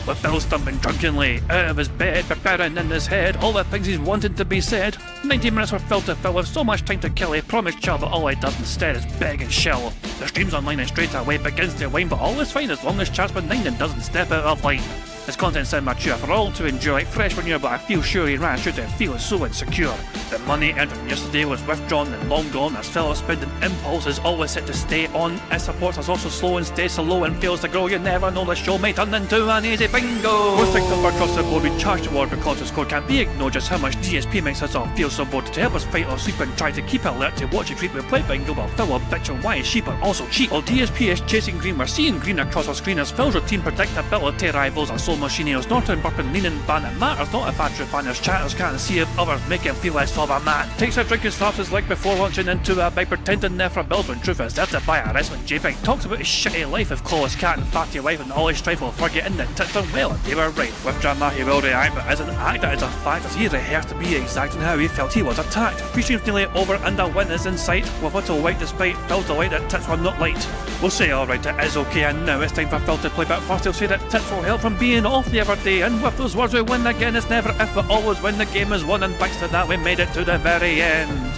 with Phil stumbling drunkenly out of his bed, preparing in his head all the things he's wanted to be said. 90 minutes for Phil to fill with so much time to kill. He promised chill, but all he does instead is beg and shill. The stream's online and straight away begins to wane, but all is fine as long as Charles with 9 and doesn't step out of line. His content's immature for all to enjoy, fresh when you're, but I feel sure he ran through to feel so insecure. The money earned from yesterday was withdrawn and long gone, as Phil's spending impulse is always set to stay on. His support is also slow and stays so low and fails to grow. You never know, the show may turn into an easy bingo. Most victims across the board we charge the ward because the score can't be ignored. Just how much DSP makes us all feel so bored. To help us fight or sleep and try to keep alert to watch a creep, we play bingo while Phil will bitch on why is sheep but also cheap. While DSP is chasing green, we're seeing green across our screen as Phil's routine predictability rivals our soul machine. He's not burping, leaning, ban. It matters not if Andrew fanners chatters can't see if others make him feel less of a man. Takes a drink and slaps his leg before launching into a bike, pretending there for bills when truth is there to buy a wrestling JPEG. Talks about his shitty life of Clawless Cat and fatty wife and all his strife while forgetting that tits are well, they were right. With drama he will react, but as an actor it's a fact as he rehearsed to be exact in how he felt he was attacked. Three streams nearly over and a win is in sight, with little white despite Phil's delight that tits were not light. We'll say alright, it is okay, and now it's time for Phil to play, but first he'll say that tits will help from being off the other day, and with those words we win again. It's never if but always when the game is won, and thanks to that we made it to the very end.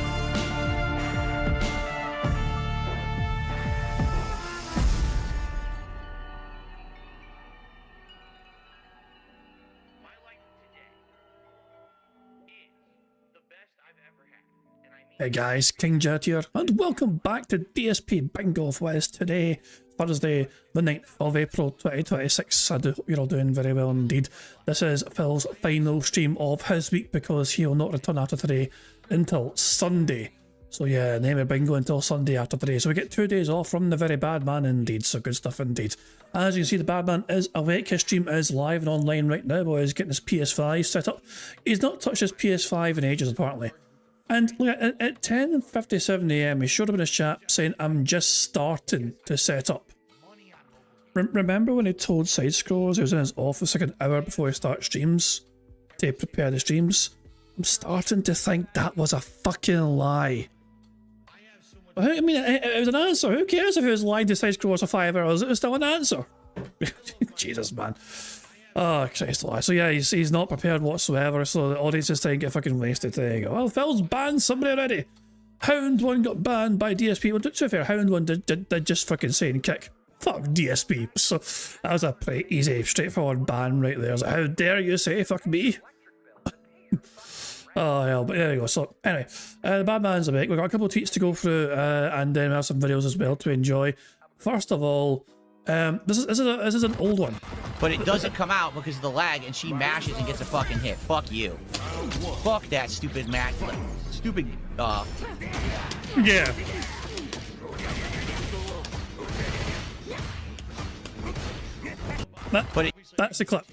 Hey guys, King Jet here, and welcome back to DSP Bingo West. Today, Thursday, the 9th of April 2026. I do hope you're all doing very well indeed. This is Phil's final stream of his week because he will not return after today until Sunday. So yeah, name it Bingo until Sunday after today. So we get 2 days off from the very bad man indeed, so good stuff indeed. As you can see, the bad man is awake. His stream is live and online right now while he's getting his PS5 set up. He's not touched his PS5 in ages apparently. And look, at 10:57 AM, he showed up in his chat saying, I'm just starting to set up. Remember when he told Side Scrollers he was in his office like an hour before he started streams to prepare the streams? I'm starting to think that was a fucking lie. I mean, it was an answer. Who cares if he was lying to Side Scrollers for 5 hours? It was still an answer. Jesus, man. Oh, Christ alive. So yeah, he's not prepared whatsoever, so the audience is trying to get fucking wasted. There you go. Well, Phil's banned somebody already. Hound 1 got banned by DSP. Well, to be fair, Hound 1 did just fucking say and kick. Fuck DSP. So that was a pretty easy, straightforward ban right there. So how dare you say fuck me? Oh hell, but there you go. So anyway, the bad man's awake. We've got a couple of tweets to go through, and then we have some videos as well to enjoy. First of all, this is an old one. But it doesn't come out because of the lag, and she mashes and gets a fucking hit. Fuck you. Fuck that stupid match. Stupid, Yeah. That's the clip.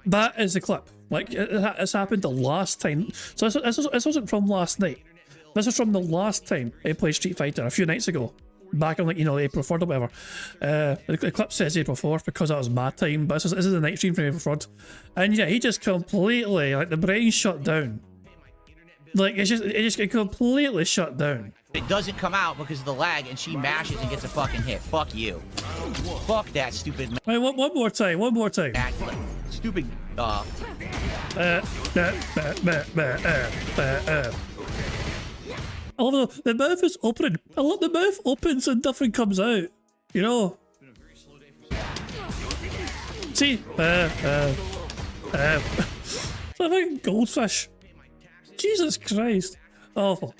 That is the clip. Like, it's happened the last time. So this wasn't from last night. This was from the last time I played Street Fighter, a few nights ago. Back on, like, you know, April 3rd or whatever. The clip says April 4th because that was my time, but this is the night stream from April 3rd. And yeah, he just completely, like, the brain shut down. Like, it just completely shut down. It doesn't come out because of the lag, and she mashes and gets a fucking hit. Fuck you. Fuck that stupid. Wait, one more time. Stupid. I love the mouth is opening. I love the mouth opens and nothing comes out. You know. See, it's a fucking goldfish. Jesus Christ. Awful,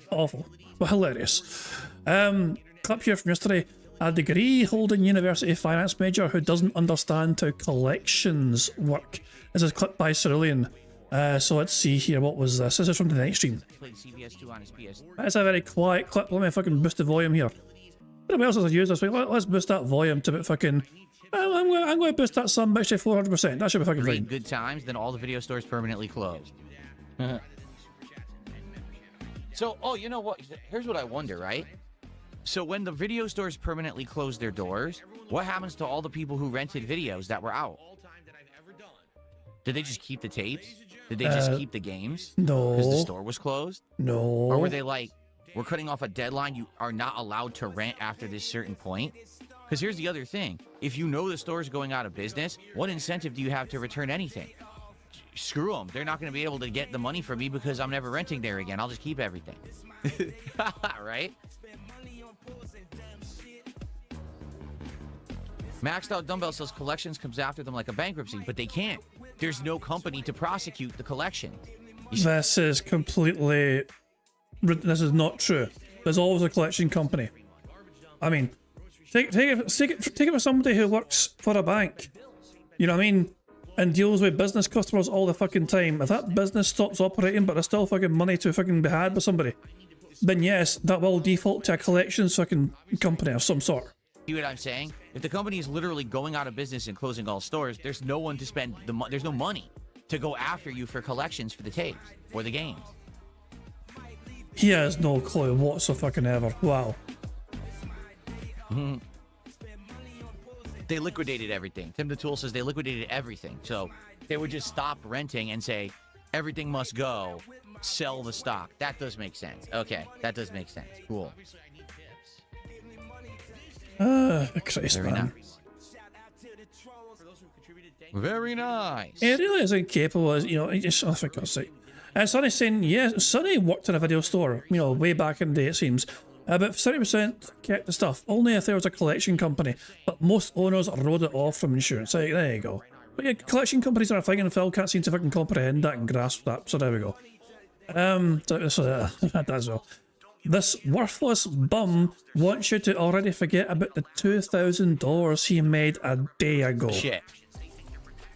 but hilarious. Clip here from yesterday. A degree holding university finance major who doesn't understand how collections work. This is clip by Cerulean. So let's see here, what was this? This is from the night stream. That's a very quiet clip. Let me fucking boost the volume here. What else has I used this week? Let's boost that volume to about fucking... I'm going to boost that some bitch to 400%. That should be fucking fine. Good times, then all the video stores permanently closed. So, oh, you know what? Here's what I wonder, right? So when the video stores permanently close their doors, what happens to all the people who rented videos that were out? Did they just keep the tapes? Did they just keep the games? No. Because the store was closed? No. Or were they like, we're cutting off a deadline, you are not allowed to rent after this certain point? Because here's the other thing. If you know the store's going out of business, what incentive do you have to return anything? Screw them. They're not going to be able to get the money from me because I'm never renting there again. I'll just keep everything. Right? Maxed Out Dumbbell says collections comes after them like a bankruptcy, but they can't. There's no company to prosecute the collection. This is completely... This is not true. There's always a collection company. I mean, take it for somebody who works for a bank. You know what I mean? And deals with business customers all the fucking time. If that business stops operating but there's still fucking money to fucking be had by somebody, then yes, that will default to a collections fucking company of some sort. See what I'm saying? If the company is literally going out of business and closing all stores, there's no one to spend the money. There's no money to go after you for collections for the tapes or the games. He has no clue whatsoever. Wow. They liquidated everything. Tim the Tool says they liquidated everything. So they would just stop renting and say, everything must go, sell the stock. That does make sense. Okay, that does make sense. Cool. Christ, Very man. nice. Very nice. It really is incapable, as you know. Just, oh, for God's sake. Sonny's saying, yeah, Sonny worked in a video store, you know, way back in the day, it seems. About 70% kept the stuff, only if there was a collection company. But most owners wrote it off from insurance. Like, there you go. But yeah, collection companies are a thing, and Phil can't seem to fucking comprehend that and grasp that. So there we go. That as well. This worthless bum wants you to already forget about the $2,000 he made a day ago. Shit.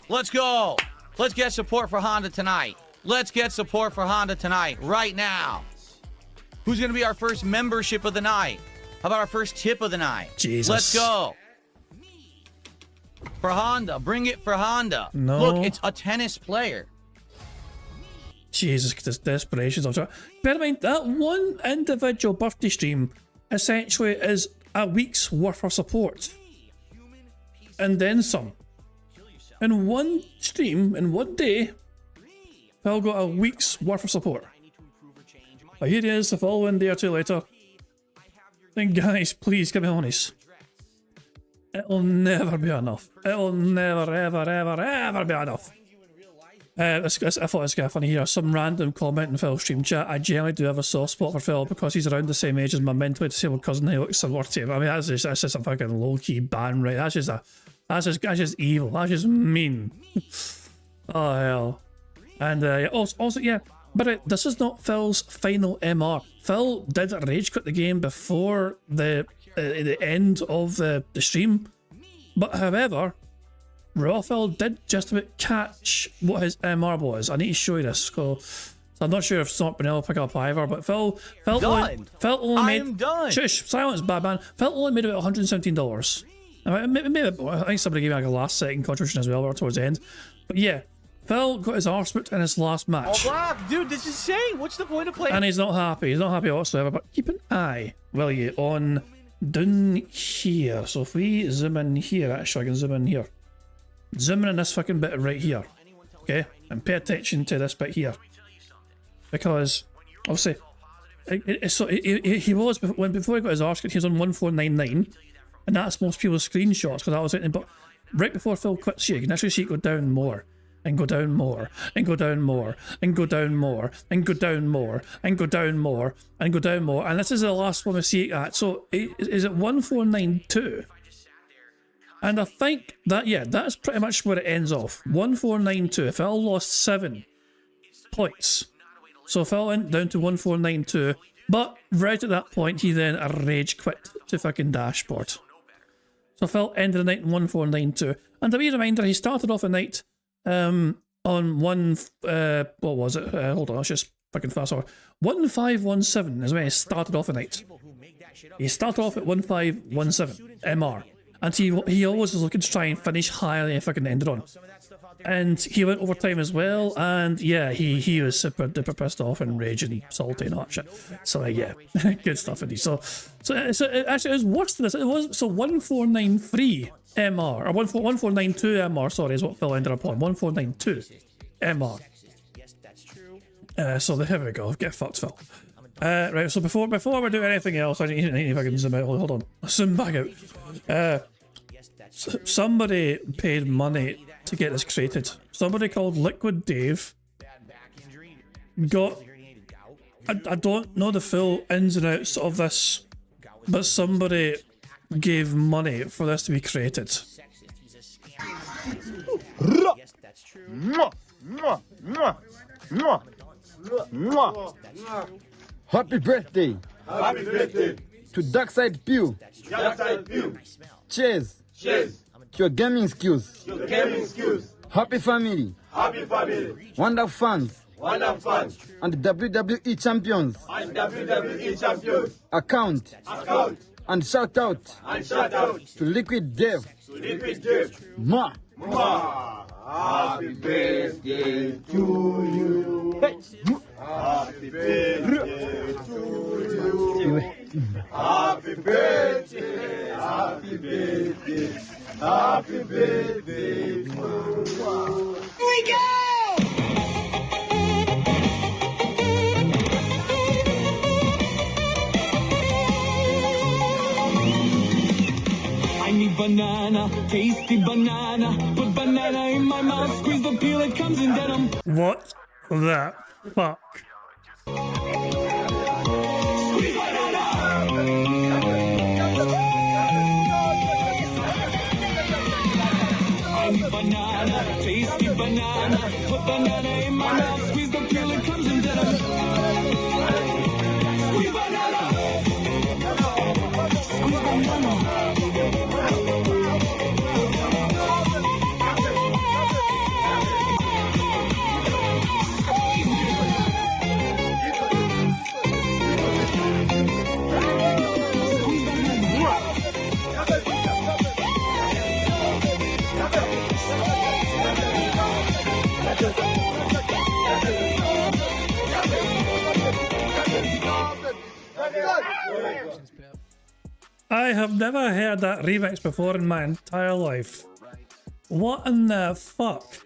Let's go. Let's get support for Honda tonight. Let's get support for Honda tonight, right now. Who's going to be our first membership of the night? How about our first tip of the night? Jesus. Let's go. For Honda. Bring it for Honda. No. Look, it's a tennis player. Jesus, this desperation. Bear in mind, that one individual birthday stream essentially is a week's worth of support. And then some. In one stream, in one day, Phil got a week's worth of support. But here he is the following day or two later. Then guys, please give me honest. It'll never be enough. It'll never, ever be enough. I thought this guy funny here. Some random comment in Phil's stream chat. I generally do have a soft spot for Phil because he's around the same age as my mentally disabled cousin who looks similar to him. I mean, that's just a fucking low-key ban, right? That's just evil. That's just mean. Oh, hell. And also, yeah, but this is not Phil's final MR. Phil did rage quit the game before the end of the stream. But however, Raw Phil did just about catch what his MR was. I need to show you this. So I'm not sure if it's not been able to pick up either, but Phil only made... I'm done. Shush, silence, bad man. Phil only made about $117. I think somebody gave me like a last second contribution as well towards the end. But yeah, Phil got his arse whipped in his last match. Oh, Black, dude, this is insane. What's the point of playing? And he's not happy. He's not happy whatsoever. But keep an eye, will you, on down here. So if we zoom in here, actually, I can zoom in here. Zoom in on this fucking bit right here. Okay? And pay attention to this bit here. Because, obviously, he was, before he got his arse kicked, he was on 1499. And that's most people's screenshots, because that was it. But right before Phil quits here, you can actually see it go down more. And go down more, and go down more, and go down more, and go down more, and go down more, and go down more. And this is the last one we see it at. So is it 1492? And I think that, yeah, that's pretty much where it ends off. 1492. Phil lost 7 points. So Phil went down to 1492. But right at that point, he then rage quit to fucking dashboard. So Phil ended the night in 1492. And to be a reminder, he started off a night on what was it? Hold on, let's just fucking fast forward. 1517 is when he started off a night. He started off at 1517 MR. And he always was looking to try and finish higher than he fucking ended on. And he went overtime as well, and yeah, he was super duper pissed off and raging, salty and all that shit. So yeah, good stuff indeed. So actually it was worse than this. It was 1493 MR, or 1492 MR, sorry, is what Phil ended up on. 1492 MR. So there we go, get fucked, Phil. Right, so before we do anything else, I need if I can zoom out. Hold on. Zoom back out. Somebody paid money to get this created. Somebody called Liquid Dave got... I don't know the full ins and outs of this, but somebody gave money for this to be created. Happy birthday! Happy birthday! To Darkside Pew! Darkside Pew! Cheers! Cheers! To your gaming skills! Your gaming skills! Happy family! Happy family! Wonderful fans! Wonderful fans! And WWE champions! And WWE champions! Account! Account! And shout out! And shout out! To Liquid Dev! To Liquid Dev! Ma! Ma! Happy birthday to you! Hey! Happy birthday to you! Happy birthday! Happy birthday! Happy birthday to you! Here we go! I need banana, tasty banana. Put banana in my mouth, squeeze the peel, it comes in denim. What the fuck? Squeeze banana! I need banana, tasty banana. Put banana in my mouth, squeeze the peel, it comes in denim. Squeeze banana! Squeeze banana! I have never heard that remix before in my entire life. What in the fuck?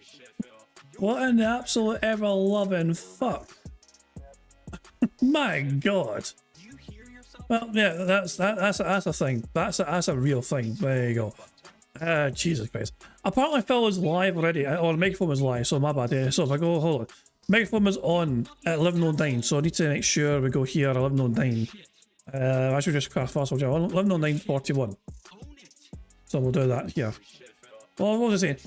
What in the absolute ever-loving fuck? My god. Well, yeah, that's a thing. That's a real thing. There you go. Jesus Christ. Apparently Phil is live already, or the microphone is live, so my bad. Yeah, so if I go, hold on. Microphone is on at 11:09, so I need to make sure we go here at 11:09. I should just craft fast. 11:09:41. So we'll do that here. Well, what was I saying?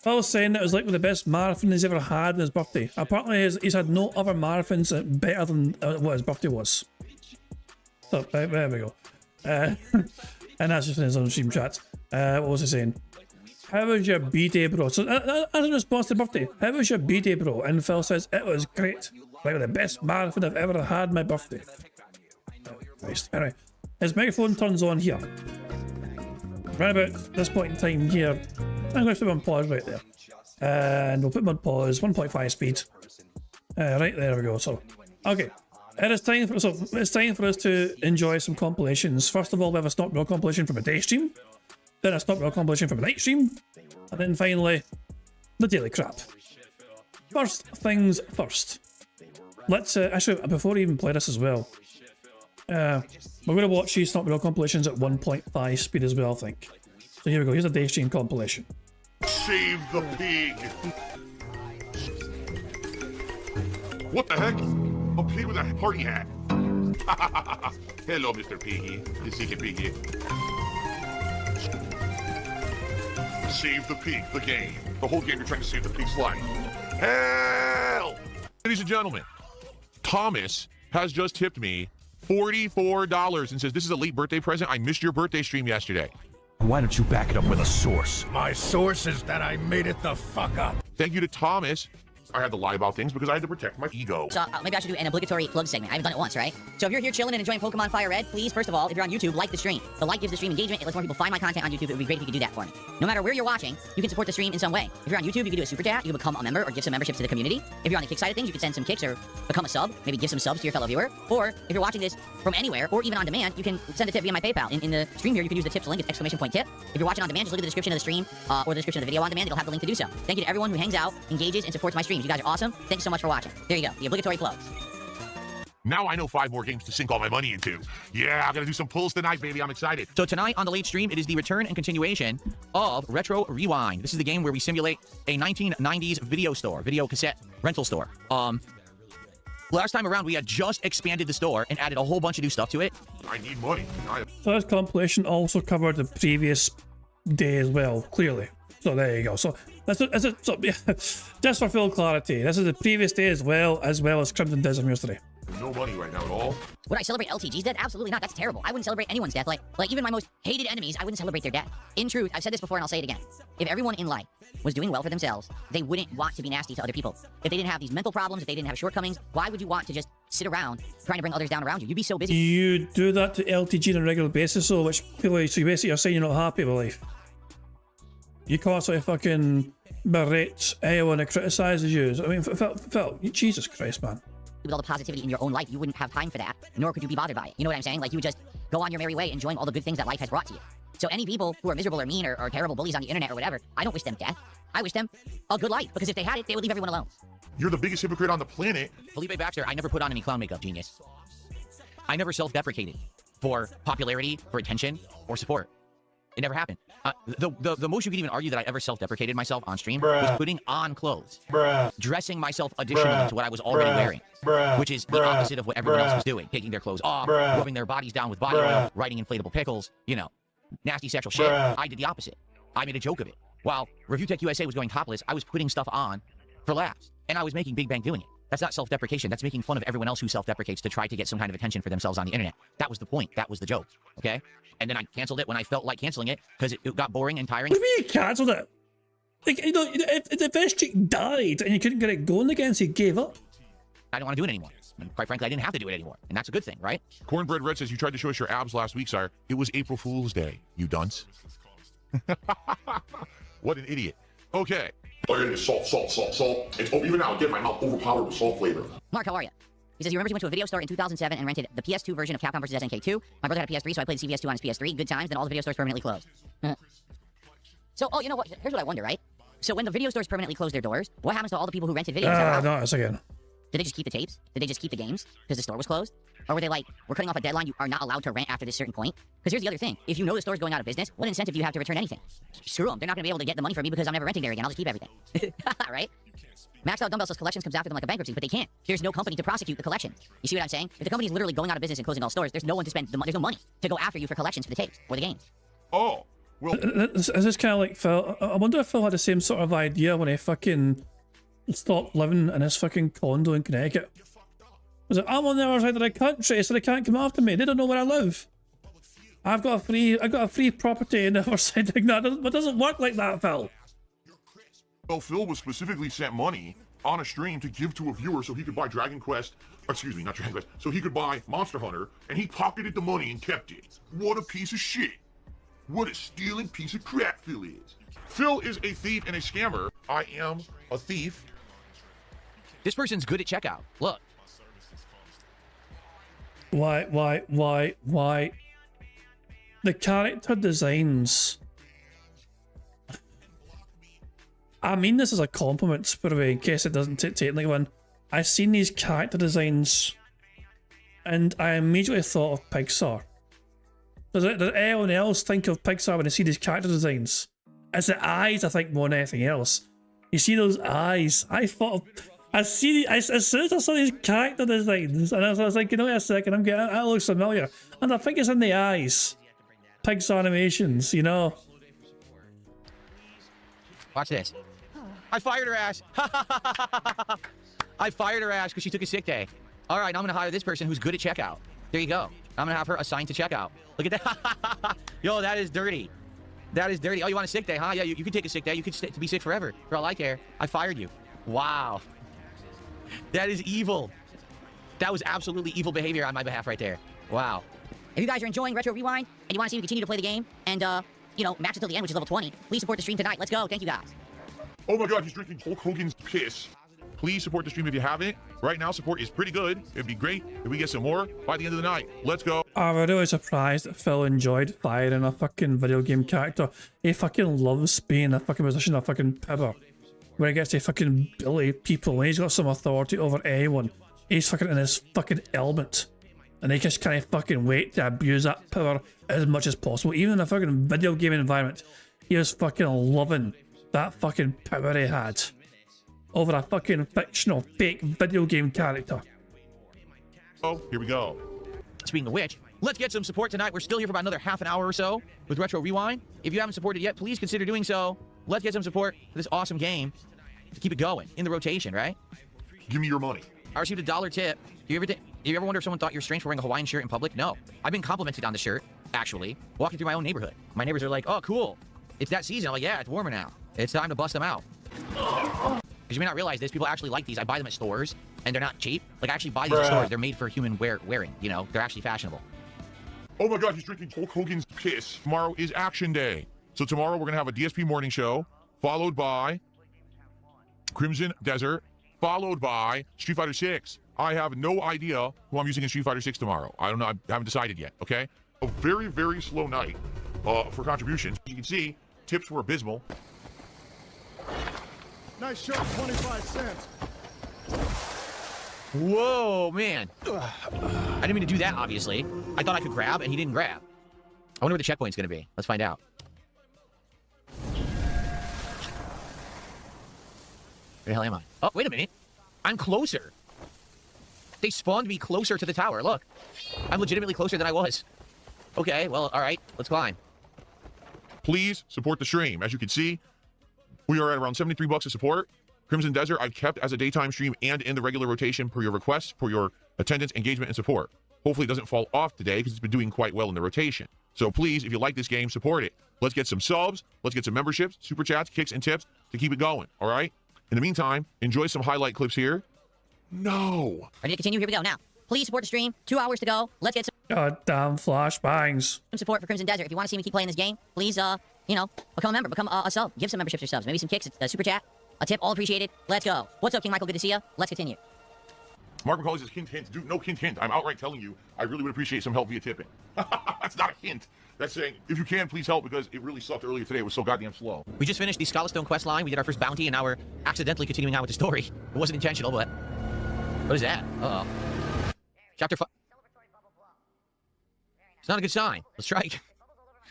I was saying it was like the best marathon he's ever had on his birthday. Apparently he's had no other marathons better than what his birthday was. So there we go. And that's just in his own stream chat. What was I saying? How was your B-Day, bro? So as a response to the birthday, how was your B-Day, bro? And Phil says, it was great. Like the best marathon I've ever had on my birthday. Nice. Anyway, his microphone turns on here. Right about this point in time here, I'm going to put him on pause right there. And we'll put him on pause, 1.5 speed. Right there we go. So, okay. It's time for us to enjoy some compilations. First of all, we have a Stop Real compilation from a day stream. Then a Stop Real compilation from a night stream. And then finally, the daily crap. First things first. Let's, actually, before we even play this as well, we're going to watch these Stop Real compilations at 1.5 speed as well, I think. So here we go, here's a day stream compilation. Save the pig! What the heck? A pig with a party hat. Hello, Mr. Piggy. The silly piggy. Save the pig, the game. The whole game you're trying to save the pig's life. Help! Ladies and gentlemen, Thomas has just tipped me $44 and says, this is a late birthday present. I missed your birthday stream yesterday. Why don't you back it up with a source? My source is that I made it the fuck up. Thank you to Thomas. I had to lie about things because I had to protect my ego. So maybe I should do an obligatory plug segment. I haven't done it once, right? So if you're here chilling and enjoying Pokemon Fire Red, please, first of all, if you're on YouTube, like the stream. The like gives the stream engagement. It lets more people find my content on YouTube. It would be great if you could do that for me. No matter where you're watching, you can support the stream in some way. If you're on YouTube, you can do a super chat. You can become a member or give some memberships to the community. If you're on the kick side of things, you can send some kicks or become a sub. Maybe give some subs to your fellow viewer. Or if you're watching this from anywhere or even on demand, you can send a tip via my PayPal. In the stream here, you can use the tips link. It's !tip. If you're watching on demand, just look at the description of the stream or the description of the video on demand. It'll have the link to do so. Thank you to everyone who hangs out, engages, and supports my streams. You guys are awesome. Thank you so much for watching. There you go. The obligatory plugs. Now I know 5 more games to sink all my money into. Yeah, I'm gonna do some pulls tonight, baby. I'm excited. So tonight on the late stream, it is the return and continuation of Retro Rewind. This is the game where we simulate a 1990s video store, video cassette rental store. Last time around, we had just expanded the store and added a whole bunch of new stuff to it. I need money. So this compilation also covered the previous day as well, clearly. So there you go. So just for full clarity, this is the previous day as well as Crimson Desert yesterday. No money right now at all. Would I celebrate LTG's death? Absolutely not. That's terrible. I wouldn't celebrate anyone's death. Like even my most hated enemies, I wouldn't celebrate their death. In truth, I've said this before and I'll say it again. If everyone in life was doing well for themselves, they wouldn't want to be nasty to other people. If they didn't have these mental problems, if they didn't have shortcomings, why would you want to just sit around trying to bring others down around you? You'd be so busy. You do that to LTG on a regular basis, so which people, so you basically are saying you're not happy with life. You constantly fucking berate anyone that criticises you. I mean, Phil, Jesus Christ, man. With all the positivity in your own life, you wouldn't have time for that, nor could you be bothered by it. You know what I'm saying? Like, you would just go on your merry way, enjoying all the good things that life has brought to you. So any people who are miserable or mean or terrible bullies on the internet or whatever, I don't wish them death. I wish them a good life, because if they had it, they would leave everyone alone. You're the biggest hypocrite on the planet. Felipe Baxter, I never put on any clown makeup, genius. I never self-deprecated for popularity, for attention, or support. It never happened. The most you could even argue that I ever self-deprecated myself on stream was putting on clothes. Dressing myself additionally to what I was already wearing. Which is the opposite of what everyone else was doing. Taking their clothes off, rubbing their bodies down with body oil, writing inflatable pickles, you know, nasty sexual shit. I did the opposite. I made a joke of it. While Review Tech USA was going topless, I was putting stuff on for laughs. And I was making big bank doing it. That's not self-deprecation. That's making fun of everyone else who self-deprecates to try to get some kind of attention for themselves on the internet. That was the point. That was the joke. Okay? And then I canceled it when I felt like canceling it because it got boring and tiring. What do you mean you cancelled it? Like, you know, if the best streak died and you couldn't get it going again, so you gave up. I don't want to do it anymore. And quite frankly, I didn't have to do it anymore. And that's a good thing, right? Cornbread Red says you tried to show us your abs last week, sire. It was April Fool's Day, you dunce. What an idiot. Okay. Oh, it's salt. It's even now, get my mouth overpowered with salt flavor. Mark, how are you? He says he remembers he went to a video store in 2007 and rented the PS2 version of Capcom vs. SNK 2. My brother had a PS3, so I played CVS2 on his PS3. Good times, then all the video stores permanently closed. So, oh, you know what? Here's what I wonder, right? So when the video stores permanently close their doors, what happens to all the people who rented videos? No, it's again. Did they just keep the tapes? Did they just keep the games because the store was closed? Or were they like, we're cutting off a deadline, you are not allowed to rent after this certain point? Because here's the other thing. If you know the store's going out of business, what incentive do you have to return anything? Screw them. They're not going to be able to get the money from me because I'm never renting there again. I'll just keep everything. Right? Maxed Out Dumbbell says collections comes after them like a bankruptcy, but they can't. There's no company to prosecute the collection. You see what I'm saying? If the company's literally going out of business and closing all stores, there's no one to spend the money. There's no money to go after you for collections for the tapes or the games. Oh, well. Is this kind of like Phil? I wonder if Phil had the same sort of idea when he fucking stopped living in his fucking condo in Connecticut. Was it, I'm on the other side of the country, so they can't come after me. They don't know where I live. I've got a free property in the other side. Like that. It doesn't work like that, Phil. Well, Phil was specifically sent money on a stream to give to a viewer so he could buy Dragon Quest, or excuse me, not Dragon Quest, so he could buy Monster Hunter, and he pocketed the money and kept it. What a piece of shit. What a stealing piece of crap Phil is. Phil is a thief and a scammer. I am a thief. This person's good at checkout. Look. Why? The character designs. I mean this as a compliment, by the way, in case it doesn't take like one. I've seen these character designs, and I immediately thought of Pixar. Does anyone else think of Pixar when they see these character designs? It's the eyes, I think, more than anything else. You see those eyes? I thought of. As soon as I saw these character designs, and I was like, you know, wait a second, that looks familiar. And I think it's in the eyes. Pixar animations, you know. Watch this. I fired her ass. I fired her ass because she took a sick day. All right, I'm going to hire this person who's good at checkout. There you go. I'm going to have her assigned to checkout. Look at that. Yo, that is dirty. That is dirty. Oh, you want a sick day, huh? Yeah, you can take a sick day. You could be sick forever. For all I care. I fired you. Wow. That is evil. That was absolutely evil behavior on my behalf right there. Wow. If you guys are enjoying Retro Rewind and you want to see me continue to play the game and, you know, max it till the end, which is level 20, please support the stream tonight. Let's go. Thank you, guys. Oh my god, he's drinking Hulk Hogan's piss. Please support the stream if you haven't. Right now, support is pretty good. It'd be great if we get some more by the end of the night. Let's go. I'm really surprised that Phil enjoyed firing a fucking video game character. He fucking loves being a fucking position of fucking power, where he gets to fucking bully people when he's got some authority over anyone. He's fucking in his fucking element. And they just can't fucking wait to abuse that power as much as possible. Even in a fucking video game environment, he was fucking loving that fucking power he had over a fucking fictional, fake video game character. Oh, here we go. Speaking of which, let's get some support tonight. We're still here for about another half an hour or so with Retro Rewind. If you haven't supported yet, please consider doing so. Let's get some support for this awesome game to keep it going in the rotation, right? Give me your money. I received a $1 tip. Do you ever wonder if someone thought you were strange for wearing a Hawaiian shirt in public? No. I've been complimented on the shirt, actually, walking through my own neighborhood. My neighbors are like, oh, cool. It's that season. I'm like, yeah, it's warmer now. It's time to bust them out. Because you may not realize this, people actually like these. I buy them at stores, and they're not cheap. Like, I actually buy these at stores. They're made for human wearing, you know? They're actually fashionable. Oh my God, he's drinking Hulk Hogan's piss. Tomorrow is action day. So tomorrow we're going to have a DSP morning show, followed by Crimson Desert, followed by Street Fighter 6. I have no idea who I'm using in Street Fighter 6 tomorrow. I don't know. I haven't decided yet, okay? A very, very slow night for contributions. You can see, tips were abysmal. Nice shirt, 25 cents. Whoa, man. I didn't mean to do that, obviously. I thought I could grab, and he didn't grab. I wonder where the checkpoint's going to be. Let's find out. Where the hell am I? Oh, wait a minute. I'm closer. They spawned me closer to the tower. Look. I'm legitimately closer than I was. Okay, well, all right. Let's climb. Please support the stream. As you can see, we are at around 73 bucks of support. Crimson Desert, I've kept as a daytime stream and in the regular rotation per your requests, for your attendance, engagement, and support. Hopefully it doesn't fall off today because it's been doing quite well in the rotation. So please, if you like this game, support it. Let's get some subs. Let's get some memberships, super chats, kicks, and tips to keep it going. All right? In the meantime, enjoy some highlight clips here. No. Ready to continue? Here we go. Now, please support the stream. 2 hours to go. Let's get some Goddamn flashbangs. support for Crimson Desert. If you want to see me keep playing this game, please, you know, become a member, become a sub. Give some memberships or subs. Maybe some kicks, a super chat, a tip, all appreciated. Let's go. What's up, King Michael? Good to see you. Let's continue. Mark McCauley says, hint, hint. Dude, no hint, hint. I'm outright telling you, I really would appreciate some help via tipping. That's not a hint. That's saying, if you can, please help, because it really sucked earlier today. It was so goddamn slow. We just finished the Scholar Stone quest line. We did our first bounty, and now we're accidentally continuing on with the story. It wasn't intentional, but... What is that? Uh-oh. Chapter 5. It's not a good sign. Let's try it.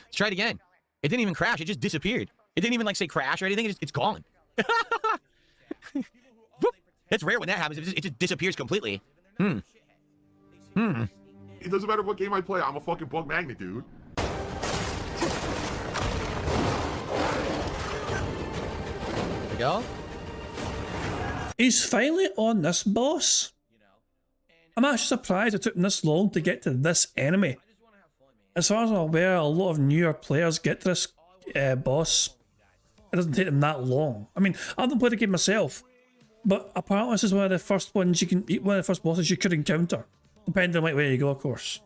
Let's try it again. It didn't even crash. It just disappeared. It didn't even, like, say crash or anything. It's gone. It's rare when that happens. It just disappears completely. It doesn't matter what game I play. I'm a fucking bug magnet, dude. There we go. He's finally on this boss. I'm actually surprised it took this long to get to this enemy. As far as I'm aware, a lot of newer players get to this boss. It doesn't take them that long. I mean, I haven't played the game myself, but apparently this is one of the first ones you can, one of the first bosses you could encounter, depending on like where you go, of course.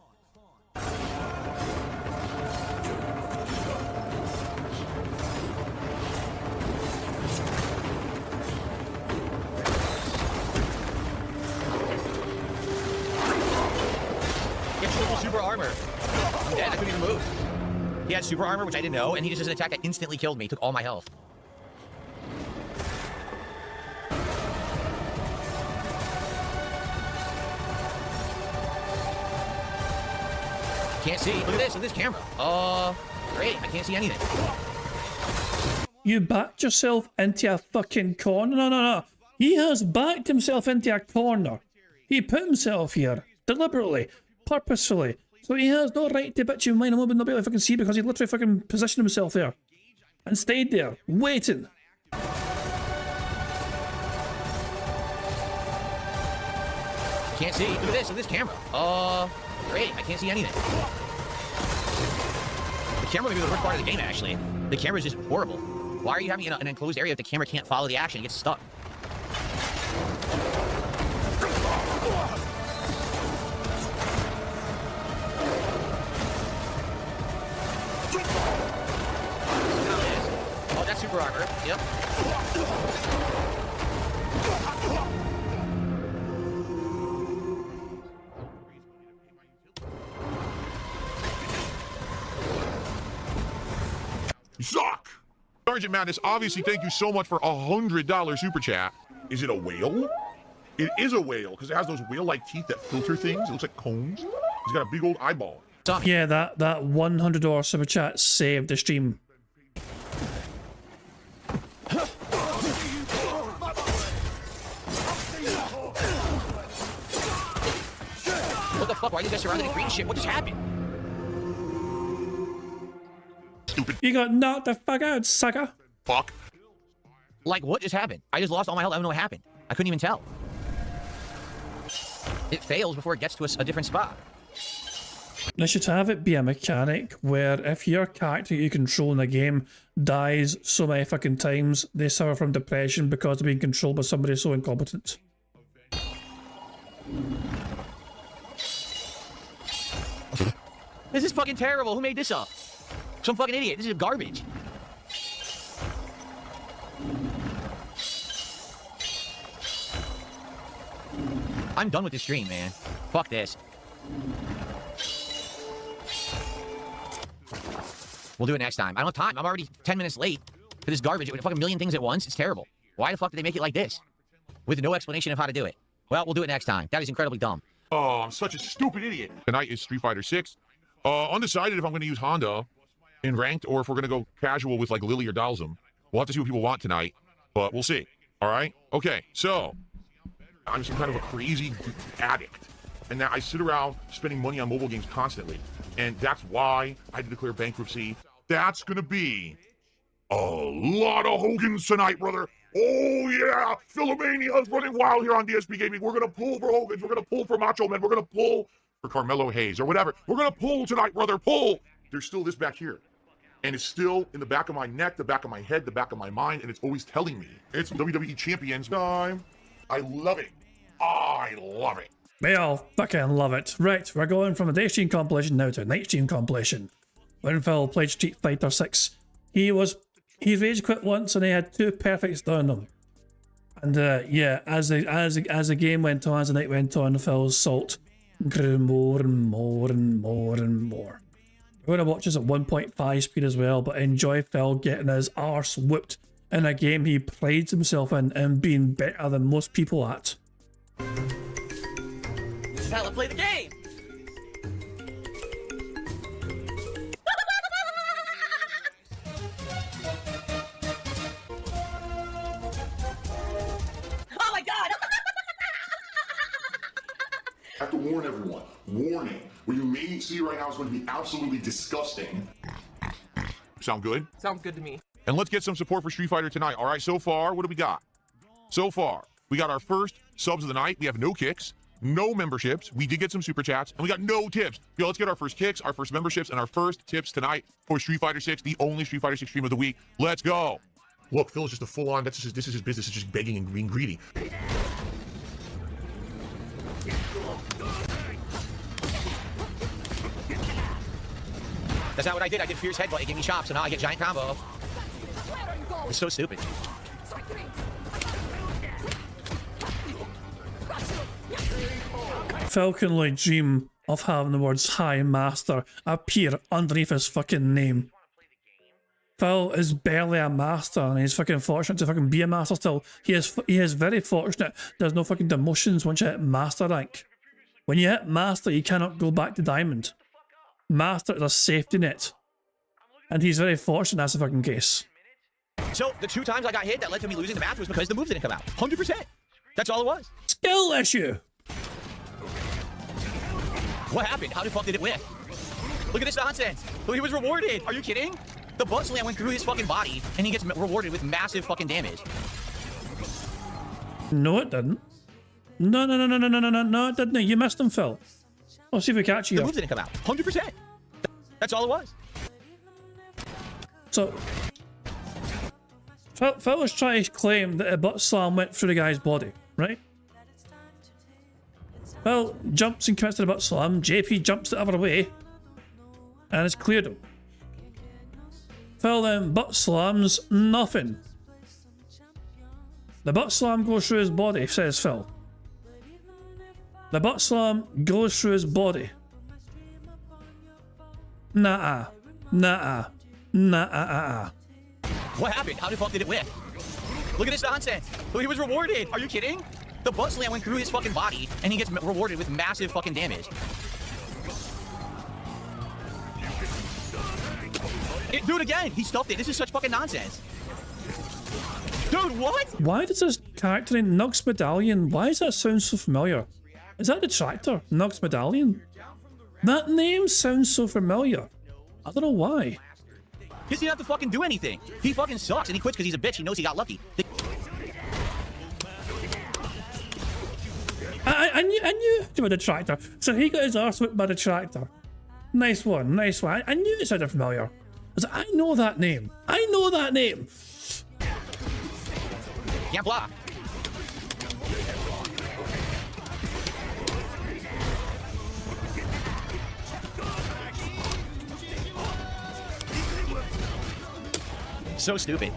Super armor. I'm dead. I couldn't even move. He had super armor, which I didn't know, and he just does an attack that instantly killed me. Took all my health. Can't see. Look at this. Look at this camera. Great. I can't see anything. You backed yourself into a fucking corner. No. He has backed himself into a corner. He put himself here deliberately, purposefully. So he has no right to bitch you mind. I would not be able to fucking see because he literally fucking positioned himself there and stayed there, waiting. Can't see. Look at this. Look at this camera. Great. I can't see anything. The camera may be the worst part of the game, actually. The camera is just horrible. Why are you having an enclosed area if the camera can't follow the action? It gets stuck. Oh, that's super armor. Yep. You suck! Sergeant Madness, obviously, thank you so much for $100 super chat. Is it a whale? It is a whale because it has those whale-like teeth that filter things. It looks like cones. He's got a big old eyeball. Yeah, that $100 super chat saved the stream. What the fuck? Why are you guys surrounded in green shit? What just happened? Stupid You got knocked the fuck out, sucker. fuck. Like, what just happened? I just lost all my health. I don't know what happened. I couldn't even tell. It fails before it gets to a different spot. They should have it be a mechanic where if your character you control in the game dies so many fucking times, they suffer from depression because they're being controlled by somebody so incompetent. This is fucking terrible. Who made this up? Some fucking idiot. This is garbage. I'm done with this stream, man. Fuck this. We'll do it next time. I don't have time. I'm already 10 minutes late for this garbage. It would fucking million things at once. It's terrible. Why the fuck did they make it like this? With no explanation of how to do it. Well, we'll do it next time. That is incredibly dumb. Oh, I'm such a stupid idiot. Tonight is Street Fighter 6. Undecided if I'm going to use Honda in ranked or if we're going to go casual with like Lily or Dalsum. We'll have to see what people want tonight, but we'll see. All right? Okay, so I'm some kind of a crazy addict. And now I sit around spending money on mobile games constantly. And that's why I had to declare bankruptcy. That's going to be a lot of Hogans tonight, brother. Oh, yeah. Philomania is running wild here on DSP Gaming. We're going to pull for Hogans. We're going to pull for Macho Man. We're going to pull for Carmelo Hayes or whatever. We're going to pull tonight, brother. Pull. There's still this back here. And it's still in the back of my neck, the back of my head, the back of my mind. And it's always telling me it's WWE Champions time. I love it. I love it. We all fucking love it. Right, we're going from a day stream compilation now to a night stream compilation. When Phil played Street Fighter 6, he rage quit once and he had 2 perfects down him. And yeah, as the game went on, as the night went on, Phil's salt grew more and more and more and more. We're gonna watch this at 1.5 speed as well, but enjoy Phil getting his arse whooped in a game he prides himself in and being better than most people at. Now let's play the game. Oh my god! I have to warn everyone. Warning. What you may see right now is going to be absolutely disgusting. Sound good? Sounds good to me. And let's get some support for Street Fighter tonight. All right, so far, what do we got? So far, we got our first subs of the night. We have no kicks, no memberships. We did get some super chats, and we got no tips. Yo, let's get our first kicks, our first memberships, and our first tips tonight for Street Fighter 6, the only Street Fighter 6 stream of the week. Let's go. Look, Phil is just a full-on, this is his business. It's just begging and being greedy. That's not what I did. I did fierce headbutt. It gave me chops, so now I get giant combo. It's so stupid. Phil can only dream of having the words High Master appear underneath his fucking name. Phil is barely a master and he's fucking fortunate to fucking be a master still. He is very fortunate there's no fucking demotions once you hit master rank. When you hit master, you cannot go back to diamond. Master is a safety net. And he's very fortunate that's the fucking case. So the 2 times I got hit that led to me losing the match was because the move didn't come out. 100%. That's all it was. Skill issue. What happened? How the fuck did it whiff? Look at this nonsense. Look, he was rewarded. Are you kidding? The butt slam went through his fucking body, and he gets rewarded with massive fucking damage. No, it didn't. No, it didn't. You missed him, Phil. I'll see if we catch you. The move didn't come out. 100%. That's all it was. So, Phil was trying to claim that a butt slam went through the guy's body, right? Phil jumps and commits to the butt slam. JP jumps the other way, and it's cleared him. Phil then butt slams nothing. The butt slam goes through his body, says Phil. The butt slam goes through his body. Nah. What happened? How the fuck did it whiff? Look at this nonsense. Look, he was rewarded. Are you kidding? The butt slam went through his fucking body, and he gets rewarded with massive fucking damage. Dude, again, he stuffed it. This is such fucking nonsense. Dude, what? Why does this character in Nugs Medallion, why does that sound so familiar? Is that the tractor? Nugs Medallion? That name sounds so familiar. I don't know why. He doesn't have to fucking do anything. He fucking sucks, and he quits because he's a bitch. He knows he got lucky. I knew about the tractor. So he got his arse whipped by the tractor. Nice one, nice one. I knew it sounded familiar. I was like, I know that name. I know that name. Can't block. So stupid.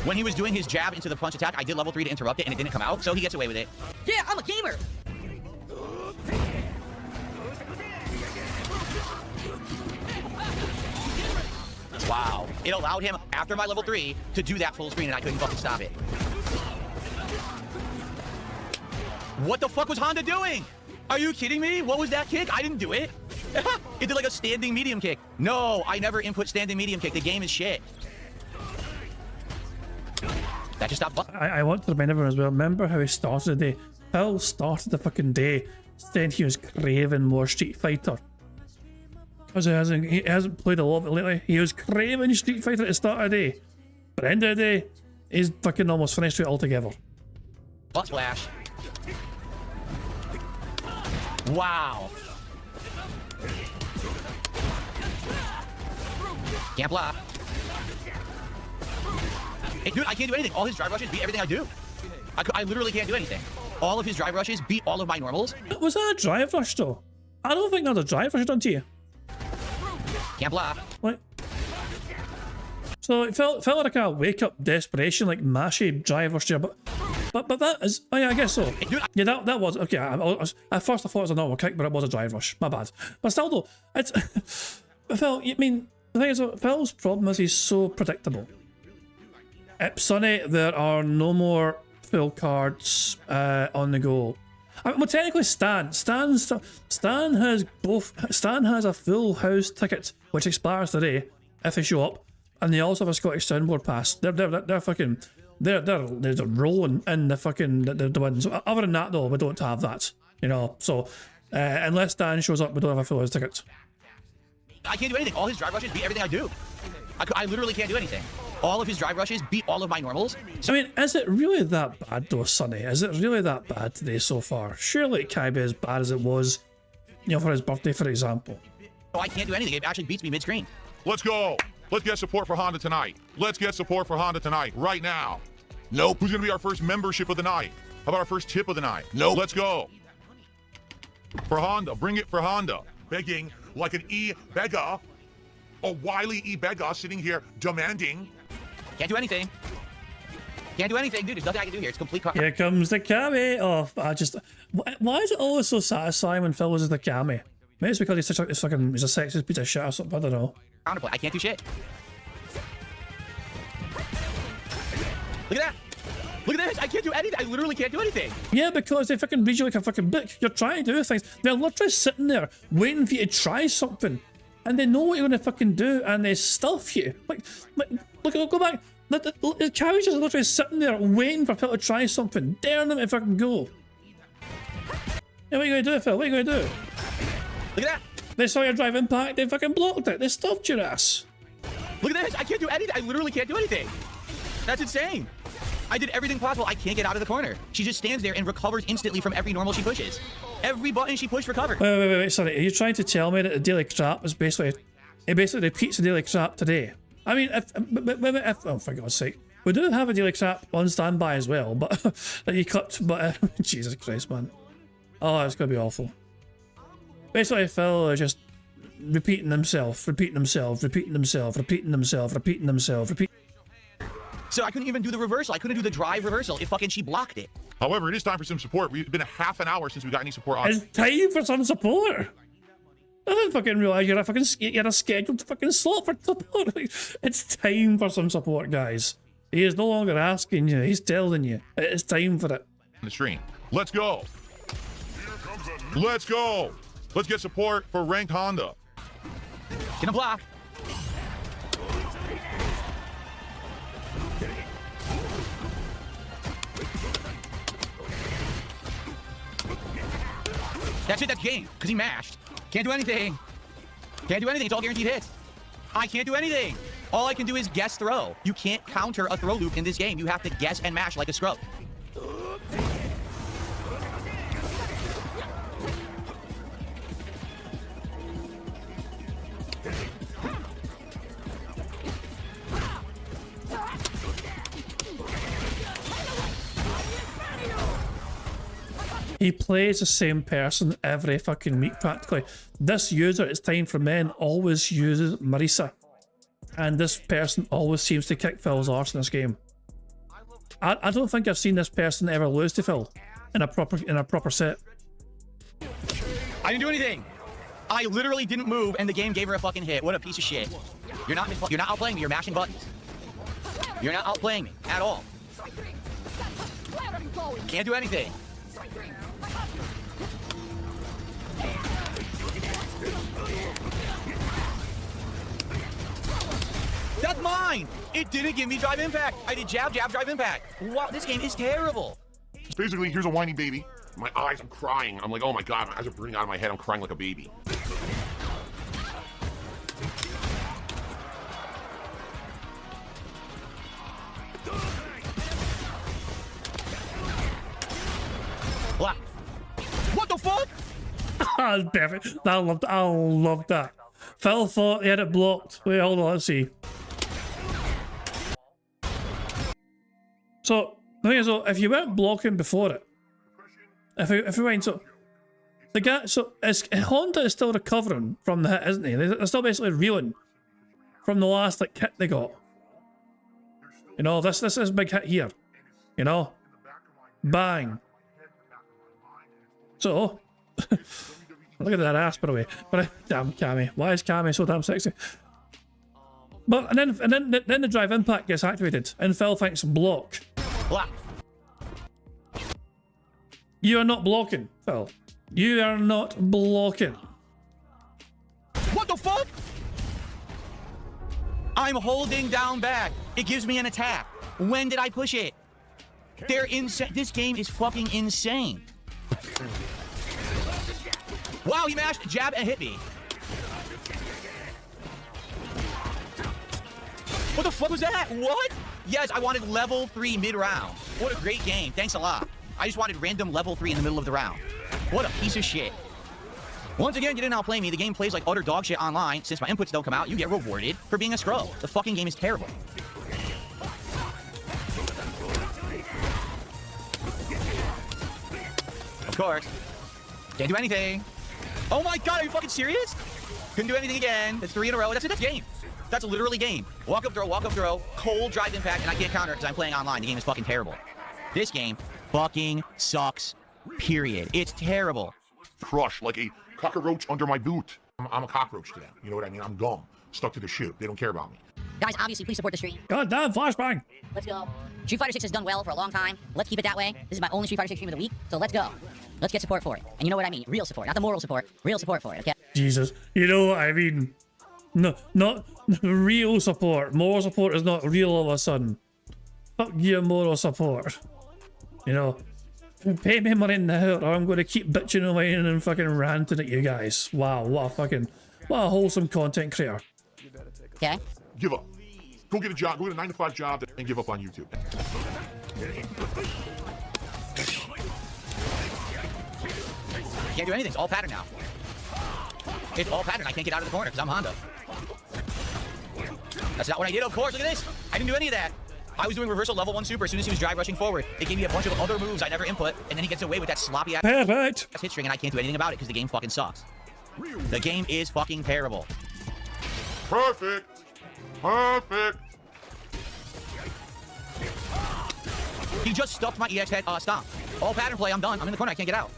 When he was doing his jab into the punch attack, I did level 3 to interrupt it, and it didn't come out, so he gets away with it. Yeah, I'm a gamer. Wow. It allowed him, after my level 3, to do that full screen, and I couldn't fucking stop it. What the fuck was Honda doing? Are you kidding me? What was that kick? I didn't do it. It did like a standing medium kick. No, I never input standing medium kick. The game is shit. That just stopped. I want to remind everyone as well, remember how he started the day? Phil started the fucking day saying he was craving more Street Fighter. Because he hasn't played a lot of it lately. He was craving Street Fighter at the start of the day. But at the end of the day, he's fucking almost finished it altogether. Butt splash. Wow. Can't block. Hey, dude, I can't do anything. All his drive rushes beat everything I do. I literally can't do anything. All of his drive rushes beat all of my normals. Was that a drive rush though? I don't think that's a drive rush done to you. Can't block. What? So it felt like a wake up desperation, like mashy drive rush there, but that is, oh yeah, I guess so. Hey, dude, Yeah, that was okay. At first I thought it was a normal kick, but it was a drive rush. My bad. But still though, it's Phil. I mean, the thing is, Phil's problem is he's so predictable. At Sunny, there are no more full cards on the go. I mean, well, technically, Stan has both. Stan has a full house ticket, which expires today if they show up, and they also have a Scottish Soundboard pass. They're fucking. They're rolling in the fucking the wins. Other than that, though, we don't have that. You know, so unless Stan shows up, we don't have a full house ticket. I can't do anything. All his drive rushes beat everything I do. I literally can't do anything. All of his drive rushes beat all of my normals. I mean, is it really that bad though, Sonny? Is it really that bad today so far? Surely it can't be as bad as it was, you know, for his birthday, for example. Oh, I can't do anything. It actually beats me mid-screen. Let's go. Let's get support for Honda tonight. Let's get support for Honda tonight, right now. Nope. Who's going to be our first membership of the night? How about our first tip of the night? Nope. Let's go. For Honda. Bring it for Honda. Begging like an E-beggar. A wily E-beggar sitting here demanding. Can't do anything. Can't do anything, dude. There's nothing I can do here. It's complete. Here comes the Kami. Oh, why is it always so satisfying when Phil uses the Kami? Maybe it's because he's such a he's a sexist piece of shit or something. I don't know. Counterplay. I can't do shit. Look at that. Look at this. I can't do anything. I literally can't do anything. Yeah, because they fucking read you like a fucking book. You're trying to do things. They're literally sitting there waiting for you to try something. And they know what you're going to fucking do, and they stuff you. Like look, go back. The Kami's just literally sitting there waiting for Phil to try something, daring them to fucking go. Yeah, what are you going to do, Phil? What are you going to do? Look at that. They saw your drive impact, they fucking blocked it. They stuffed your ass. Look at this. I can't do anything. I literally can't do anything. That's insane. I did everything possible. I can't get out of the corner. She just stands there and recovers instantly from every normal she pushes. Every button she pushed recovered. Wait, sorry. Are you trying to tell me that the daily crap is basically... It basically repeats the daily crap today? I mean, if oh, for God's sake. We do have a daily crap on standby as well, but... that you cut, but... Jesus Christ, man. Oh, it's going to be awful. Basically, Phil is just repeating himself. So I couldn't even do the reversal. I couldn't do the drive reversal if fucking she blocked it. However, it is time for some support. It's been a half an hour since we got any support on. It's time for some support. I didn't fucking realize you're a scheduled fucking slot for support. It's time for some support, guys. He is no longer asking you. He's telling you. It's time for it. the stream. Let's go. Let's go. Let's get support for ranked Honda. Get him block. That's it, that's game, because he mashed. Can't do anything. Can't do anything, it's all guaranteed hits. I can't do anything. All I can do is guess throw. You can't counter a throw loop in this game. You have to guess and mash like a scrub. He plays the same person every fucking week practically. This user, It's Time for Men, always uses Marisa. And this person always seems to kick Phil's arse in this game. I don't think I've seen this person ever lose to Phil in a proper set. I didn't do anything. I literally didn't move and the game gave her a fucking hit. What a piece of shit. You're not outplaying me, you're mashing buttons. You're not outplaying me at all. Can't do anything. That's mine! It didn't give me drive impact. I did jab, jab, drive impact. Wow, this game is terrible. Basically, here's a whiny baby. My eyes, I'm crying. I'm like, oh my God, my eyes are burning out of my head. I'm crying like a baby. What? What the fuck? Ah, perfect. I love that. Phil thought he had it blocked. Wait, hold on, let's see. So, the thing is, though, if you weren't blocking before it, if you went, so the guy, so Honda is still recovering from the hit, isn't he? They're still basically reeling from the last like hit they got. You know, this is a big hit here. You know, bang. So, look at that ass, by the way. But damn Cammy, why is Cammy so damn sexy? But and then the drive impact gets activated, and Phil thinks block. Block. You are not blocking, Phil. You are not blocking. What the fuck? I'm holding down back. It gives me an attack. When did I push it? They're insane. This game is fucking insane. Wow, he mashed, jab, and hit me. What the fuck was that? What? Yes, I wanted level 3 mid-round. What a great game. Thanks a lot. I just wanted random level 3 in the middle of the round. What a piece of shit. Once again, you didn't outplay me. The game plays like utter dog shit online. Since my inputs don't come out, you get rewarded for being a scrub. The fucking game is terrible. Of course. Can't do anything. Oh my God, are you fucking serious? Couldn't do anything again. That's 3 in a row. That's it. That's game. That's literally game. Walk up throw, cold drive impact, and I can't counter because I'm playing online. The game is fucking terrible. This game fucking sucks, period. It's terrible. Crush like a cockroach under my boot. I'm a cockroach to them. You know what I mean? I'm gum. Stuck to the shoe. They don't care about me. Guys, obviously, please support the stream. God damn, flashbang. Let's go. Street Fighter 6 has done well for a long time. Let's keep it that way. This is my only Street Fighter 6 stream of the week, so let's go. Let's get support for it. And you know what I mean? Real support, not the moral support. Real support for it, okay? Jesus, you know what I mean? No, not real support. Moral support is not real all of a sudden. Fuck your moral support. You know, pay me money now or I'm going to keep bitching away and fucking ranting at you guys. Wow, what a wholesome content creator. Okay. Give up. Go get a job. Go get a 9-to-5 job and give up on YouTube. Can't do anything. It's all pattern now. It's all pattern. I can't get out of the corner because I'm Honda. That's not what I did, of course. Look at this. I didn't do any of that. I was doing reversal level 1 super as soon as he was drive rushing forward. It gave me a bunch of other moves I never input, and then he gets away with that sloppy ass Perfect. hit string, and I can't do anything about it because the game fucking sucks. The game is fucking terrible. Perfect. Perfect. He just stuffed my EX head stomp. All pattern play. I'm done. I'm in the corner. I can't get out.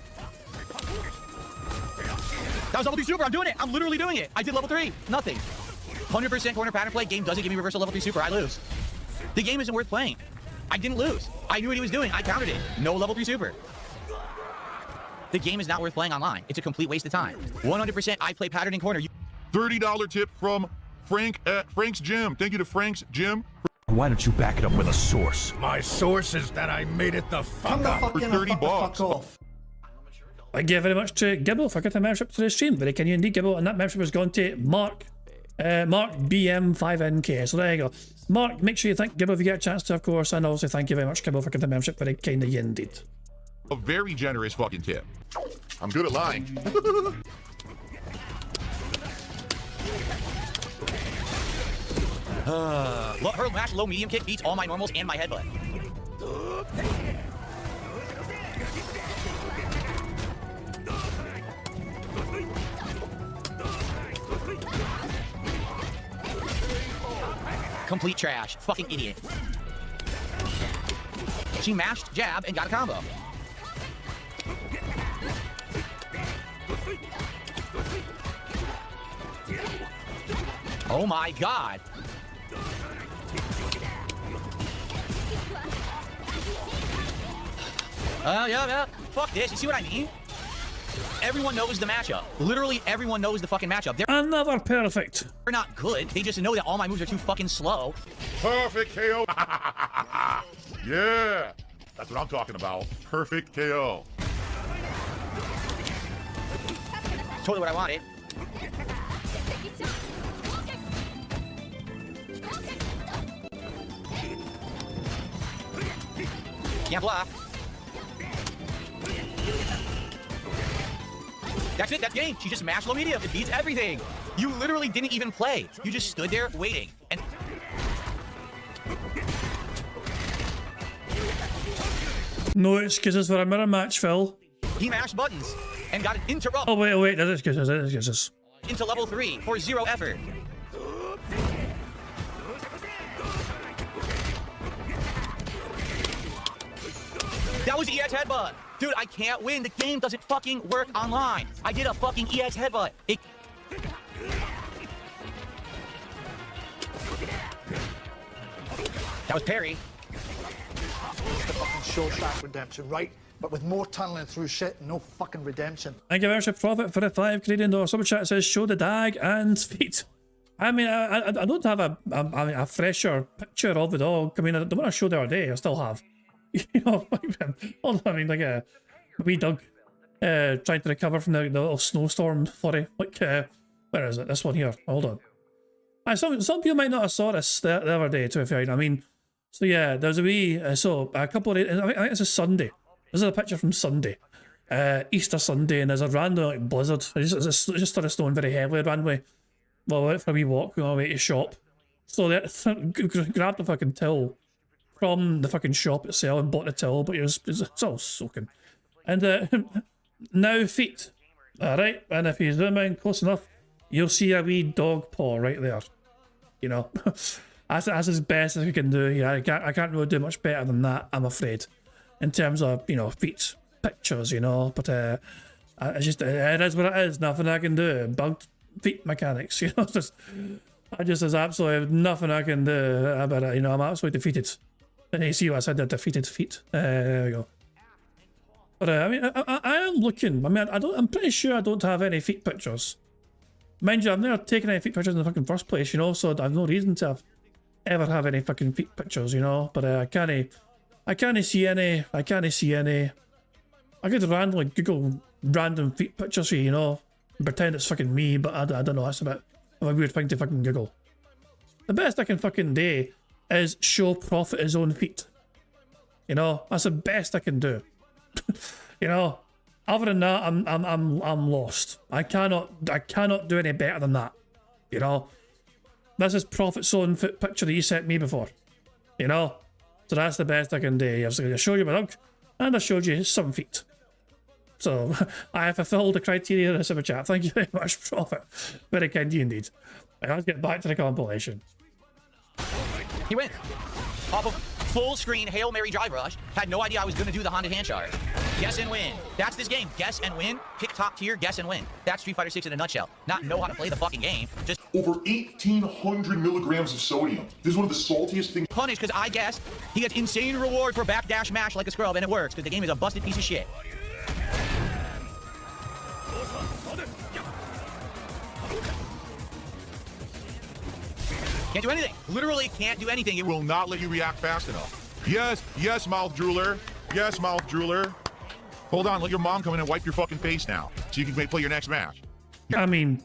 That was level 3 super. I'm doing it. I'm literally doing it. I did level 3. Nothing. 100% corner pattern play. Game doesn't give me reversal level 3 super. I lose. The game isn't worth playing. I didn't lose. I knew what he was doing. I countered it. No level 3 super. The game is not worth playing online. It's a complete waste of time. 100% I play pattern in corner. $30 tip from Frank at Frank's Gym. Thank you to Frank's Gym Why don't you back it up with a source? My source is that I made it the fuck up. for 30 bucks. Thank you very much to Gibble for getting a membership to the stream. Very kind of you indeed, Gibble. And that membership has gone to Mark BM5NK. So there you go. Mark, make sure you thank Gibble if you get a chance to, of course. And also thank you very much, Gibble, for getting the membership. Very kind of you indeed. A very generous fucking tip. I'm good at lying. Her mash low medium kick beats all my normals and my headbutt. Complete trash. Fucking idiot. She mashed jab and got a combo. Oh my god. Yeah. Fuck this. You see what I mean? Everyone knows the matchup. Literally everyone knows the fucking matchup. They're Another perfect. not good. They just know that all my moves are too fucking slow. Perfect KO. Yeah. That's what I'm talking about. Perfect KO. Totally what I wanted. Can't bluff. That's it, that's game. She just mashed low medium. It beats everything. You literally didn't even play. You just stood there waiting. And No excuses for a mirror match, Phil. he mashed buttons and got an interrupt Oh, wait, there's excuses, there's excuses. into level 3 for 0 effort. That was EX headbutt. Dude, I can't win. The game doesn't fucking work online. I did a fucking EX headbutt. That was parry. The fucking Shawshank Redemption, right? But with more tunneling through shit and no fucking redemption. Thank you very much, Profit, for the 5 Canadian dollar super chat. It says, show the dag and feet. I mean, I don't have a fresher picture of the dog. I mean, the one I showed the other day, I still have. You know, I mean, like a wee dog trying to recover from the little snowstorm flurry. Like, where is it? This one here. Hold on. Some people might not have saw this the other day, to be fair. I mean, so yeah, there's a wee, so a couple of days, I think it's a Sunday. This is a picture from Sunday. Easter Sunday, and there's a random like, blizzard. It just started snowing very heavily. Ran away. Well, I went for a wee walk on my way to shop. So they grabbed the fucking till from the fucking shop itself and bought the till, but it was all soaking. And now feet. Alright, and if you zoom in close enough, you'll see a wee dog paw right there. You know, that's as best as we can do. Yeah, I can't really do much better than that, I'm afraid, in terms of, you know, feet pictures, you know. But it's just, it is what it is. Nothing I can do. Bugged feet mechanics, you know. There's absolutely nothing I can do about it. You know, I'm absolutely defeated. And you see what I said, the defeated feet. There we go. But I mean, I am looking. I mean, I'm pretty sure I don't have any feet pictures. Mind you, I've never taken any feet pictures in the fucking first place, you know, so I've no reason to ever have any fucking feet pictures, you know. But I can't see any. I could randomly Google random feet pictures for you, you know, and pretend it's fucking me, but I don't know. That's a bit of a weird thing to fucking Google. The best I can fucking do is show Prophet his own feet. You know, that's the best I can do. You know, other than that, I'm lost. I cannot do any better than that. You know, this is Prophet's own foot picture that you sent me before. You know, so that's the best I can do. I showed you my dog, and I showed you some feet. So I have fulfilled the criteria of the super chat. Thank you very much, Prophet. Very kind of you indeed. Right, let's get back to the compilation. He went off of full screen Hail Mary drive rush. Had no idea I was going to do the Honda hand chart. Guess and win. That's this game. Guess and win. Pick top tier, guess and win. That's Street Fighter 6 in a nutshell. Not know how to play the fucking game. Just Over 1,800 milligrams of sodium. This is one of the saltiest things. punish because I guessed. He gets insane reward for backdash mash like a scrub, and it works because the game is a busted piece of shit. Can't do anything. Literally can't do anything. It will. Will not let you react fast enough. Yes, yes, mouth drooler. Yes, mouth drooler. Hold on, let your mom come in and wipe your fucking face now, so you can play your next match. I mean,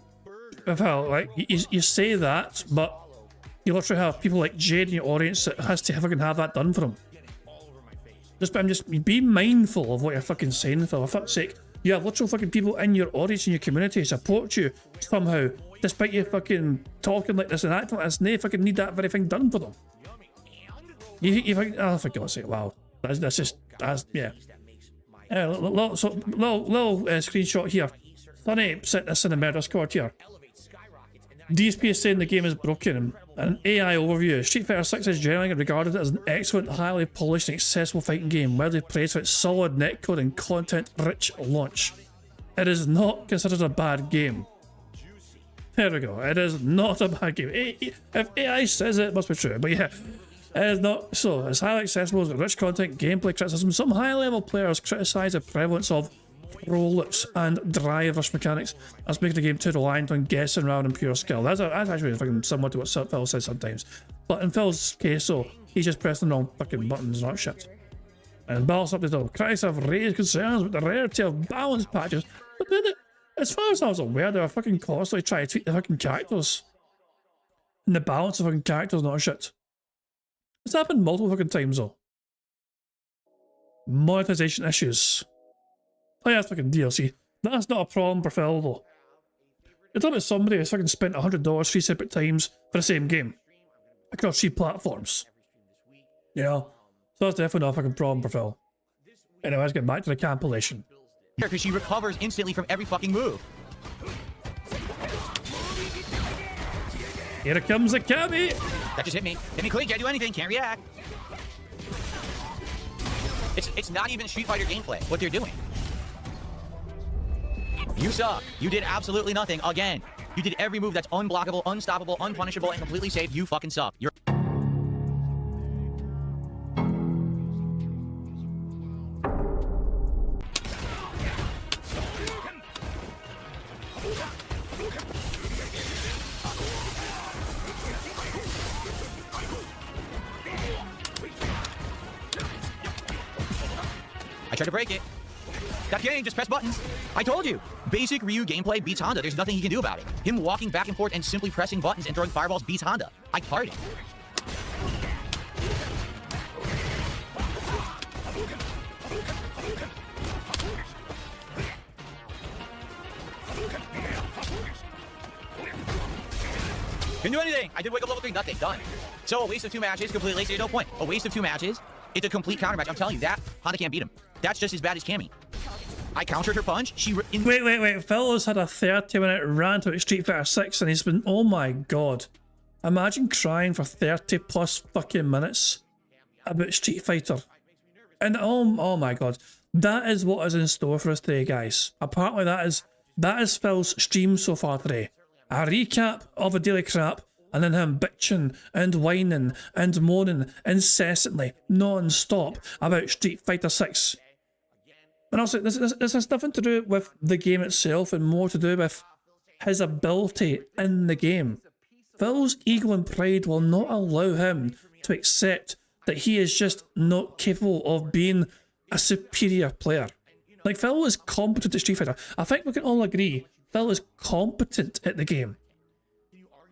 well, like you say that, but you literally have people like Jade in your audience that has to fucking have that done for them. Just be mindful of what you're fucking saying, for fuck's sake. You have literal fucking people in your audience, in your community, support you somehow, despite you fucking talking like this and acting like this, and they fucking need that very thing done for them. You fucking, oh, for God's sake, wow. That's yeah. Little screenshot here. Funny, sent this in the murder squad here. DSP is saying the game is broken. An AI overview. Street Fighter 6 is generally regarded as an excellent, highly polished and accessible fighting game, widely praised for its solid netcode and content-rich launch. It is not considered a bad game. There we go. It is not a bad game. If AI says it, it must be true. But yeah, it is not. So, it's highly accessible, it's got rich content, gameplay criticism. Some high-level players criticise the prevalence of roll-ups and drive rush mechanics as making the game too reliant on guessing rather than pure skill. That's actually fucking similar to what Phil says sometimes. But in Phil's case, so he's just pressing the wrong fucking buttons, not shit. And balance up the though. Critics have raised concerns with the rarity of balance patches, but then as far as I was aware, they were fucking constantly trying to tweak the fucking characters. And the balance of fucking characters, not shit. It's happened multiple fucking times though. Monetization issues. Oh yeah, that's fucking DLC. That's not a problem for Phil though. You're talking about somebody who's fucking spent $100 3 separate times for the same game across 3 platforms. You know? So that's definitely not a fucking problem for Phil. Anyway, let's get back to the compilation. Because she recovers instantly from every fucking move. Here comes the Kami! That just hit me. Hit me clean, can't do anything, can't react. It's not even Street Fighter gameplay, what they're doing. You suck. You did absolutely nothing again. You did every move that's unblockable, unstoppable, unpunishable, and completely safe. You fucking suck. You're I tried to break it. That's game, just press buttons. I told you. Basic Ryu gameplay beats Honda. There's nothing he can do about it. Him walking back and forth and simply pressing buttons and throwing fireballs beats Honda. I card it. Couldn't do anything. I did wake up level 3, nothing, done. So a waste of 2 matches, completely wasted, no point. A waste of 2 matches, it's a complete counter match. I'm telling you, that Honda can't beat him. That's just as bad as Cammy. I countered her punch. Wait. Phil has had a 30-minute rant about Street Fighter 6 and he's been, oh my god. Imagine crying for 30 plus fucking minutes about Street Fighter. And oh my god. That is what is in store for us today, guys. Apparently that is Phil's stream so far today. A recap of a daily crap, and then him bitching and whining and moaning incessantly, non-stop, about Street Fighter 6. And also, this has nothing to do with the game itself and more to do with his ability in the game. Phil's ego and pride will not allow him to accept that he is just not capable of being a superior player. Like, Phil is competent at Street Fighter. I think we can all agree Phil is competent at the game.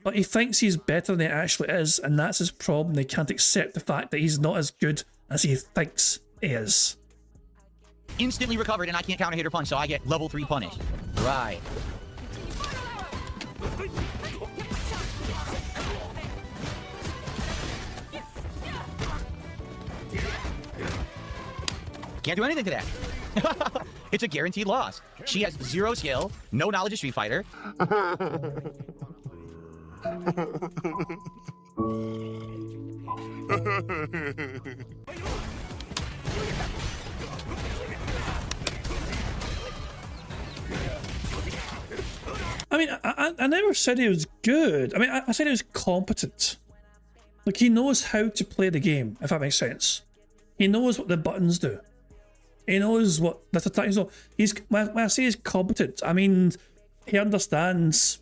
But he thinks he's better than he actually is, and that's his problem. They can't accept the fact that he's not as good as he thinks he is. Instantly recovered, and I can't counter hit or punch, so I get level 3 punish. Right. Can't do anything to that. It's a guaranteed loss. She has 0 skill, no knowledge of Street Fighter. I mean, I never said he was good. I mean, I said he was competent. Like, he knows how to play the game, if that makes sense. He knows what the buttons do. He knows what that's attack. So he's when I say he's competent, I mean he understands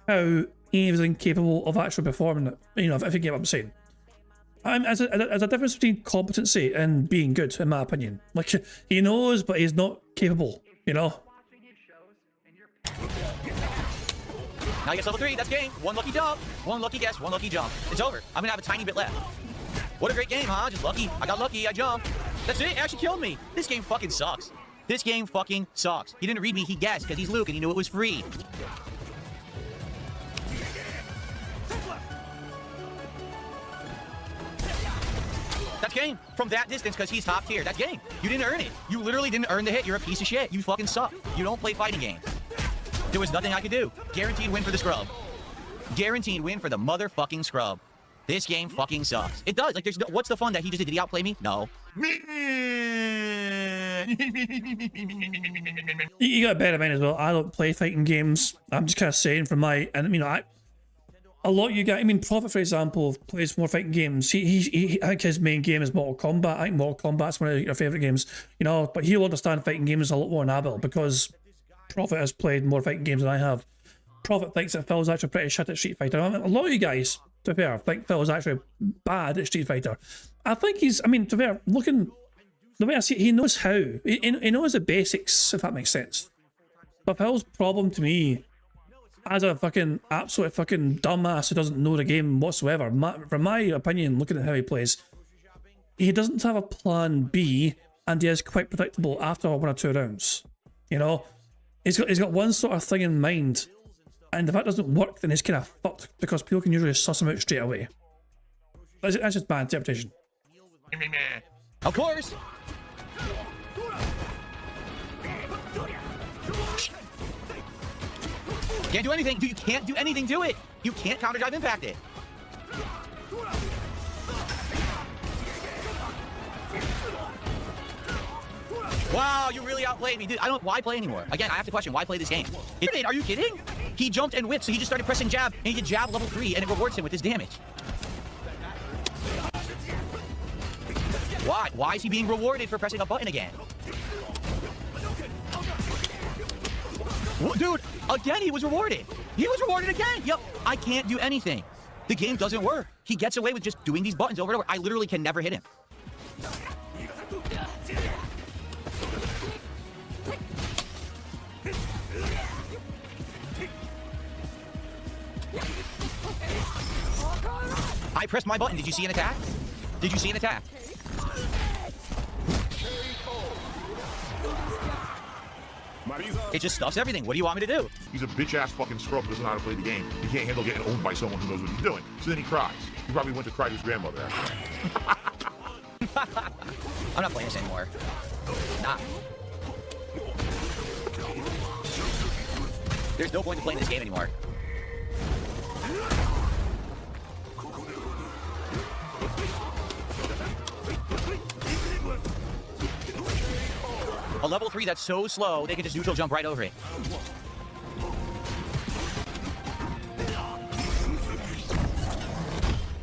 how he was incapable of actually performing it. You know, if you get what I'm saying. There's a difference between competency and being good, in my opinion. Like, he knows, but he's not capable. You know. Now he gets level 3, that's game. One lucky jump, one lucky guess, one lucky jump. It's over. I'm gonna have a tiny bit left. What a great game, huh? Just lucky. I got lucky, I jumped. That's it, it actually killed me. This game fucking sucks. This game fucking sucks. He didn't read me, he guessed, because he's Luke and he knew it was free. That's game. From that distance, because he's top tier. That's game. You didn't earn it. You literally didn't earn the hit. You're a piece of shit. You fucking suck. You don't play fighting games. There was nothing I could do. Guaranteed win for the scrub. Guaranteed win for the motherfucking scrub. This game fucking sucks. It does. Like, there's no, what's the fun that he just did? Did he outplay me? No. You gotta bear in mind as well, I don't play fighting games. I'm just kind of saying from my, and you know, a lot of you guys, I mean, Prophet, for example, plays more fighting games. I think his main game is Mortal Kombat. I think Mortal Kombat's one of your favourite games, you know, but he'll understand fighting games a lot more than I will, because Prophet has played more fighting games than I have. Prophet thinks that Phil's actually pretty shit at Street Fighter. I mean, a lot of you guys, to be fair, think Phil's actually bad at Street Fighter. I think he's, I mean, to be fair, looking, the way I see it, he knows how. He knows the basics, if that makes sense. But Phil's problem to me, as a fucking absolute fucking dumbass who doesn't know the game whatsoever, from my opinion, looking at how he plays, he doesn't have a plan B, and he is quite predictable after 1 or 2 rounds. You know, he's got one sort of thing in mind, and if that doesn't work, then he's kind of fucked, because people can usually suss him out straight away. That's just my interpretation. Of course. Can't do anything. You can't do anything to it. You can't counter drive impact it. Wow, you really outplayed me, dude. Why play anymore? Again, I have to question, why play this game? Are you kidding? He jumped and whipped, so he just started pressing jab, and he did jab level 3, and it rewards him with his damage. Why? Why is he being rewarded for pressing a button again? Dude, again, he was rewarded. He was rewarded again. Yep, I can't do anything. The game doesn't work. He gets away with just doing these buttons over and over. I literally can never hit him. I pressed my button. Did you see an attack? Did you see an attack? It just stuffs everything. What do you want me to do? He's a bitch-ass fucking scrub who doesn't know how to play the game. He can't handle getting owned by someone who knows what he's doing. So then he cries. He probably went to cry to his grandmother after that. I'm not playing this anymore. Nah. There's no point in playing this game anymore. A level 3 that's so slow, they can just neutral jump right over it.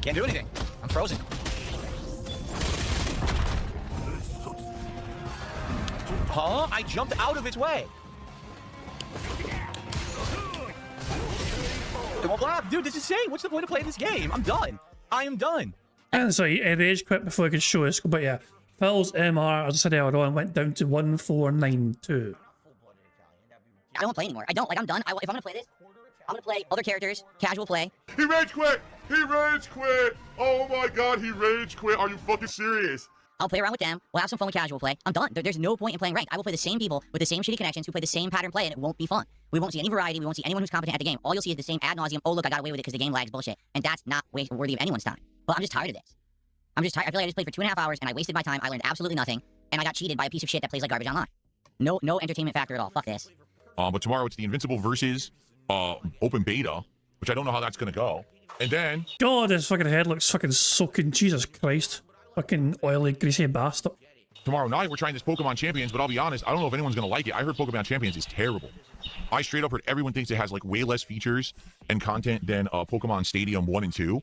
Can't do anything. I'm frozen. Huh? I jumped out of its way. It won't block. Dude, this is insane. What's the point of playing this game? I'm done. I am done. And so he rage quit before he could show us, but yeah. Phil's MR, as I said earlier on, went down to 1492. I don't play anymore. I don't. Like, I'm done. If I'm gonna play this, I'm gonna play other characters, casual play. He rage quit! He rage quit! Oh my god, he rage quit. Are you fucking serious? I'll play around with them. We'll have some fun with casual play. I'm done. There's no point in playing ranked. I will play the same people with the same shitty connections who play the same pattern play, and it won't be fun. We won't see any variety. We won't see anyone who's competent at the game. All you'll see is the same ad nauseum. Oh, look, I got away with it because the game lags bullshit. And that's not worthy of anyone's time. But I'm just tired of this. I'm just tired. I feel like I just played for 2.5 hours, and I wasted my time. I learned absolutely nothing, and I got cheated by a piece of shit that plays like garbage online. No entertainment factor at all. Fuck this. But tomorrow it's the Invincible versus open beta, which I don't know how that's gonna go. And then God, his fucking head looks fucking soaking. Jesus Christ. Fucking oily, greasy bastard. Tomorrow night, we're trying this Pokemon Champions, but I'll be honest, I don't know if anyone's going to like it. I heard Pokemon Champions is terrible. I straight up heard everyone thinks it has like way less features and content than Pokemon Stadium 1 and 2.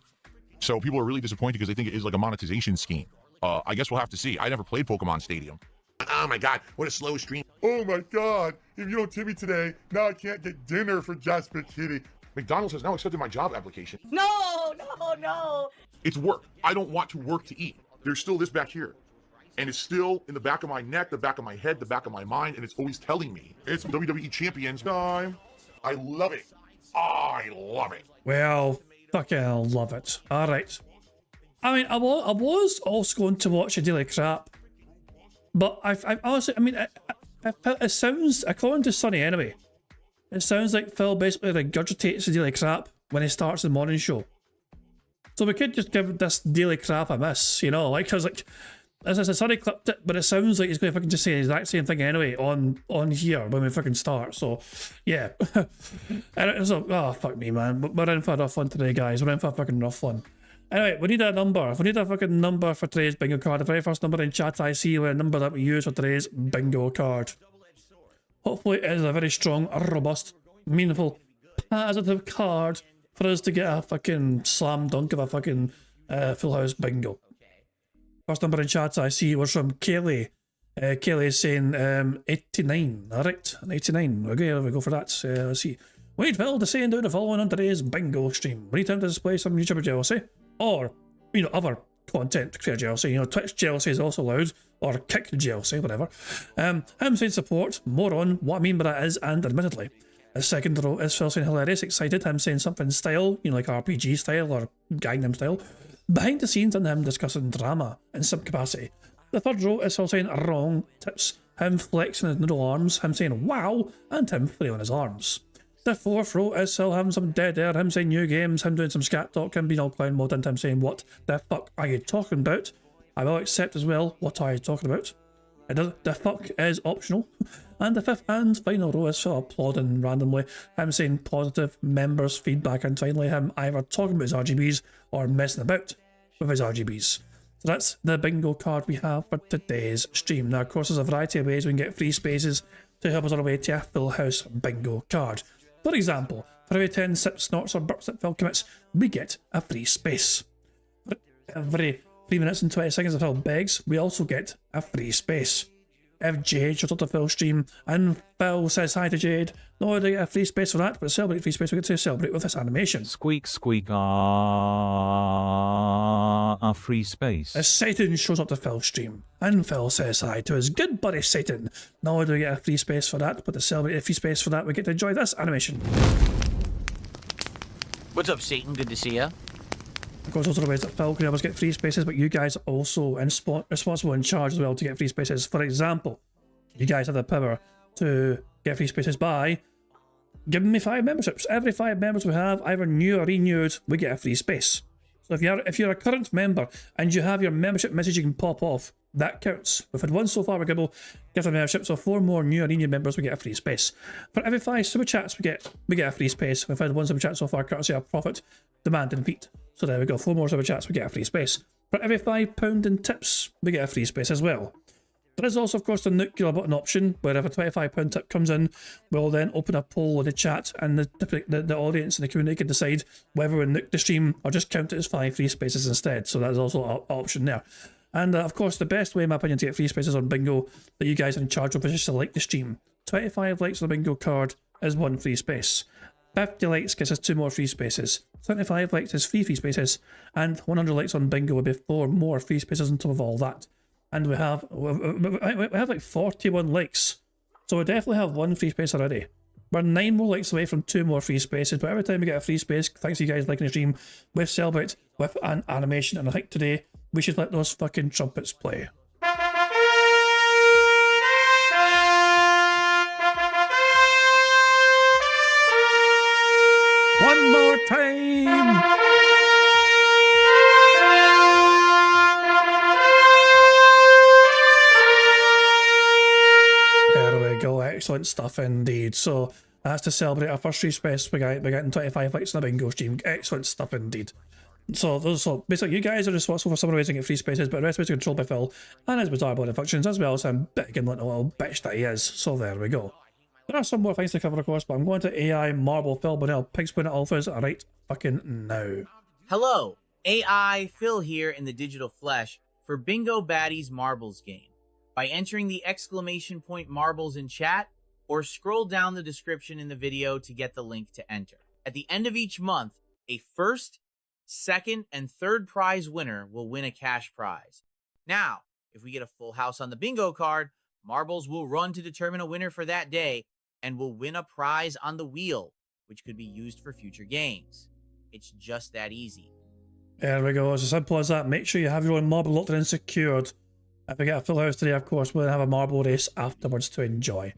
So people are really disappointed because they think it is like a monetization scheme. I guess we'll have to see. I never played Pokemon Stadium. Oh my God, what a slow stream. Oh my God, if you don't tip me today, now I can't get dinner for Jasper Kitty. McDonald's has now accepted my job application. No, no, no. It's work. I don't want to work to eat. There's still this back here. And it's still in the back of my neck, the back of my head, the back of my mind, and it's always telling me it's WWE Champions time. I love it. I love it. Well, fucking love it. All right. I mean, I was also going to watch a Daily Crap, but I honestly, I mean, it sounds, according to Sonny anyway, it sounds like Phil basically regurgitates the Daily Crap when he starts the morning show. So we could just give this Daily Crap a miss, you know, like, because like, as I said, Sonny clipped it, but it sounds like he's going to fucking just say the exact same thing anyway on here when we fucking start. So, yeah. And so, oh, fuck me, man. We're in for a rough one today, guys. We're in for a fucking rough one. Anyway, we need a number. We need a fucking number for today's bingo card. The very first number in chat I see with a number that we use for today's bingo card. Hopefully it is a very strong, robust, meaningful, positive card for us to get a fucking slam dunk of a fucking full house bingo. First number in chat I see was from Kelly. Kelly is saying 89. Alright, 89. Okay, there we go for that. Let's see. We need Phil to say and do the following on today's bingo stream. We need him to display some YouTuber jealousy, or, you know, other content creator jealousy. You know, Twitch jealousy is also allowed, or kick jealousy, whatever. Him saying support, more on what I mean by that is, and admittedly. The second row is Phil saying hilarious, excited, him saying something style, you know, like RPG style or Gangnam style. Behind the scenes and him discussing drama in some capacity. The third row is Phil saying wrong tips, him flexing his noodle arms, him saying wow, and him flailing his arms. The fourth row is Phil having some dead air, him saying new games, him doing some scat talk, him being all clown mode, and him saying what the fuck are you talking about? I will accept as well what are you talking about. The fuck is optional. And the fifth and final row is Phil applauding randomly, him saying positive members feedback, and finally him either talking about his RGBs or messing about with his RGBs. So that's the bingo card we have for today's stream. Now of course there's a variety of ways we can get free spaces to help us on our way to a full house bingo card. For example, for every 10 sips, snorts or burps that Phil commits, we get a free space. For every 3 minutes and 20 seconds that Phil begs, we also get a free space. If Jade shows up to Phil's stream and Phil says hi to Jade, not only do they get a free space for that, but celebrate free space we get to celebrate with this animation. Squeak, squeak, a free space. If Satan shows up to Phil's stream and Phil says hi to his good buddy Satan, not only do we get a free space for that, but to celebrate a free space for that, we get to enjoy this animation. What's up, Satan? Good to see ya. Of course, also the ways that Phil can always get free spaces, but you guys are also responsible in charge as well to get free spaces. For example, you guys have the power to get free spaces by giving me 5 memberships. Every 5 members we have, either new or renewed, we get a free space. So if you're a current member and you have your membership message you can pop off, that counts. We've had 1 so far, we're going to give the membership, so 4 more new or renewed members, we get a free space. For every 5 super chats we get a free space. We've had 1 super chat so far, courtesy of Profit, Demand and Feet. So there we go, 4 more super chats, we get a free space. For every £5 in tips, we get a free space as well. There is also, of course, the nuclear button option, where if a £25 tip comes in, we'll then open a poll in the chat, and the audience and the community can decide whether we nuke the stream or just count it as 5 free spaces instead. So that's also an option there. And of course, the best way, in my opinion, to get free spaces on bingo that you guys are in charge of is just to like the stream. 25 likes on the bingo card is 1 free space. 50 likes gets us 2 more free spaces. 25 likes is 3 free spaces, and 100 likes on bingo would be 4 more free spaces on top of all that. And we have like 41 likes, so we definitely have 1 free space already. We're 9 more likes away from 2 more free spaces, but every time we get a free space, thanks to you guys liking the stream, we celebrate with an animation, and I think today we should let those fucking trumpets play. One more time! There we go, excellent stuff indeed. So that's to celebrate our first free space. We're getting 25 likes on the bingo stream. Excellent stuff indeed. So basically, you guys are responsible for some ways to get free spaces, but the rest of it's controlled by Phil and his bizarre body functions, as well as some big and little bitch that he is. So there we go. There are some more things to cover, of course, but I'm going to AI Marble Phil Bonnell Pig's Winner Alphas right fucking now. Hello, AI Phil here in the digital flesh for Bingo Baddies Marbles game. By entering the exclamation point marbles in chat, or scroll down the description in the video to get the link to enter. At the end of each month, a first, second, and third prize winner will win a cash prize. Now, if we get a full house on the bingo card, marbles will run to determine a winner for that day and will win a prize on the wheel, which could be used for future games. It's just that easy. There we go. It's as simple as that. Make sure you have your own marble locked and secured. If we get a full house today, of course, we'll have a marble race afterwards to enjoy.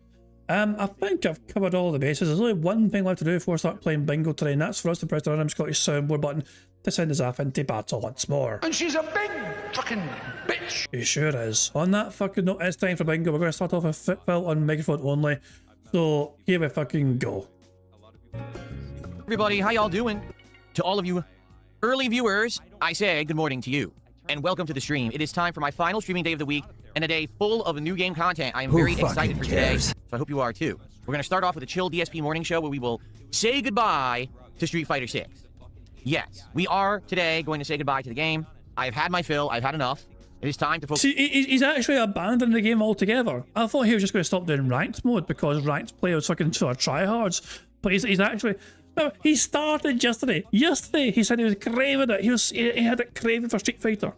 I think I've covered all the bases. There's only one thing left to do before we start playing bingo today, and that's for us to press the random Scottish soundboard button to send us off into battle once more. And she's a big fucking bitch. She sure is. On that fucking note, it's time for bingo. We're going to start off with Phil on microphone only. So here we fucking go. Everybody, how y'all doing? To all of you early viewers, I say good morning to you, and welcome to the stream. It is time for my final streaming day of the week, and a day full of new game content. I am very excited for today, so I hope you are too. We're going to start off with a chill DSP morning show where we will say goodbye to Street Fighter 6. Yes, we are today going to say goodbye to the game. I've had my fill. I've had enough. It is time to focus. See, he's actually abandoned the game altogether. I thought he was just going to stop doing ranked mode because ranked players fucking sort of tryhards. But he's actually... No, he started yesterday. Yesterday, he said he was craving it. He had it craving for Street Fighter.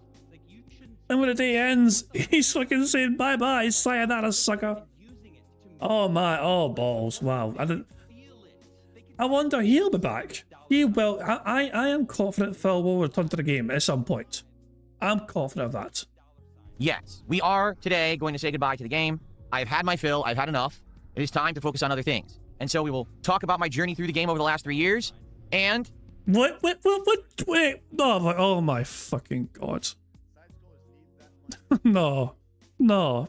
And when the day ends, he's fucking saying bye-bye, sayonara, sucker. Oh my, oh balls, wow. I wonder, he'll be back. He will. I am confident Phil will return to the game at some point. I'm confident of that. Yes, we are today going to say goodbye to the game. I've had my fill. I've had enough. It is time to focus on other things. And so we will talk about my journey through the game over the last 3 years, and... Wait, oh my fucking god. No. Oh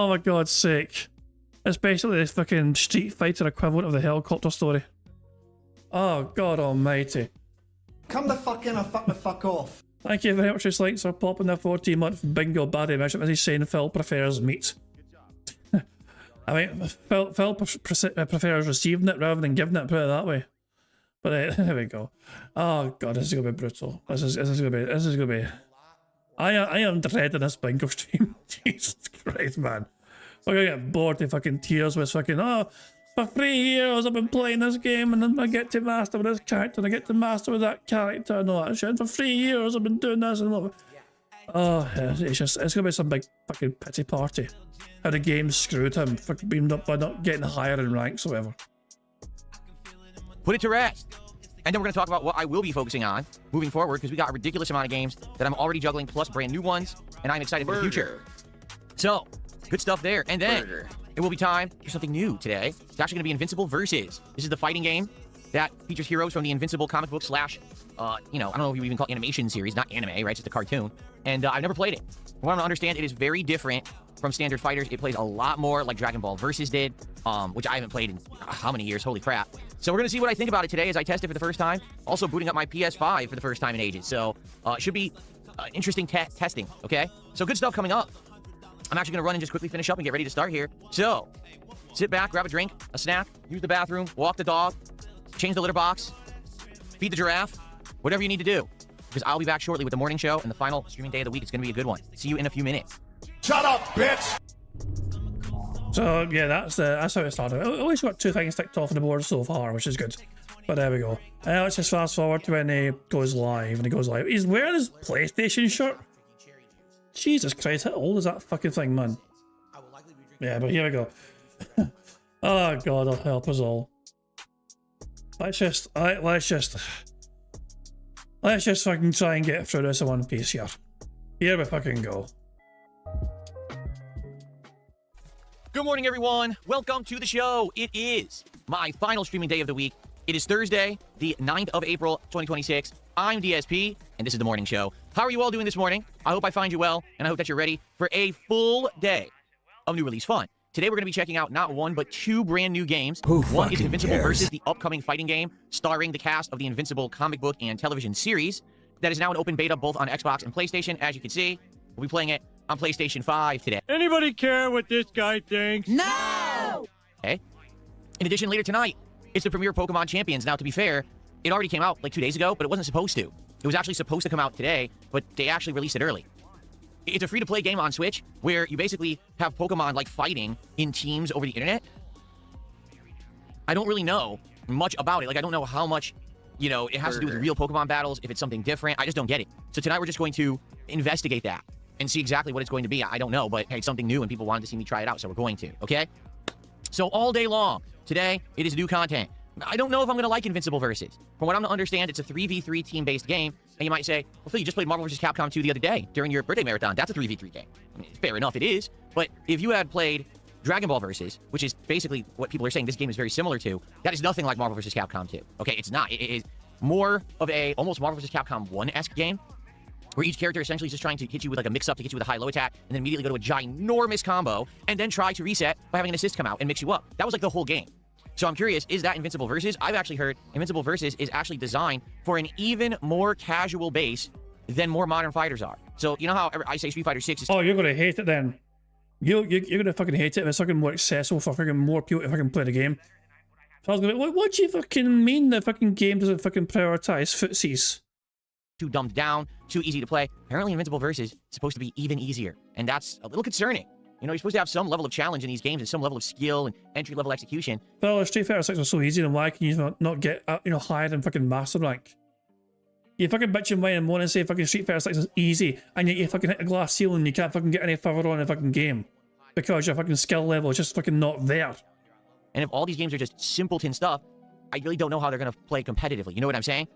my god's sake. It's basically the fucking Street Fighter equivalent of the helicopter story. Oh god almighty. Come the fuck in or fuck the fuck off. Thank you very much, just likes for popping the 14-month bingo baddie membership, as he's saying Phil prefers meat. I mean, Phil prefers receiving it rather than giving it, put it that way. But there we go. Oh god, this is gonna be brutal. This is gonna be. I am dreading this bingo stream. Jesus Christ, man. I'm gonna get bored to fucking tears with fucking for 3 years I've been playing this game and then I get to master with this character and I get to master with that character and all that shit. And for 3 years I've been doing this and all. Oh, it's gonna be some big fucking pity party. How the game screwed him for by not getting higher in ranks or whatever. Put it to rest. And then we're going to talk about what I will be focusing on moving forward, because we got a ridiculous amount of games that I'm already juggling, plus brand new ones, and I'm excited for the future. So, good stuff there. And then it will be time for something new today. It's actually going to be Invincible Versus. This is the fighting game that features heroes from the Invincible comic book slash, I don't know if you even call it animation series, not anime, right? It's just a cartoon. And I've never played it. From what I understand, it is very different from standard fighters. It plays a lot more like Dragon Ball Versus did, which I haven't played in how many years? Holy crap. So we're going to see what I think about it today as I test it for the first time. Also booting up my PS5 for the first time in ages. So it should be interesting testing, okay? So good stuff coming up. I'm actually going to run and just quickly finish up and get ready to start here. So sit back, grab a drink, a snack, use the bathroom, walk the dog, change the litter box, feed the giraffe, whatever you need to do. Because I'll be back shortly with the morning show and the final streaming day of the week. It's going to be a good one. See you in a few minutes. Shut up, bitch! So yeah, that's how it started. I always got 2 things ticked off on the board so far, which is good. But there we go. Let's just fast forward to when he goes live. And he goes live. He's wearing his PlayStation shirt. Jesus Christ, how old is that fucking thing, man? Yeah, but here we go. Oh god, I'll help us all. Let's just fucking try and get through this in one piece here. Here we fucking go. Good morning, everyone. Welcome to the show. It is my final streaming day of the week. It is Thursday, the 9th of April, 2026. I'm DSP, and this is the morning show. How are you all doing this morning? I hope I find you well, and I hope that you're ready for a full day of new release fun. Today we're going to be checking out not one, but two brand new games. One is Invincible Versus, the upcoming fighting game starring the cast of the Invincible comic book and television series that is now in open beta both on Xbox and PlayStation. As you can see, we'll be playing it on PlayStation 5 today. Anybody care what this guy thinks? No! Okay. In addition, later tonight, it's the premiere of Pokemon Champions. Now, to be fair, it already came out like 2 days ago, but it wasn't supposed to. It was actually supposed to come out today, but they actually released it early. It's a free-to-play game on Switch where you basically have Pokemon like fighting in teams over the internet. I don't really know much about it. Like, I don't know how much, it has to do with real Pokemon battles, if it's something different. I just don't get it. So tonight we're just going to investigate that and see exactly what it's going to be. I don't know, but hey, it's something new and people wanted to see me try it out, so we're going to, okay? So all day long, today, it is new content. I don't know if I'm going to like Invincible Versus. From what I'm to understand, it's a 3v3 team-based game, and you might say, well, Phil, you just played Marvel vs. Capcom 2 the other day during your birthday marathon. That's a 3v3 game. I mean, fair enough, it is, but if you had played Dragon Ball Versus, which is basically what people are saying this game is very similar to, that is nothing like Marvel vs. Capcom 2. Okay, it's not. It is more of a almost Marvel vs. Capcom 1-esque game, where each character essentially is just trying to hit you with like a mix-up to hit you with a high-low attack, and then immediately go to a ginormous combo, and then try to reset by having an assist come out and mix you up. That was like the whole game. So I'm curious, is that Invincible Versus? I've actually heard Invincible Versus is actually designed for an even more casual base than more modern fighters are. So you know how I say Street Fighter 6 is... Oh, you're going to hate it then. You're going to fucking hate it if it's fucking more accessible for fucking more people to fucking play the game. So I was going to be, what do you fucking mean the fucking game doesn't fucking prioritize footsies? Too dumbed down, too easy to play. Apparently Invincible Versus is supposed to be even easier, and that's a little concerning. You're supposed to have some level of challenge in these games and some level of skill and entry-level execution. Well, if Street Fighter 6 was so easy, then why can you not get, higher than fucking Master Rank? You fucking bitch and whine and moan and say fucking Street Fighter 6 is easy, and yet you fucking hit a glass ceiling and you can't fucking get any further on in the fucking game. Because your fucking skill level is just fucking not there. And if all these games are just simpleton stuff, I really don't know how they're going to play competitively. You know what I'm saying?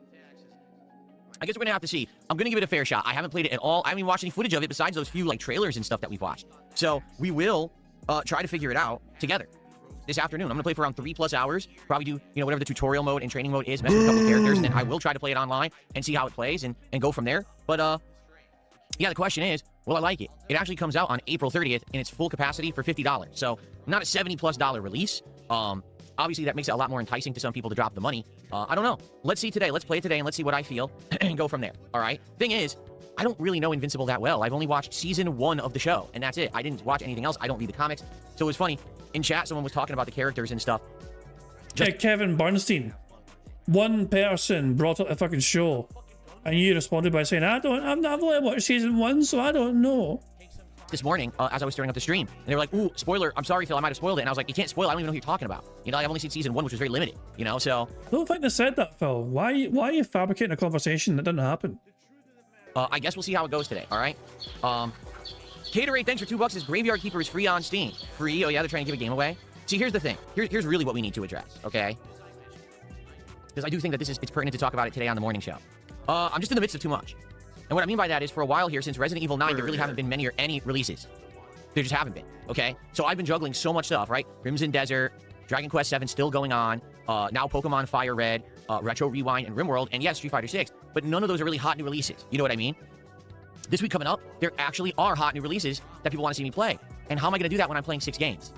I guess we're going to have to see. I'm going to give it a fair shot. I haven't played it at all. I haven't even watched any footage of it besides those few trailers and stuff that we've watched. So we will try to figure it out together this afternoon. I'm going to play for around 3+ hours. Probably do, whatever the tutorial mode and training mode is, mess with a couple of characters, and then I will try to play it online and see how it plays and go from there. But, yeah, the question is, will I like it? It actually comes out on April 30th in its full capacity for $50. So not a $70+ release. Obviously, that makes it a lot more enticing to some people to drop the money. I don't know. Let's see today. Let's play it today and let's see what I feel and go from there. All right? Thing is, I don't really know Invincible that well. I've only watched season 1 of the show, and that's it. I didn't watch anything else. I don't read the comics. So it was funny. In chat, someone was talking about the characters and stuff. Hey, Kevin Bernstein. One person brought up the fucking show, and you responded by saying, I've only watched season 1, so I don't know. This morning, as I was starting up the stream, and they were like, ooh, spoiler, I'm sorry, Phil, I might have spoiled it. And I was like, you can't spoil it, I don't even know who you're talking about. I've only seen season 1, which was very limited, so... I don't think they said that, Phil. Why are you fabricating a conversation that didn't happen? I guess we'll see how it goes today, all right? Caterade, thanks for $2. His Graveyard Keeper is free on Steam. Free? Oh yeah, they're trying to give a game away? See, here's the thing. Here's really what we need to address, okay? Because I do think that it's pertinent to talk about it today on the morning show. I'm just in the midst of too much. And what I mean by that is, for a while here, since Resident Evil 9, there really haven't been many or any releases. There just haven't been, okay? So I've been juggling so much stuff, right? Crimson Desert, Dragon Quest 7 still going on, now Pokemon Fire Red, Retro Rewind, and RimWorld, and yes, Street Fighter 6, but none of those are really hot new releases. You know what I mean? This week coming up, there actually are hot new releases that people want to see me play. And how am I going to do that when I'm playing 6 games?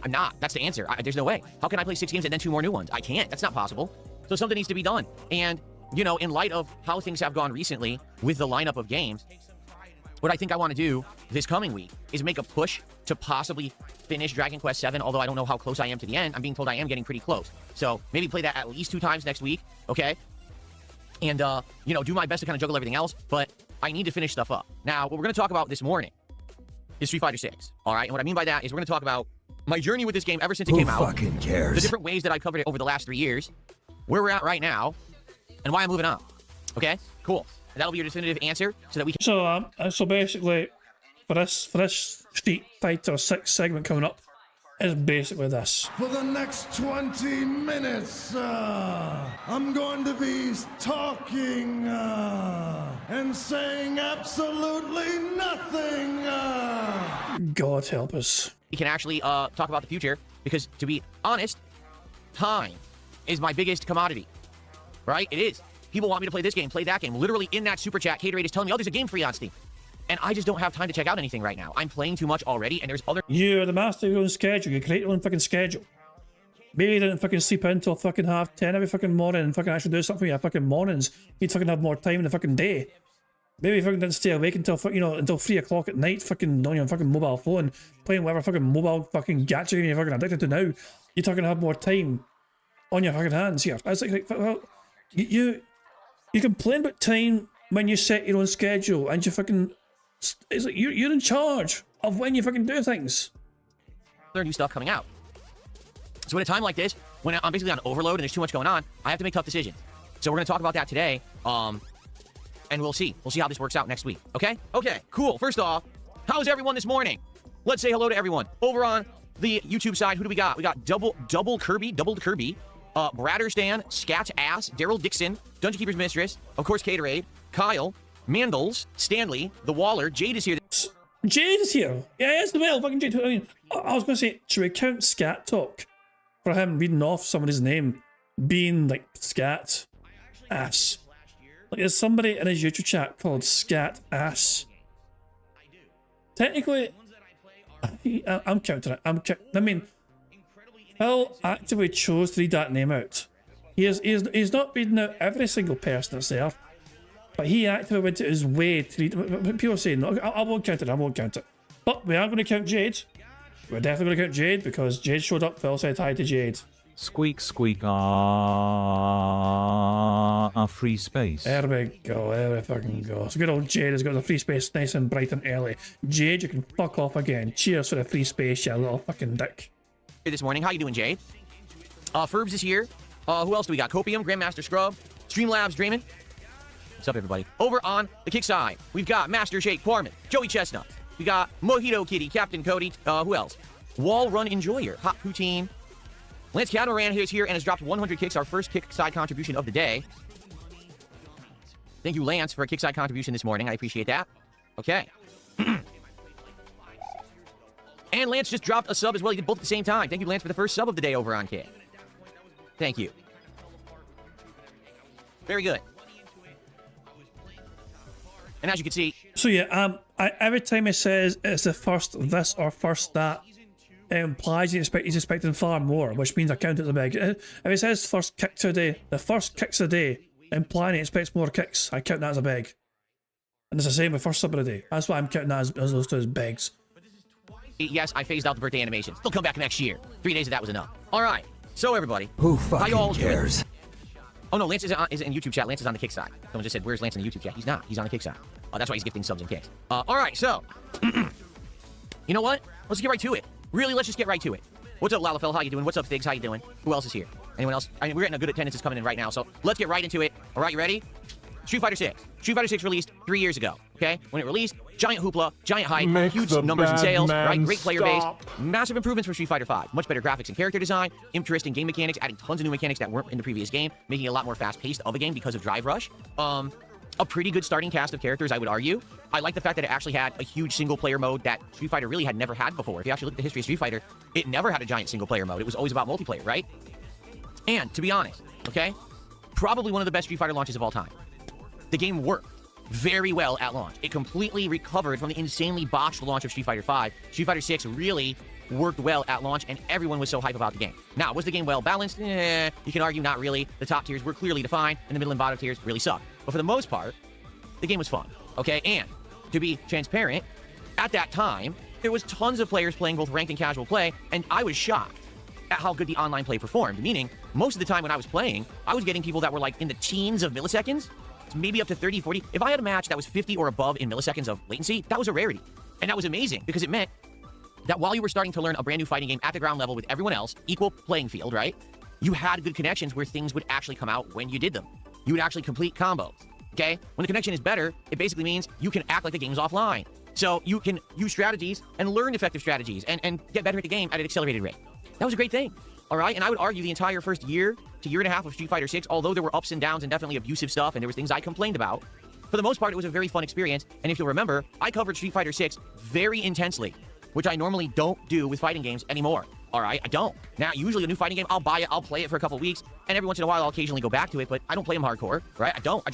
I'm not. That's the answer. There's no way. How can I play 6 games and then 2 more new ones? I can't. That's not possible. So something needs to be done. And in light of how things have gone recently with the lineup of games, what I think I want to do this coming week is make a push to possibly finish Dragon Quest 7, although I don't know how close I am to the end. I'm being told I am getting pretty close. So maybe play that at least 2 times next week, okay? And, do my best to kind of juggle everything else, but I need to finish stuff up. Now, what we're going to talk about this morning is Street Fighter 6, all right? And what I mean by that is we're going to talk about my journey with this game ever since it came out. Who fucking cares? The different ways that I've covered it over the last 3 years, where we're at right now, and why I'm moving on. Okay? Cool. And that'll be your definitive answer so that we can... So basically, for this Street Fighter 6 segment coming up, is basically this. For the next 20 minutes, I'm going to be talking and saying absolutely nothing. God help us. We can actually talk about the future, because to be honest, time is my biggest commodity. Right? It is. People want me to play this game, play that game. Literally in that super chat, Caterade is telling me, oh, there's a game free on Steam. And I just don't have time to check out anything right now. I'm playing too much already, and there's other... You're the master of your own schedule. You create your own fucking schedule. Maybe you didn't fucking sleep in until fucking 10:30 every fucking morning and fucking actually do something for your fucking mornings. You'd fucking have more time in the fucking day. Maybe you fucking didn't stay awake until, you know, until 3 o'clock at night fucking on your fucking mobile phone, playing whatever fucking mobile fucking gadget you're fucking addicted to now. You're talking have more time on your fucking hands here. It's like well, you complain about time when you set your own schedule and you fucking... It's like you're in charge of when you fucking do things. New stuff coming out. So at a time like this, when I'm basically on overload and there's too much going on, I have to make tough decisions. So we're going to talk about that today, and we'll see. We'll see how this works out next week, okay? Okay, cool. First off, how's everyone this morning? Let's say hello to everyone. Over on the YouTube side, who do we got? We got Double Kirby, Bradder Stan, Scat Ass, Daryl Dixon, Dungeon Keeper's Mistress, of course, Caterade, Kyle, Mandles, Stanley, The Waller, Jade is here. Jade is here. Yeah, yes, well, fucking Jade. I mean, I was going to say, should we count Scat Talk for him reading off somebody's name being like Scat Ass? Like, there's somebody in his YouTube chat called Scat Ass. Technically, I'm counting it. I mean, Phil actively chose to read that name out. He's not reading out every single person that's there. But he actively went to his way to read. People are saying, no, I won't count it, I won't count it. But we are going to count Jade. We're definitely going to count Jade because Jade showed up. Phil said hi to Jade. Squeak, squeak, free space. There we go, there we fucking go. So good old Jade has got the free space nice and bright and early. Jade, you can fuck off again. Cheers for the free space, you little fucking dick. This morning, how you doing, Jade? Ferbs is here. Who else do we got? Copium, Grandmaster Scrub, Streamlabs, Draymond. What's up, everybody? Over on the kick side, we've got Master Shake Quarman, Joey Chestnut. We got Mojito Kitty, Captain Cody. Who else? Wall Run Enjoyer, Hot Poutine. Lance Catamaran is here and has dropped 100 kicks, our first kick side contribution of the day. Thank you, Lance, for a kick side contribution this morning. I appreciate that. Okay. And Lance just dropped a sub as well. He did both at the same time. Thank you, Lance, for the first sub of the day over on Kick. Thank you. Very good. And as you can see... So yeah, every time it says it's the first this or first that, it implies he's expecting far more, which means I count it as a big. If it says first kick today, the first kicks a day, implying he expects more kicks, I count that as a big. And it's the same with first sub of the day. That's why I'm counting that as those two as bigs. Yes, I phased out the birthday animations. They'll come back next year. 3 days of that was enough. All right. So everybody, who fucking cares? Oh no, Lance is in YouTube chat. Lance is on the kick side. Someone just said, "Where's Lance in the YouTube chat?" He's not. He's on the kick side. That's why he's gifting subs and kicks. All right. So, you know what? Let's get right to it. Really, let's just get right to it. What's up, Lalafell? How you doing? What's up, Figs? How you doing? Who else is here? Anyone else? I mean, we're getting a good attendance is coming in right now. So let's get right into it. All right, you ready? Street Fighter 6. Street Fighter 6 released 3 years ago. Okay, when it released, giant hoopla, giant hype, huge numbers in sales, right? Great player base, massive improvements for Street Fighter 5, much better graphics and character design, interesting game mechanics, adding tons of new mechanics that weren't in the previous game, making it a lot more fast-paced of a game because of Drive Rush. A pretty good starting cast of characters, I would argue. I like the fact that it actually had a huge single-player mode that Street Fighter really had never had before. If you actually look at the history of Street Fighter, it never had a giant single-player mode. It was always about multiplayer, right? And to be honest, okay, probably one of the best Street Fighter launches of all time. The game worked very well at launch. It completely recovered from the insanely botched launch of Street Fighter V. Street Fighter 6 really worked well at launch, and everyone was so hype about the game. Now, was the game well balanced? You can argue not really. The top tiers were clearly defined, and the middle and bottom tiers really sucked. But for the most part, the game was fun, okay? And to be transparent, at that time, there was tons of players playing both ranked and casual play, and I was shocked at how good the online play performed. Meaning, most of the time when I was playing, I was getting people that were like in the teens of milliseconds, maybe up to 30, 40. If I had a match that was 50 or above in milliseconds of latency, that was a rarity. And that was amazing because it meant that while you were starting to learn a brand new fighting game at the ground level with everyone else, equal playing field, right? You had good connections where things would actually come out when you did them. You would actually complete combos, okay? When the connection is better, it basically means you can act like the game's offline. So you can use strategies and learn effective strategies and get better at the game at an accelerated rate. That was a great thing, all right? And I would argue the entire first year to year and a half of Street Fighter 6, although there were ups and downs and definitely abusive stuff and there was things I complained about, for the most part, it was a very fun experience. And if you'll remember, I covered Street Fighter 6 very intensely, which I normally don't do with fighting games anymore. All right, I don't. Now, usually a new fighting game, I'll buy it, I'll play it for a couple weeks, and every once in a while, I'll occasionally go back to it, but I don't play them hardcore, right? I don't.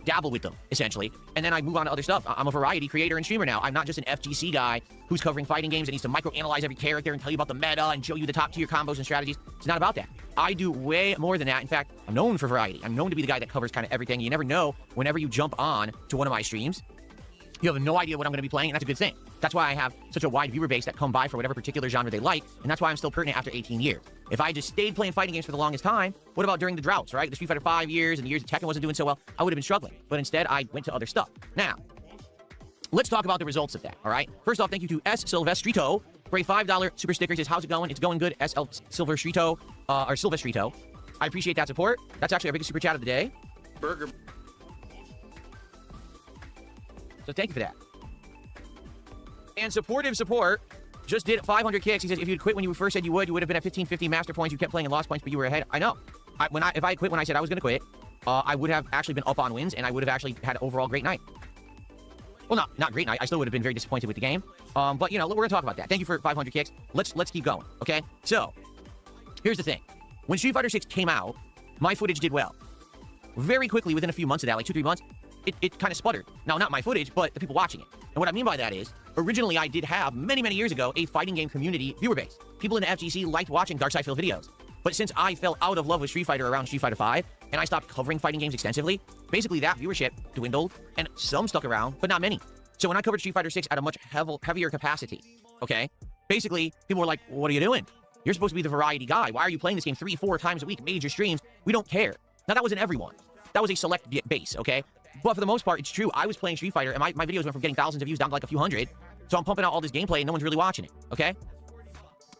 dabble with them, essentially. And then I move on to other stuff. I'm a variety creator and streamer now. I'm not just an FGC guy who's covering fighting games and needs to microanalyze every character and tell you about the meta and show you the top tier combos and strategies. It's not about that. I do way more than that. In fact, I'm known for variety. I'm known to be the guy that covers kind of everything. You never know whenever you jump on to one of my streams. You have no idea what I'm going to be playing, and that's a good thing. That's why I have such a wide viewer base that come by for whatever particular genre they like, and that's why I'm still pertinent after 18 years. If I just stayed playing fighting games for the longest time, what about during the droughts, right? The Street Fighter 5 years and the years that Tekken wasn't doing so well, I would have been struggling. But instead, I went to other stuff. Now, let's talk about the results of that, all right? First off, thank you to S. Silvestrito for a $5 super sticker. He says, how's it going? It's going good, SL Silvestrito, or Silvestrito. I appreciate that support. That's actually our biggest super chat of the day. Burger. So thank you for that. And supportive support just did 500 kicks. He says, if you'd quit when you first said you would have been at 1550 master points. You kept playing and lost points, but you were ahead. I know. If I quit when I said I was going to quit, I would have actually been up on wins, and I would have actually had an overall great night. Well, not great night. I still would have been very disappointed with the game. But, you know, we're going to talk about that. Thank you for 500 kicks. Let's keep going, okay? So, here's the thing. When Street Fighter 6 came out, my footage did well. Very quickly, within a few months of that, like 2-3 months, it kind of sputtered. Now, not my footage, but the people watching it. And what I mean by that is, originally I did have, many, many years ago, a fighting game community viewer base. People in the FGC liked watching Dark Side Phil videos. But since I fell out of love with Street Fighter around Street Fighter 5, and I stopped covering fighting games extensively, basically that viewership dwindled, and some stuck around, but not many. So when I covered Street Fighter 6 at a much heavier capacity, okay, basically, people were like, what are you doing? You're supposed to be the variety guy. Why are you playing this game 3-4 times a week, major streams? We don't care. Now, that wasn't everyone. That was a select base, okay? But for the most part, it's true. I was playing Street Fighter, and my videos went from getting thousands of views down to like a few hundred. So I'm pumping out all this gameplay, and no one's really watching it, okay?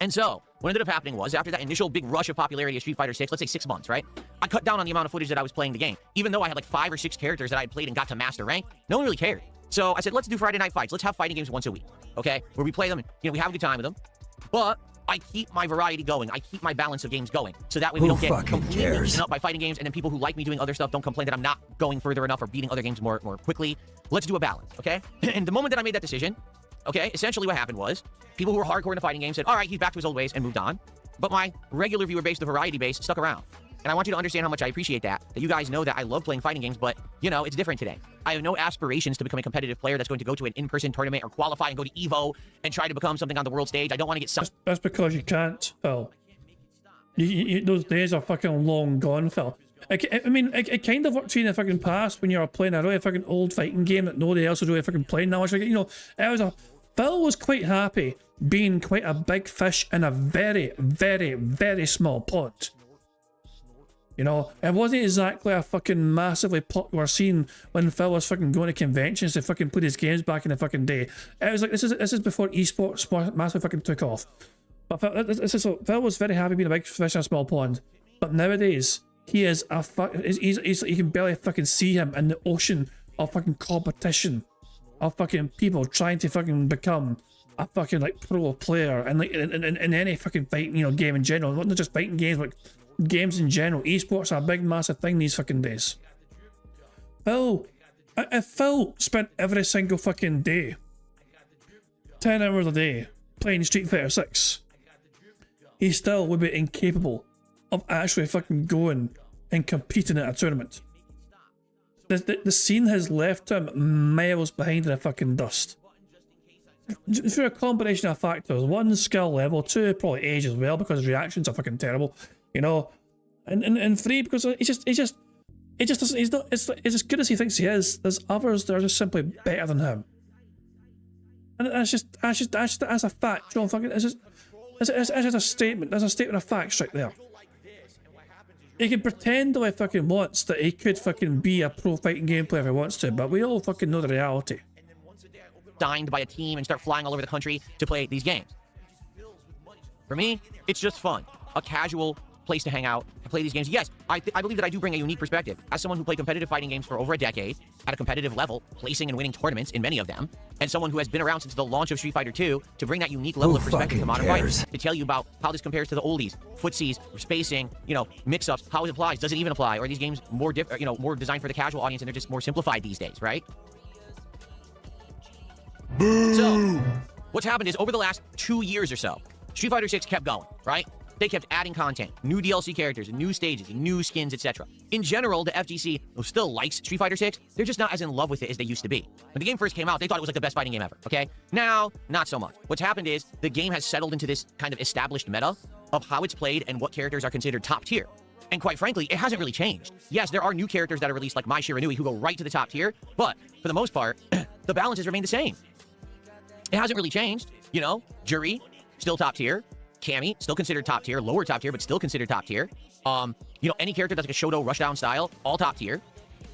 And so, what ended up happening was, after that initial big rush of popularity of Street Fighter 6, let's say 6 months, right? I cut down on the amount of footage that I was playing the game. Even though I had like 5 or 6 characters that I had played and got to master rank, no one really cared. So I said, let's do Friday night fights. Let's have fighting games once a week, okay? Where we play them, and, you know, we have a good time with them. But I keep my variety going. I keep my balance of games going. So that way we don't get completely eaten up by fighting games, and then people who like me doing other stuff don't complain that I'm not going further enough or beating other games more quickly. Let's do a balance, okay? And the moment that I made that decision, okay, essentially what happened was people who were hardcore in the fighting game said, all right, he's back to his old ways, and moved on. But my regular viewer base, the variety base, stuck around. And I want you to understand how much I appreciate that you guys know that I love playing fighting games, but, you know, it's different today. I have no aspirations to become a competitive player that's going to go to an in-person tournament or qualify and go to EVO and try to become something on the world stage. I don't want to get some... That's because you can't, Phil. Those days are fucking long gone, Phil. I mean, it kind of worked for you in the fucking past when you were playing a really fucking old fighting game that nobody else was really fucking playing now. You know, Phil was quite happy being quite a big fish in a very, very, very small pond. You know, it wasn't exactly a fucking massively popular scene when Phil was fucking going to conventions to fucking put his games back in the fucking day. It was like, this is before esports massively fucking took off. But Phil was very happy being a big fish in a small pond. But nowadays, he is a you can barely fucking see him in the ocean of fucking competition of fucking people trying to fucking become a fucking like pro player and like in any fucking fighting, you know, game in general. Not just fighting games, but games in general. Esports are a big massive thing these fucking days. If Phil spent every single fucking day 10 hours a day playing Street Fighter 6, he still would be incapable of actually fucking going and competing at a tournament. The scene has left him miles behind in the fucking dust. Through a combination of factors: 1, skill level; 2, probably age as well, because his reactions are fucking terrible, you know, and 3, because he's not as good as he thinks he is. There's others that are just simply better than him, and that's a fact. You know, fucking, it's just a statement. There's a statement of facts right there. He can pretend all he fucking wants that he could fucking be a pro fighting game player if he wants to, but we all fucking know the reality. Signed by a team and start flying all over the country to play these games. For me, it's just fun. A casual place to hang out and play these games. Yes, I believe that I do bring a unique perspective. As someone who played competitive fighting games for over a decade, at a competitive level, placing and winning tournaments in many of them, and someone who has been around since the launch of Street Fighter 2, to bring that unique level of perspective to modern fighting, to tell you about how this compares to the oldies, footsies, spacing, you know, mix-ups, how it applies, does it even apply, or are these games more more designed for the casual audience and they're just more simplified these days, right? So, what's happened is over the last 2 years or so, Street Fighter 6 kept going, right? They kept adding content, new DLC characters, new stages, new skins, etc. In general, the FGC still likes Street Fighter 6. They're just not as in love with it as they used to be. When the game first came out, they thought it was like the best fighting game ever, okay? Now, not so much. What's happened is the game has settled into this kind of established meta of how it's played and what characters are considered top tier. And quite frankly, it hasn't really changed. Yes, there are new characters that are released like Mai Shiranui who go right to the top tier, but for the most part, the balance has remained the same. It hasn't really changed. You know, Juri, still top tier. Cammy, still considered top tier. Lower top tier, but still considered top tier. You know, any character that's like a Shoto Rushdown style, all top tier.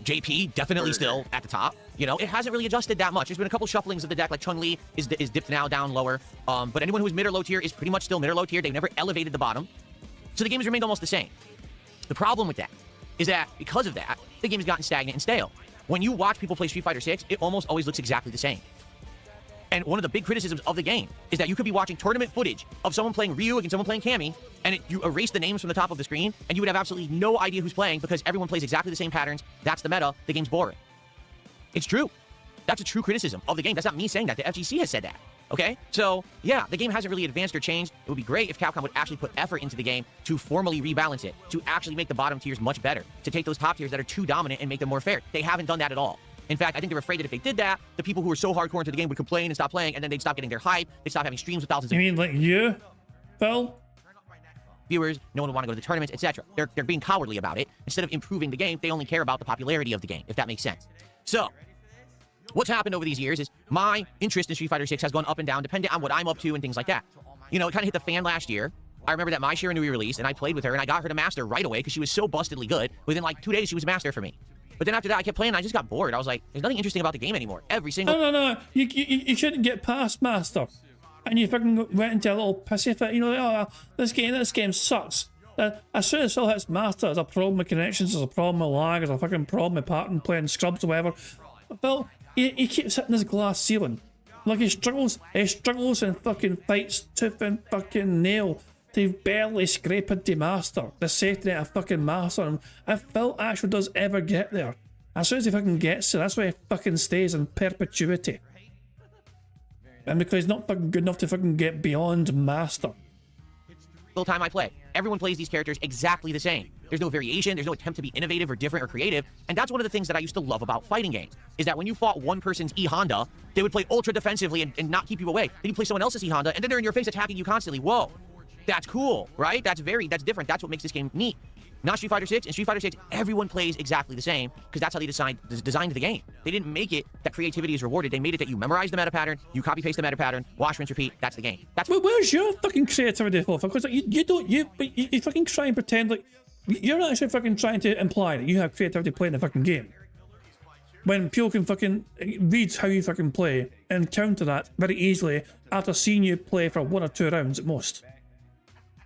JP, definitely still at the top. You know, it hasn't really adjusted that much. There's been a couple shufflings of the deck, like Chun-Li is dipped now down lower. But anyone who's mid or low tier is pretty much still mid or low tier. They've never elevated the bottom. So the game has remained almost the same. The problem with that is that because of that, the game has gotten stagnant and stale. When you watch people play Street Fighter 6, it almost always looks exactly the same. And one of the big criticisms of the game is that you could be watching tournament footage of someone playing Ryu against someone playing Cammy, and you erase the names from the top of the screen, and you would have absolutely no idea who's playing because everyone plays exactly the same patterns. That's the meta. The game's boring. It's true. That's a true criticism of the game. That's not me saying that. The FGC has said that. Okay? So, yeah, the game hasn't really advanced or changed. It would be great if Capcom would actually put effort into the game to formally rebalance it, to actually make the bottom tiers much better, to take those top tiers that are too dominant and make them more fair. They haven't done that at all. In fact, I think they're afraid that if they did that, the people who were so hardcore into the game would complain and stop playing, and then they'd stop getting their hype. They'd stop having streams with thousands of... You mean like you, Phil? Viewers, no one would want to go to the tournaments, etc. They're being cowardly about it. Instead of improving the game, they only care about the popularity of the game, if that makes sense. So, what's happened over these years is my interest in Street Fighter 6 has gone up and down, depending on what I'm up to and things like that. You know, it kind of hit the fan last year. I remember that Mai Shiranui released, and I played with her, and I got her to master right away because she was so bustedly good. Within like 2 days, she was master for me. But then after that, I kept playing, and I just got bored. I was like, there's nothing interesting about the game anymore. Every single... No. You shouldn't get past Master. And you fucking went into a little pissy fit. You know, like, oh, this game sucks. As soon as it hits Master, there's a problem with connections, there's a problem with lag, there's a fucking problem with pattern playing scrubs or whatever. But he keeps hitting this glass ceiling. Like, he struggles and fucking fights tooth and fucking nail to barely scrape into Master, the setting at a fucking Master. And if Phil actually does ever get there, as soon as he fucking gets there, that's where he fucking stays in perpetuity. And because he's not fucking good enough to fucking get beyond Master. The time I play, everyone plays these characters exactly the same. There's no variation, there's no attempt to be innovative or different or creative, and that's one of the things that I used to love about fighting games, is that when you fought one person's E-Honda, they would play ultra defensively and not keep you away. Then you play someone else's E-Honda, and then they're in your face attacking you constantly. Whoa. That's cool, right? That's different. That's what makes this game neat. Not Street Fighter 6. In Street Fighter 6, everyone plays exactly the same because that's how they designed the game. They didn't make it that creativity is rewarded. They made it that you memorize the meta pattern, you copy paste the meta pattern, wash, rinse, repeat. That's the game. That's where's your fucking creativity, Phil? Because like, you fucking try and pretend like you're not actually fucking trying to imply that you have creativity playing the fucking game. When people can fucking read how you fucking play and counter that very easily after seeing you play for 1 or 2 rounds at most.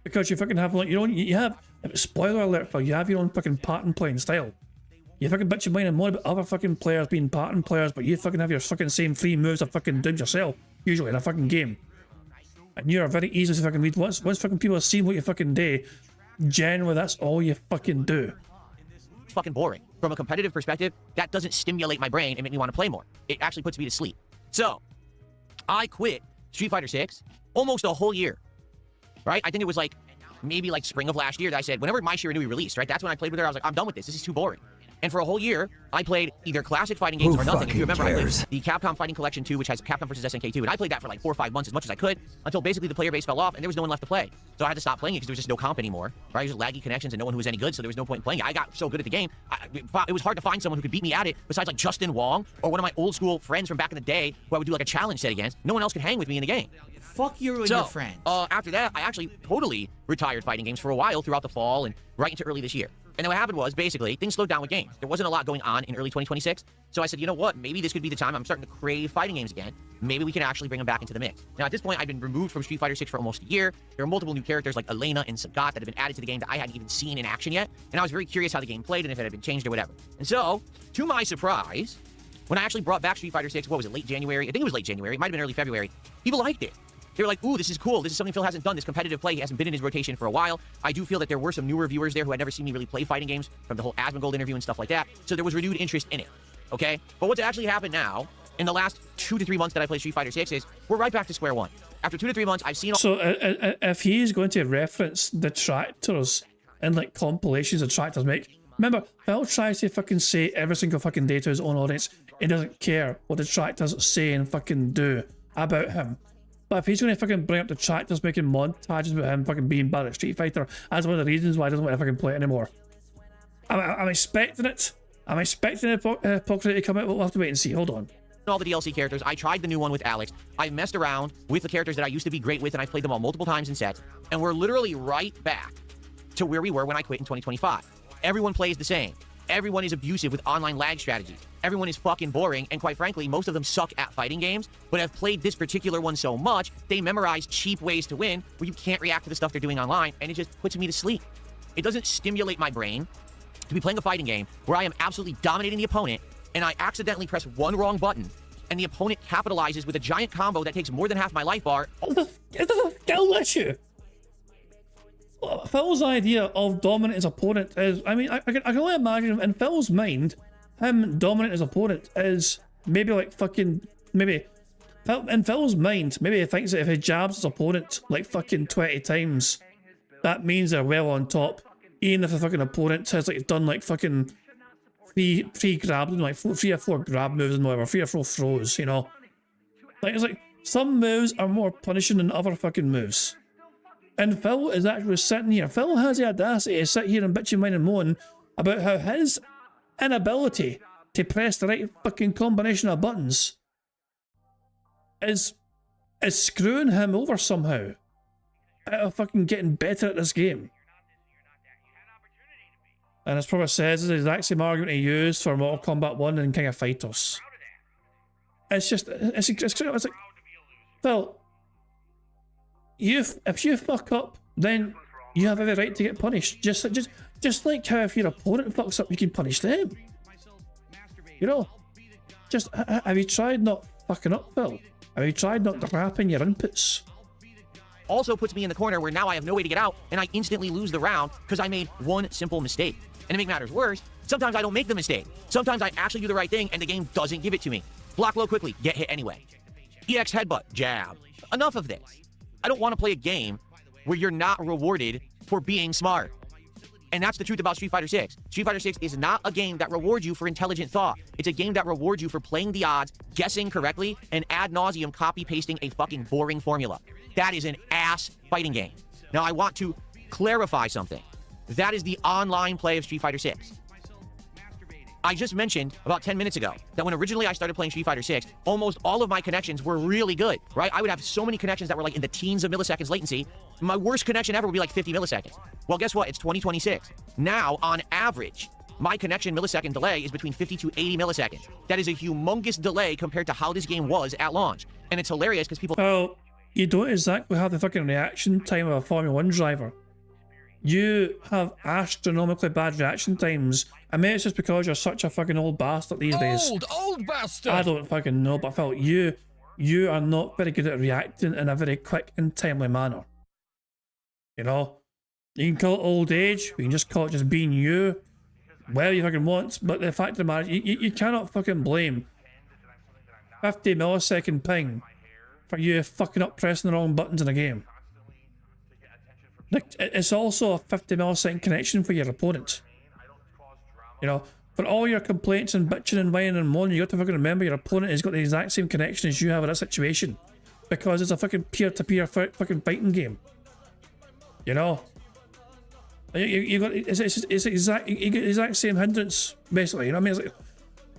Because you fucking have like you have spoiler alert, Phil, you have your own fucking pattern playing style. You fucking bitch your mind and more about other fucking players being pattern players, but you fucking have your fucking same 3 moves of fucking doing yourself, usually in a fucking game. And you're very easy to fucking read. Once fucking people have seen what you fucking do, generally that's all you fucking do. It's fucking boring. From a competitive perspective, that doesn't stimulate my brain and make me want to play more. It actually puts me to sleep. So, I quit Street Fighter 6 almost a whole year. Right? I think it was like, maybe like spring of last year that I said, whenever Mai Shiranui released, right? That's when I played with her. I was like, I'm done with this. This is too boring. And for a whole year, I played either classic fighting games or nothing. If you remember, I played the Capcom Fighting Collection 2, which has Capcom vs. SNK 2, and I played that for like 4 or 5 months as much as I could, until basically the player base fell off and there was no one left to play. So I had to stop playing it because there was just no comp anymore, right? It was just laggy connections and no one who was any good, so there was no point in playing it. I got so good at the game, it was hard to find someone who could beat me at it besides like Justin Wong or one of my old school friends from back in the day who I would do like a challenge set against. No one else could hang with me in the game. Fuck you and your friends. After that, I actually totally retired fighting games for a while throughout the fall and right into early this year. And then what happened was, basically, things slowed down with games. There wasn't a lot going on in early 2026. So I said, you know what? Maybe this could be the time. I'm starting to crave fighting games again. Maybe we can actually bring them back into the mix. Now, at this point, I've been removed from Street Fighter 6 for almost a year. There are multiple new characters like Elena and Sagat that have been added to the game that I hadn't even seen in action yet. And I was very curious how the game played and if it had been changed or whatever. And so, to my surprise, when I actually brought back Street Fighter 6, what was it, late January? I think it was late January. It might have been early February. People liked it. They were like, ooh, this is cool. This is something Phil hasn't done. This competitive play, he hasn't been in his rotation for a while. I do feel that there were some newer viewers there who had never seen me really play fighting games from the whole Asmongold interview and stuff like that. So there was renewed interest in it, okay? But what's actually happened now, in the last 2 to 3 months that I played Street Fighter 6 is, we're right back to square one. After 2 to 3 months, I've seen... So if he's going to reference detractors and like compilations detractors make, remember, Phil tries to fucking say every single fucking day to his own audience, he doesn't care what detractors say and fucking do about him. But if he's going to fucking bring up detractors making montages about him fucking being bad at Street Fighter, that's one of the reasons why he doesn't want to fucking play it anymore. I'm expecting it. I'm expecting the hypocrisy to come out. We'll have to wait and see. Hold on. All the DLC characters. I tried the new one with Alex. I messed around with the characters that I used to be great with, and I've played them all multiple times in sets. And we're literally right back to where we were when I quit in 2025. Everyone plays the same. Everyone is abusive with online lag strategies. Everyone is fucking boring, and quite frankly, most of them suck at fighting games, but have played this particular one so much, they memorize cheap ways to win where you can't react to the stuff they're doing online, and it just puts me to sleep. It doesn't stimulate my brain to be playing a fighting game where I am absolutely dominating the opponent, and I accidentally press one wrong button, and the opponent capitalizes with a giant combo that takes more than half my life bar. It's a skill issue. Phil's idea of dominating his opponent is, I mean, I can only imagine in Phil's mind, him dominating his opponent is maybe like fucking, maybe, in Phil's mind, maybe he thinks that if he jabs his opponent like fucking 20 times, that means they're well on top. Even if the fucking opponent has like done like fucking three grabs, like 3 or 4 grab moves and whatever, 3 or 4 throws, you know? Like, it's like, some moves are more punishing than other fucking moves. And Phil is actually sitting here. Phil has the audacity to sit here and bitch and whine and moan about how his inability to press the right fucking combination of buttons is screwing him over somehow out of fucking getting better at this game. And as Proper says, it's the exact same argument he used for Mortal Kombat 1 and King of Fighters. It's just, it's like, Phil, if you fuck up, then you have every right to get punished. Just like how if your opponent fucks up, you can punish them. You know? Just, have you tried not fucking up, Phil? Have you tried not wrapping your inputs? Also puts me in the corner where now I have no way to get out, and I instantly lose the round because I made one simple mistake. And to make matters worse, sometimes I don't make the mistake. Sometimes I actually do the right thing and the game doesn't give it to me. Block low quickly, get hit anyway. EX headbutt, jab. Enough of this. I don't want to play a game where you're not rewarded for being smart. And that's the truth about Street Fighter 6. Street Fighter 6 is not a game that rewards you for intelligent thought. It's a game that rewards you for playing the odds, guessing correctly, and ad nauseum copy-pasting a fucking boring formula. That is an ass fighting game. Now, I want to clarify something. That is the online play of Street Fighter 6. I just mentioned about 10 minutes ago that when originally I started playing Street Fighter 6, almost all of my connections were really good, right? I would have so many connections that were like in the teens of milliseconds latency. My worst connection ever would be like 50 milliseconds. Well, guess what? It's 2026. Now, on average, my connection millisecond delay is between 50 to 80 milliseconds. That is a humongous delay compared to how this game was at launch. And it's hilarious because people... Well, you don't exactly have the fucking reaction time of a Formula 1 driver. You have astronomically bad reaction times. I mean, it's just because you're such a fucking old bastard these days. Old bastard! I don't fucking know, but I felt you are not very good at reacting in a very quick and timely manner. You know? You can call it old age, you can just call it just being you, whatever you fucking want, but the fact of the matter, you cannot fucking blame 50 millisecond ping for you fucking up pressing the wrong buttons in a game. It's also a 50 millisecond connection for your opponent. You know, for all your complaints and bitching and whining and moaning, you got to fucking remember your opponent has got the exact same connection as you have in that situation. Because it's a fucking peer-to-peer fucking fighting game. You know? You got it's exact same hindrance, basically. You know what I mean? It's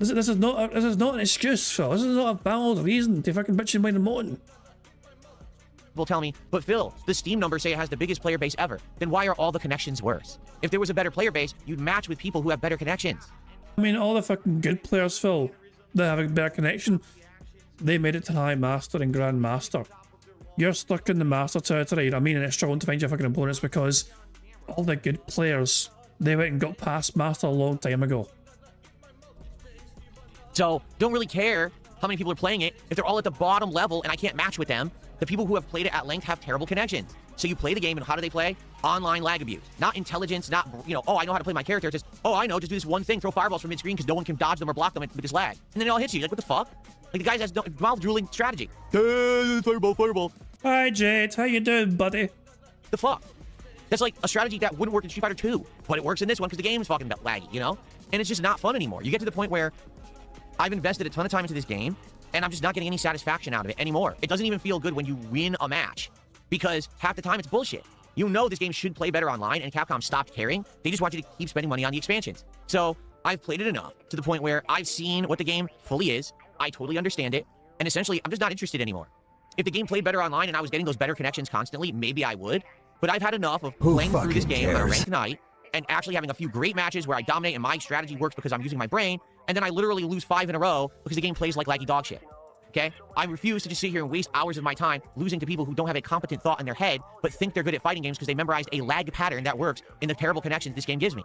like, this is not an excuse, Phil. This is not a valid reason to fucking bitch and whine and moan. Will tell me, but Phil, the Steam numbers say it has the biggest player base ever. Then why are all the connections worse? If there was a better player base, you'd match with people who have better connections. I mean, all the fucking good players, Phil, that have a better connection, they made it to High Master and Grand Master. You're stuck in the Master territory, you know what I mean, and it's struggling to find your fucking opponents because all the good players, they went and got past Master a long time ago. So, don't really care how many people are playing it if they're all at the bottom level and I can't match with them. The people who have played it at length have terrible connections. So you play the game, and how do they play? Online lag abuse. Not intelligence, not, you know, oh, I know how to play my character. It's just, oh, I know, just do this one thing, throw fireballs from mid-screen because no one can dodge them or block them with this lag. And then it all hits you. You're like, what the fuck? Like, the guy has no mouth-drooling strategy. Fireball, fireball. Hi, Jade. How you doing, buddy? The fuck? That's like a strategy that wouldn't work in Street Fighter 2, but it works in this one because the game is fucking laggy, you know? And it's just not fun anymore. You get to the point where I've invested a ton of time into this game, and I'm just not getting any satisfaction out of it anymore. It doesn't even feel good when you win a match, because half the time it's bullshit. You know this game should play better online, and Capcom stopped caring. They just want you to keep spending money on the expansions. So I've played it enough to the point where I've seen what the game fully is. I totally understand it, and essentially, I'm just not interested anymore. If the game played better online and I was getting those better connections constantly, maybe I would. But I've had enough of playing through this game on a ranked night and actually having a few great matches where I dominate and my strategy works because I'm using my brain, and then I literally lose 5 in a row because the game plays like laggy dog shit. Okay? I refuse to just sit here and waste hours of my time losing to people who don't have a competent thought in their head, but think they're good at fighting games because they memorized a lag pattern that works in the terrible connections this game gives me.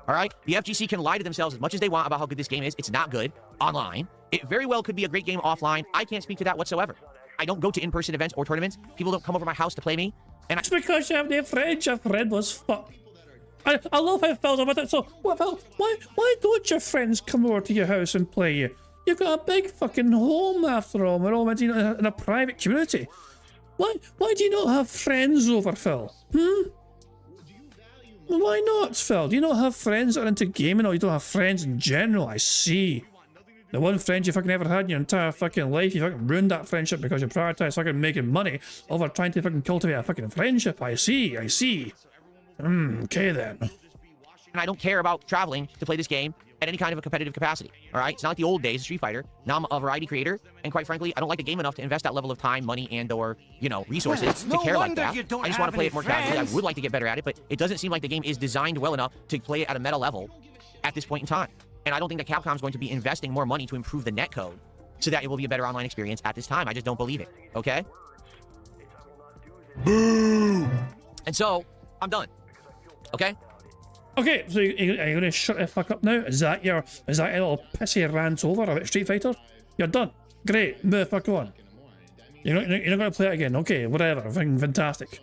Alright? The FGC can lie to themselves as much as they want about how good this game is. It's not good online. It very well could be a great game offline. I can't speak to that whatsoever. I don't go to in-person events or tournaments. People don't come over my house to play me. And It's because you have no friends. Your friend was fuck. I love how Phil's about it. So, what, Phil, why don't your friends come over to your house and play you? You've got a big fucking home after all. We're all in a private community. Why do you not have friends over, Phil? Why not, Phil? Do you not have friends that are into gaming, or you don't have friends in general? I see. The one friend you fucking ever had in your entire fucking life, you fucking ruined that friendship because you prioritized fucking making money over trying to fucking cultivate a fucking friendship. I see. Okay then. And I don't care about traveling to play this game at any kind of a competitive capacity. All right? It's not like the old days of Street Fighter. Now I'm a variety creator, and quite frankly, I don't like the game enough to invest that level of time, money, and or, you know, resources to care like that. I just want to play it more casually. I would like to get better at it, but it doesn't seem like the game is designed well enough to play it at a meta level at this point in time. And I don't think that Capcom's going to be investing more money to improve the netcode so that it will be a better online experience at this time. I just don't believe it. Okay? Boo! And so, I'm done. Okay? Okay, so are you gonna shut the fuck up now? Is that your little pissy rant over about Street Fighter? You're done. Great, move the fuck on. You're not gonna play it again. Okay, whatever. Fucking fantastic.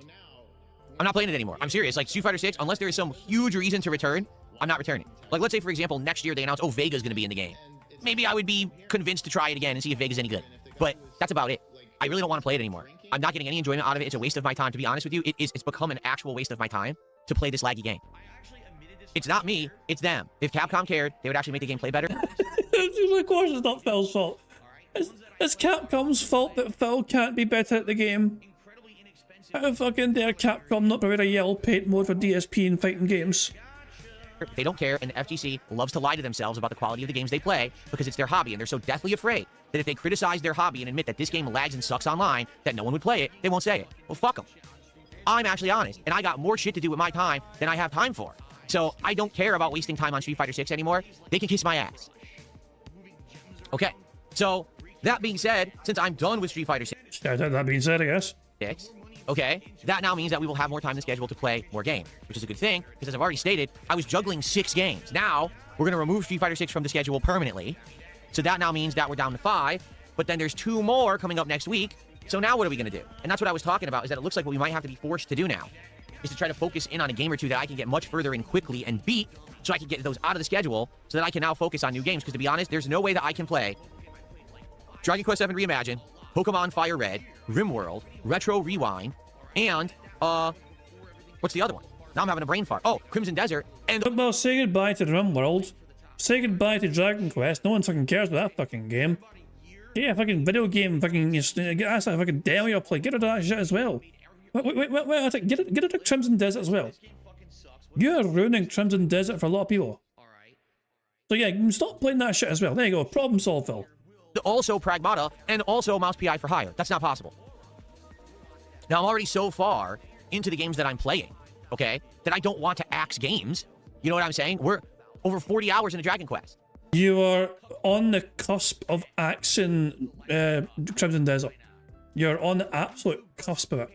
I'm not playing it anymore. I'm serious. Like, Street Fighter 6, unless there is some huge reason to return, I'm not returning. Like, let's say, for example, next year they announce, oh, Vega's gonna be in the game. Maybe I would be convinced to try it again and see if Vega's any good. But that's about it. I really don't want to play it anymore. I'm not getting any enjoyment out of it. It's a waste of my time. To be honest with you, it's become an actual waste of my time to play this laggy game. It's not me, it's them. If Capcom cared, they would actually make the game play better. Of course it's not Phil's fault. It's Capcom's fault that Phil can't be better at the game. How fucking dare Capcom not provide a yellow paint mode for DSP in fighting games? They don't care, and the FGC loves to lie to themselves about the quality of the games they play because it's their hobby, and they're so deathly afraid that if they criticize their hobby and admit that this game lags and sucks online, that no one would play it, they won't say it. Well, fuck them. I'm actually honest, and I got more shit to do with my time than I have time for. So I don't care about wasting time on Street Fighter 6 anymore. They can kiss my ass. Okay, so that being said, since I'm done with Street Fighter 6... That being said, I guess. Okay, that now means that we will have more time in the schedule to play more games, which is a good thing, because as I've already stated, I was juggling 6 games. Now, we're going to remove Street Fighter 6 from the schedule permanently, so that now means that we're down to 5, but then there's 2 more coming up next week, so now what are we going to do? And that's what I was talking about, is that it looks like what we might have to be forced to do now is to try to focus in on a game or two that I can get much further in quickly and beat, so I can get those out of the schedule, so that I can now focus on new games, because to be honest, there's no way that I can play Dragon Quest VII Reimagined, Pokemon Fire Red, RimWorld, Retro Rewind, and, what's the other one? Now I'm having a brain fart. Oh, Crimson Desert, and... Well, say goodbye to RimWorld. Say goodbye to Dragon Quest. No one fucking cares about that fucking game. Yeah, fucking video game, fucking... That's a fucking demo you'll play. Get rid of that shit as well. Wait, get rid of Crimson Desert as well. You're ruining Crimson Desert for a lot of people. So yeah, stop playing that shit as well. There you go, problem solved, Phil. Also Pragmata, and also Mouse PI for Hire. That's not possible. Now, I'm already so far into the games that I'm playing, okay, that I don't want to axe games. You know what I'm saying? We're over 40 hours into Dragon Quest. You are on the cusp of axing Crimson Desert. You're on the absolute cusp of it.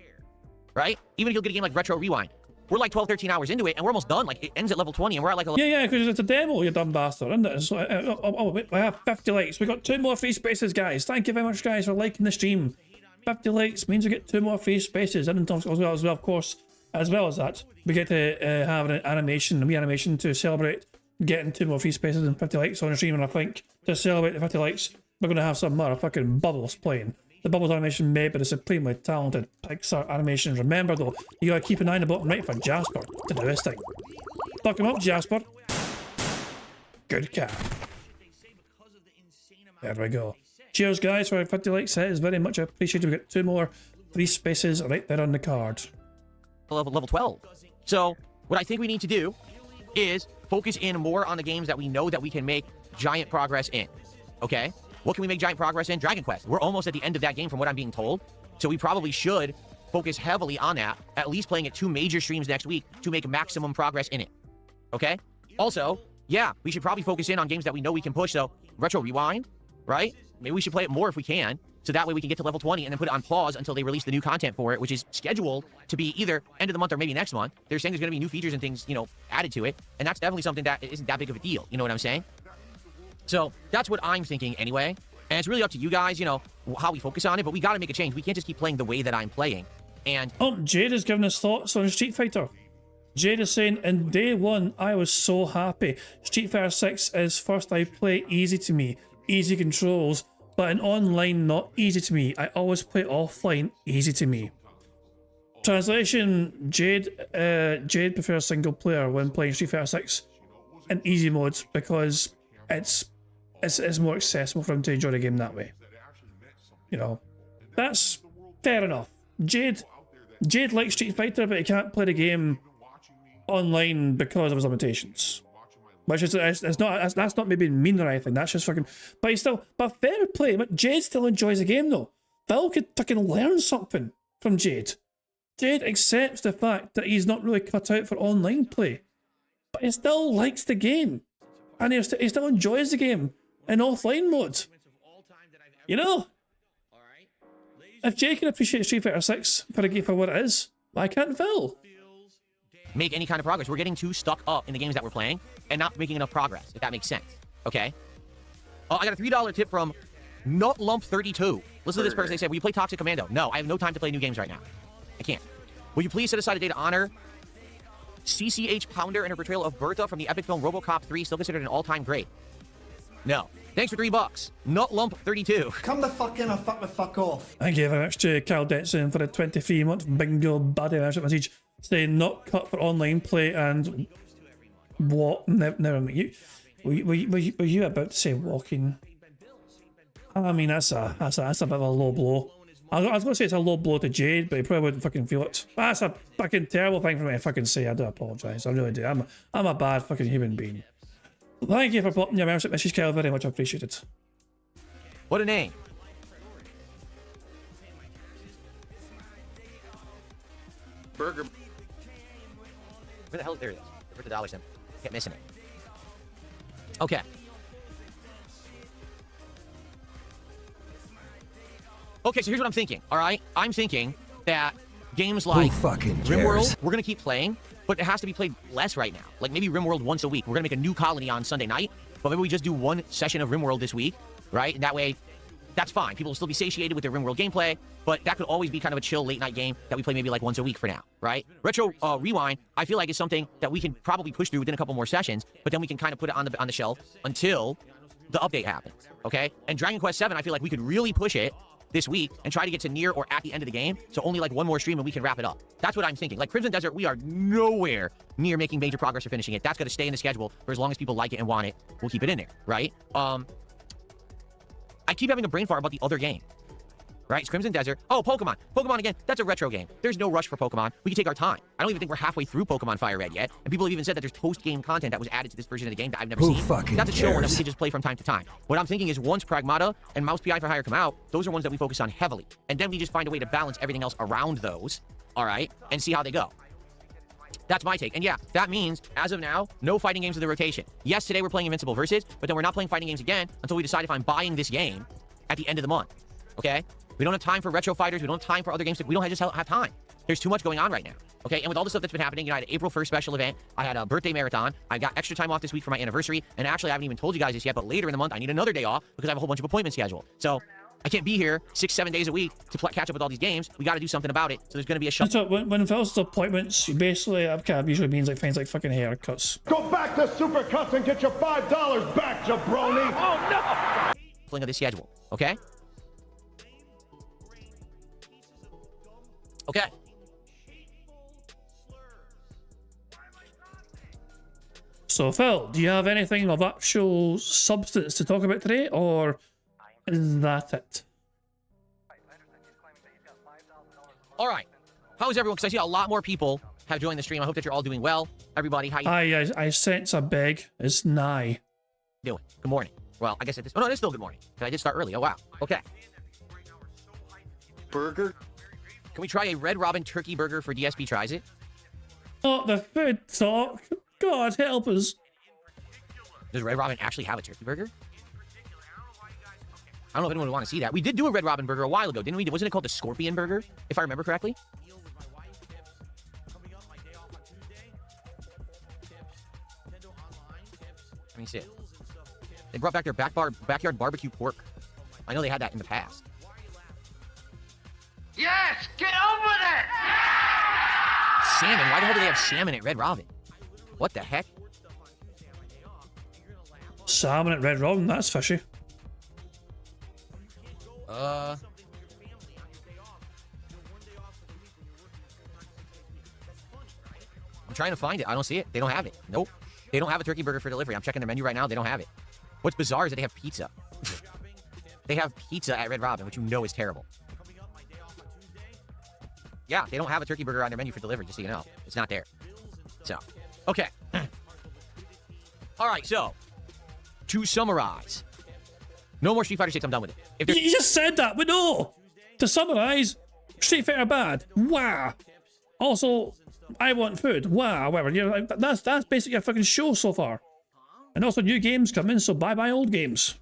Right? Even if you'll get a game like Retro Rewind, we're like 12, 13 hours into it, and we're almost done. Like, it ends at level 20, and we're at like... Yeah, because it's a demo, you dumb bastard, isn't it? So, we have 50 likes. We got 2 more free spaces, guys. Thank you very much, guys, for liking the stream. 50 likes means we get 2 more free spaces, and as well, of course, as well as that, we get to have an animation, a wee animation to celebrate getting 2 more free spaces and 50 likes on the stream, and I think to celebrate the 50 likes, we're going to have some more fucking bubbles playing. The Bubbles animation made by the supremely talented Pixar animations. Remember though, you gotta keep an eye on the bottom right for Jasper to do his thing. Fuck him up, Jasper. Good cat. There we go. Cheers guys for 50 likes. It is very much appreciated. We got 2 more free spaces right there on the card. Level 12. So what I think we need to do is focus in more on the games that we know that we can make giant progress in. Okay? What can we make giant progress in? Dragon Quest. We're almost at the end of that game from what I'm being told. So we probably should focus heavily on that, at least playing at 2 major streams next week to make maximum progress in it. Okay? Also, yeah, we should probably focus in on games that we know we can push. So Retro Rewind, right? Maybe we should play it more if we can. So that way we can get to level 20 and then put it on pause until they release the new content for it, which is scheduled to be either end of the month or maybe next month. They're saying there's going to be new features and things, you know, added to it. And that's definitely something that isn't that big of a deal. You know what I'm saying? So that's what I'm thinking anyway. And it's really up to you guys, you know, how we focus on it. But we got to make a change. We can't just keep playing the way that I'm playing. And oh, Jade is giving us thoughts on Street Fighter. Jade is saying, in day 1, I was so happy. Street Fighter 6 is first I play easy to me. Easy controls. But in online, not easy to me. I always play offline, easy to me. Translation, Jade prefers single player when playing Street Fighter 6 in easy modes because it's more accessible for him to enjoy the game that way. You know, that's fair enough. Jade likes Street Fighter, but he can't play the game online because of his limitations. Which is that's not maybe mean or anything. That's just fucking. But he's still. But fair play. But Jade still enjoys the game though. Phil could fucking learn something from Jade. Jade accepts the fact that he's not really cut out for online play, but he still likes the game, and he still enjoys the game in offline mode. You know, if Jade can appreciate Street Fighter 6 for a game for what it is, why can't Phil? Make any kind of progress. We're getting too stuck up in the games that we're playing and not making enough progress, if that makes sense. Okay? I got a $3 tip from NutLump32. Listen to this person. They said, will you play Toxic Commando? No, I have no time to play new games right now. I can't. Will you please set aside a day to honor CCH Pounder and her portrayal of Bertha from the epic film RoboCop 3, still considered an all-time great? No. Thanks for $3. NutLump32. Come the fuck in or fuck the fuck off. Thank you very much to Cal Detson for the 23-month bingo baddie message saying not cut for online play and what? Never mind. Were you about to say walking? I mean that's a bit of a low blow. I was gonna say it's a low blow to Jade, but he probably wouldn't fucking feel it. That's a fucking terrible thing for me to fucking say. I do apologise. I really do. I'm a bad fucking human being. Thank you for popping your membership message, Cal. Very much appreciated. What a name. Burger. Where the hell is there? It is. Where's the $1 cent? Kept missing it. Okay. Okay, so here's what I'm thinking. All right, I'm thinking that games like RimWorld, we're gonna keep playing, but it has to be played less right now. Like maybe RimWorld once a week. We're gonna make a new colony on Sunday night, but maybe we just do 1 session of RimWorld this week, right? And that way, that's fine. People will still be satiated with their RimWorld gameplay, but that could always be kind of a chill late night game that we play maybe like once a week for now, right? Retro Rewind, I feel like is something that we can probably push through within a couple more sessions, but then we can kind of put it on the shelf until the update happens, okay? And Dragon Quest 7, I feel like we could really push it this week and try to get to near or at the end of the game, so only like 1 more stream and we can wrap it up. That's what I'm thinking. Like Crimson Desert, we are nowhere near making major progress or finishing it. That's going to stay in the schedule for as long as people like it and want it. We'll keep it in there, right? I keep having a brain fart about the other game, right? It's Crimson Desert. Oh, Pokemon. Pokemon again. That's a retro game. There's no rush for Pokemon. We can take our time. I don't even think we're halfway through Pokemon Fire Red yet. And people have even said that there's post-game content that was added to this version of the game that I've never seen. That's a chill one that we can just play from time to time. What I'm thinking is once Pragmata and Mouse PI for Hire come out, those are ones that we focus on heavily. And then we just find a way to balance everything else around those, all right, and see how they go. That's my take. And yeah, that means, as of now, no fighting games in the rotation. Yes, today we're playing Invincible Versus, but then we're not playing fighting games again until we decide if I'm buying this game at the end of the month, okay? We don't have time for retro fighters. We don't have time for other games. We don't just have time. There's too much going on right now, okay? And with all the stuff that's been happening, you know, I had an April 1st special event. I had a birthday marathon. I got extra time off this week for my anniversary. And actually, I haven't even told you guys this yet, but later in the month, I need another day off because I have a whole bunch of appointments scheduled. So I can't be here 6-7 days a week to catch up with all these games. We got to do something about it. So there's going to be a shut. So when Phil's appointments, basically, I've usually means like things like fucking haircuts. Go back to Supercuts and get your $5 back, jabroni. Oh, no! Of the schedule, okay? Okay. So, Phil, do you have anything of actual substance to talk about today, or is that it? All right. How is everyone? Because I see a lot more people have joined the stream. I hope that you're all doing well. Everybody, how you I sense a beg. It's nigh. doing? Good morning. Well, I guess at this... Oh, no, it is still good morning. I did start early. Oh, wow. Okay. Burger? Can we try a Red Robin turkey burger for DSP Tries It? Oh, the food talk. God help us. Does Red Robin actually have a turkey burger? I don't know if anyone would want to see that. We did do a Red Robin burger a while ago, didn't we? Wasn't it called the Scorpion Burger, if I remember correctly? Let me see it. They brought back their backyard barbecue pork. I know they had that in the past. Yes! Get on with it! Salmon? Why the hell do they have salmon at Red Robin? What the heck? Salmon at Red Robin, that's fishy. I'm trying to find it. I don't see it. They don't have it. Nope. They don't have a turkey burger for delivery. I'm checking their menu right now. They don't have it. What's bizarre is that they have pizza. They have pizza at Red Robin, which you know is terrible. Yeah, they don't have a turkey burger on their menu for delivery, just so you know. It's not there. So, okay. All right, so, to summarize. No more Street Fighter 6, I'm done with it. If You just said that, but no! To summarise, Street Fighter bad. Wow. Also, I want food. Wow, whatever. You know, that's basically a fucking show so far. And also new games come in, so bye-bye old games.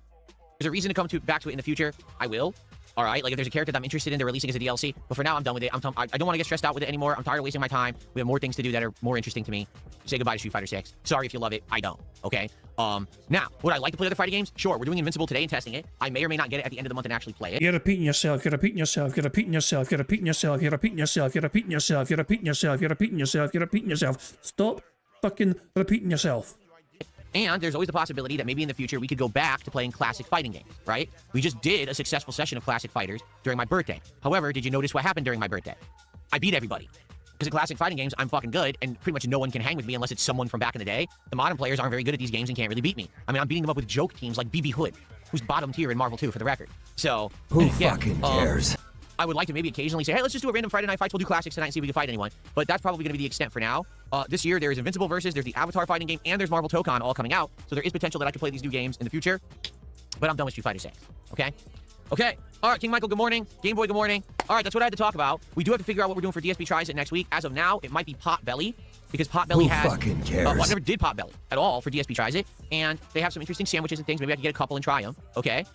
there's a reason to come back to it in the future, I will. All right, like if there's a character that I'm interested in, they're releasing as a DLC. But for now, I'm done with it. I don't want to get stressed out with it anymore. I'm tired of wasting my time. We have more things to do that are more interesting to me. Say goodbye to Street Fighter 6. Sorry if you love it. I don't. Okay. Now, would I like to play other fighting games? Sure. We're doing Invincible today and testing it. I may or may not get it at the end of the month and actually play it. You're repeating yourself. You're repeating yourself. You're repeating yourself. You're repeating yourself. You're repeating yourself. You're repeating yourself. You're repeating yourself. You're repeating yourself. You're repeating yourself. Stop fucking repeating yourself. And there's always the possibility that maybe in the future we could go back to playing classic fighting games, right? We just did a successful session of Classic Fighters during my birthday. However, did you notice what happened during my birthday? I beat everybody. Because in classic fighting games, I'm fucking good, and pretty much no one can hang with me unless it's someone from back in the day. The modern players aren't very good at these games and can't really beat me. I mean, I'm beating them up with joke teams like BB Hood, who's bottom tier in Marvel 2 for the record. So, who fucking cares? I would like to maybe occasionally say, hey, let's just do a random Friday night fights. We'll do classics tonight and see if we can fight anyone. But that's probably going to be the extent for now. This year, there is Invincible Versus, there's the Avatar fighting game, and there's Marvel Tokon all coming out. So there is potential that I could play these new games in the future. But I'm done with Street Fighter 6. Okay? Okay. All right, King Michael, good morning. Game Boy, good morning. All right, that's what I had to talk about. We do have to figure out what we're doing for DSP Tries It next week. As of now, it might be Potbelly. Because Potbelly has... Who fucking cares? Well, I never did Potbelly at all for DSP Tries It. And they have some interesting sandwiches and things. Maybe I can get a couple and try them. Okay?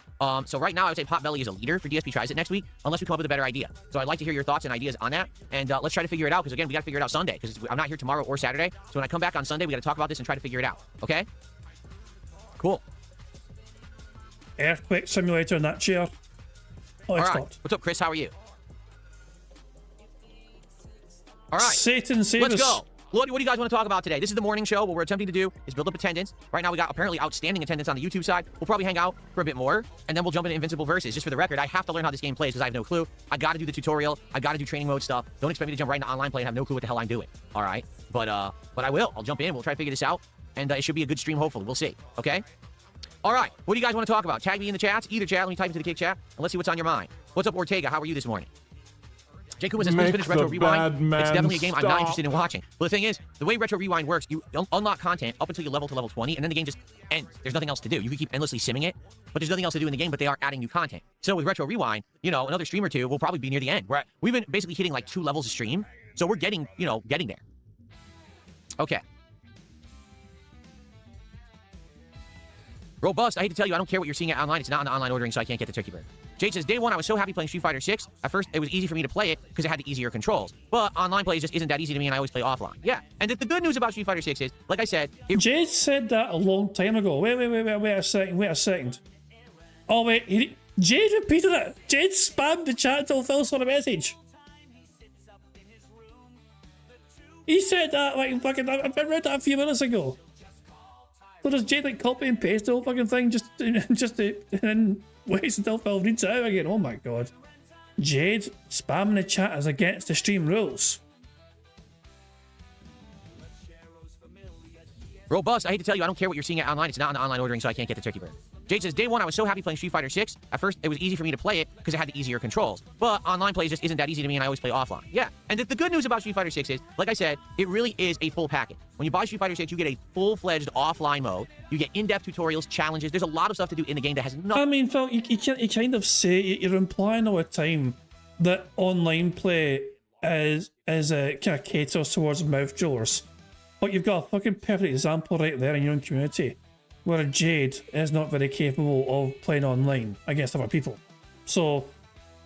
So right now, I would say Potbelly is a leader for DSP Tries It next week, unless we come up with a better idea. So I'd like to hear your thoughts and ideas on that. And let's try to figure it out. Because again, we got to figure it out Sunday. Because I'm not here tomorrow or Saturday. So when I come back on Sunday, we got to talk about this and try to figure it out. Okay? Cool. Earthquake simulator in that chair. Oh, it's all right. stopped. What's up, Chris? How are you? All right. Satan save Let's us. go. What do you guys want to talk about today? This is the morning show. What we're attempting to do is build up attendance. Right now, we got apparently outstanding attendance on the YouTube side. We'll probably hang out for a bit more, and then we'll jump into Invincible Versus. Just for the record, I have to learn how this game plays because I have no clue. I got to do the tutorial. I got to do training mode stuff. Don't expect me to jump right into online play and have no clue what the hell I'm doing. All right? But I will. I'll jump in. We'll try to figure this out, and it should be a good stream, hopefully. We'll see. Okay? All right. What do you guys want to talk about? Tag me in the chats. Either chat. Let me type into the kick chat, and let's see what's on your mind. What's up, Ortega? How are you this morning? Jake Kuma says, please finish Retro Rewind. It's definitely a game I'm not interested in watching. But the thing is, the way Retro Rewind works, you unlock content up until you level to level 20, and then the game just ends. There's nothing else to do. You can keep endlessly simming it, but there's nothing else to do in the game, but they are adding new content. So with Retro Rewind, another stream or two will probably be near the end. We've been basically hitting like 2 levels a stream, so we're getting there. Okay. Robust, I hate to tell you, I don't care what you're seeing online. It's not in the online ordering, so I can't get the turkey bird. Jade says, day one, I was so happy playing Street Fighter 6. At first, it was easy for me to play it because it had the easier controls. But online play just isn't that easy to me, and I always play offline. Yeah, and the good news about Street Fighter 6 is, like I said... Jade said that a long time ago. Wait a second. Oh, wait. Jade repeated it. Jade spammed the chat until Phil saw the message. He said that, like, fucking... I read that a few minutes ago. So does Jade, like, copy and paste the whole fucking thing just to... And then waits until Phil reads it out again. Oh my god. Jade, spamming the chat is against the stream rules. Robust, I hate to tell you, I don't care what you're seeing online. It's not in the online ordering, so I can't get the turkey burn. Jade says, day one, I was so happy playing Street Fighter 6. At first, it was easy for me to play it because it had the easier controls. But online play just isn't that easy to me, and I always play offline. Yeah, and the good news about Street Fighter 6 is, like I said, it really is a full package. When you buy Street Fighter 6, you get a full-fledged offline mode. You get in-depth tutorials, challenges. There's a lot of stuff to do in the game that has nothing. I mean, Phil, you kind of say, you're implying all the time that online play is kind of caters towards mouth jewelers. But you've got a fucking perfect example right there in your own community where Jade is not very capable of playing online against other people. So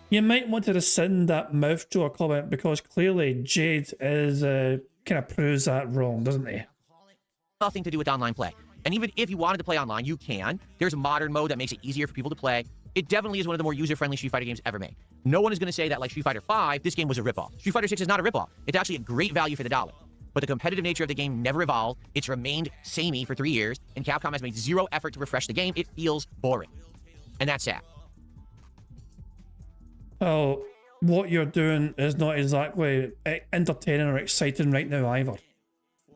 you might want to rescind that mouth jeweler comment because clearly Jade is kind of proves that wrong, doesn't he? Nothing to do with online play. And even if you wanted to play online, you can. There's a modern mode that makes it easier for people to play. It definitely is one of the more user-friendly Street Fighter games ever made. No one is going to say that, like Street Fighter 5, this game was a ripoff. Street Fighter 6 is not a ripoff. It's actually a great value for the dollar. But the competitive nature of the game never evolved. It's remained samey for 3 years, and Capcom has made zero effort to refresh the game. It feels boring. And that's sad. Oh, what you're doing is not exactly entertaining or exciting right now either.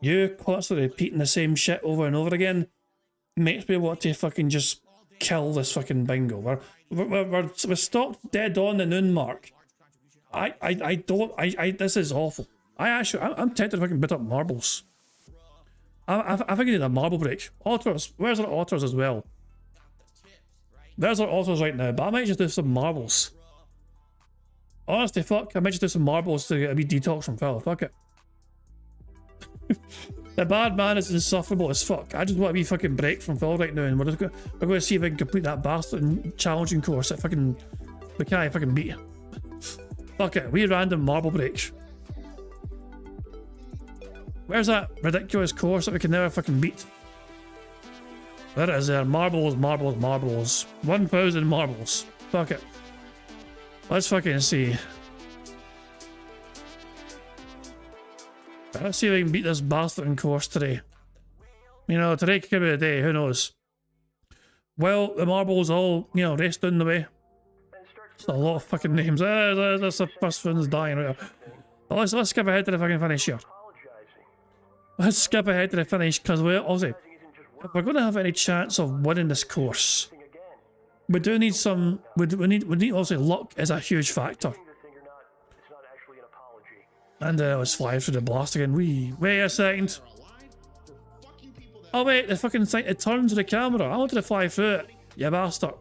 You constantly repeating the same shit over and over again makes me want to fucking just kill this fucking bingo. We're stopped dead on the noon mark. This is awful. I'm tempted to fucking bit up marbles. I think I need a marble break. Otters, where's our otters as well? There's our otters right now, but I might just do some marbles. Honestly, fuck, I might just do some marbles to get a wee detox from Phil. Fuck it. The bad man is insufferable as fuck. I just want a wee fucking break from Phil right now, and we're going to see if I can complete that bastard challenging course that fucking we can't fucking beat. Fuck it, wee random marble breaks. Where's that ridiculous course that we can never fucking beat? There it is there. Marbles, marbles, marbles. 1,000 marbles. Fuck it. Let's fucking see. Let's see if I can beat this bastard course today. You know, today could be the day, who knows? Well, the marbles all, you know, raced down the way. It's a lot of fucking names. That's the first one's dying right there. But let's skip ahead to the fucking finish here. Let's skip ahead to the finish because we obviously, if we're going to have any chance of winning this course, we do need some. We need obviously luck is a huge factor. And let's fly through the blast again. Wait a second. Oh wait, the fucking thing it turns to the camera. I wanted to fly through it. You bastard.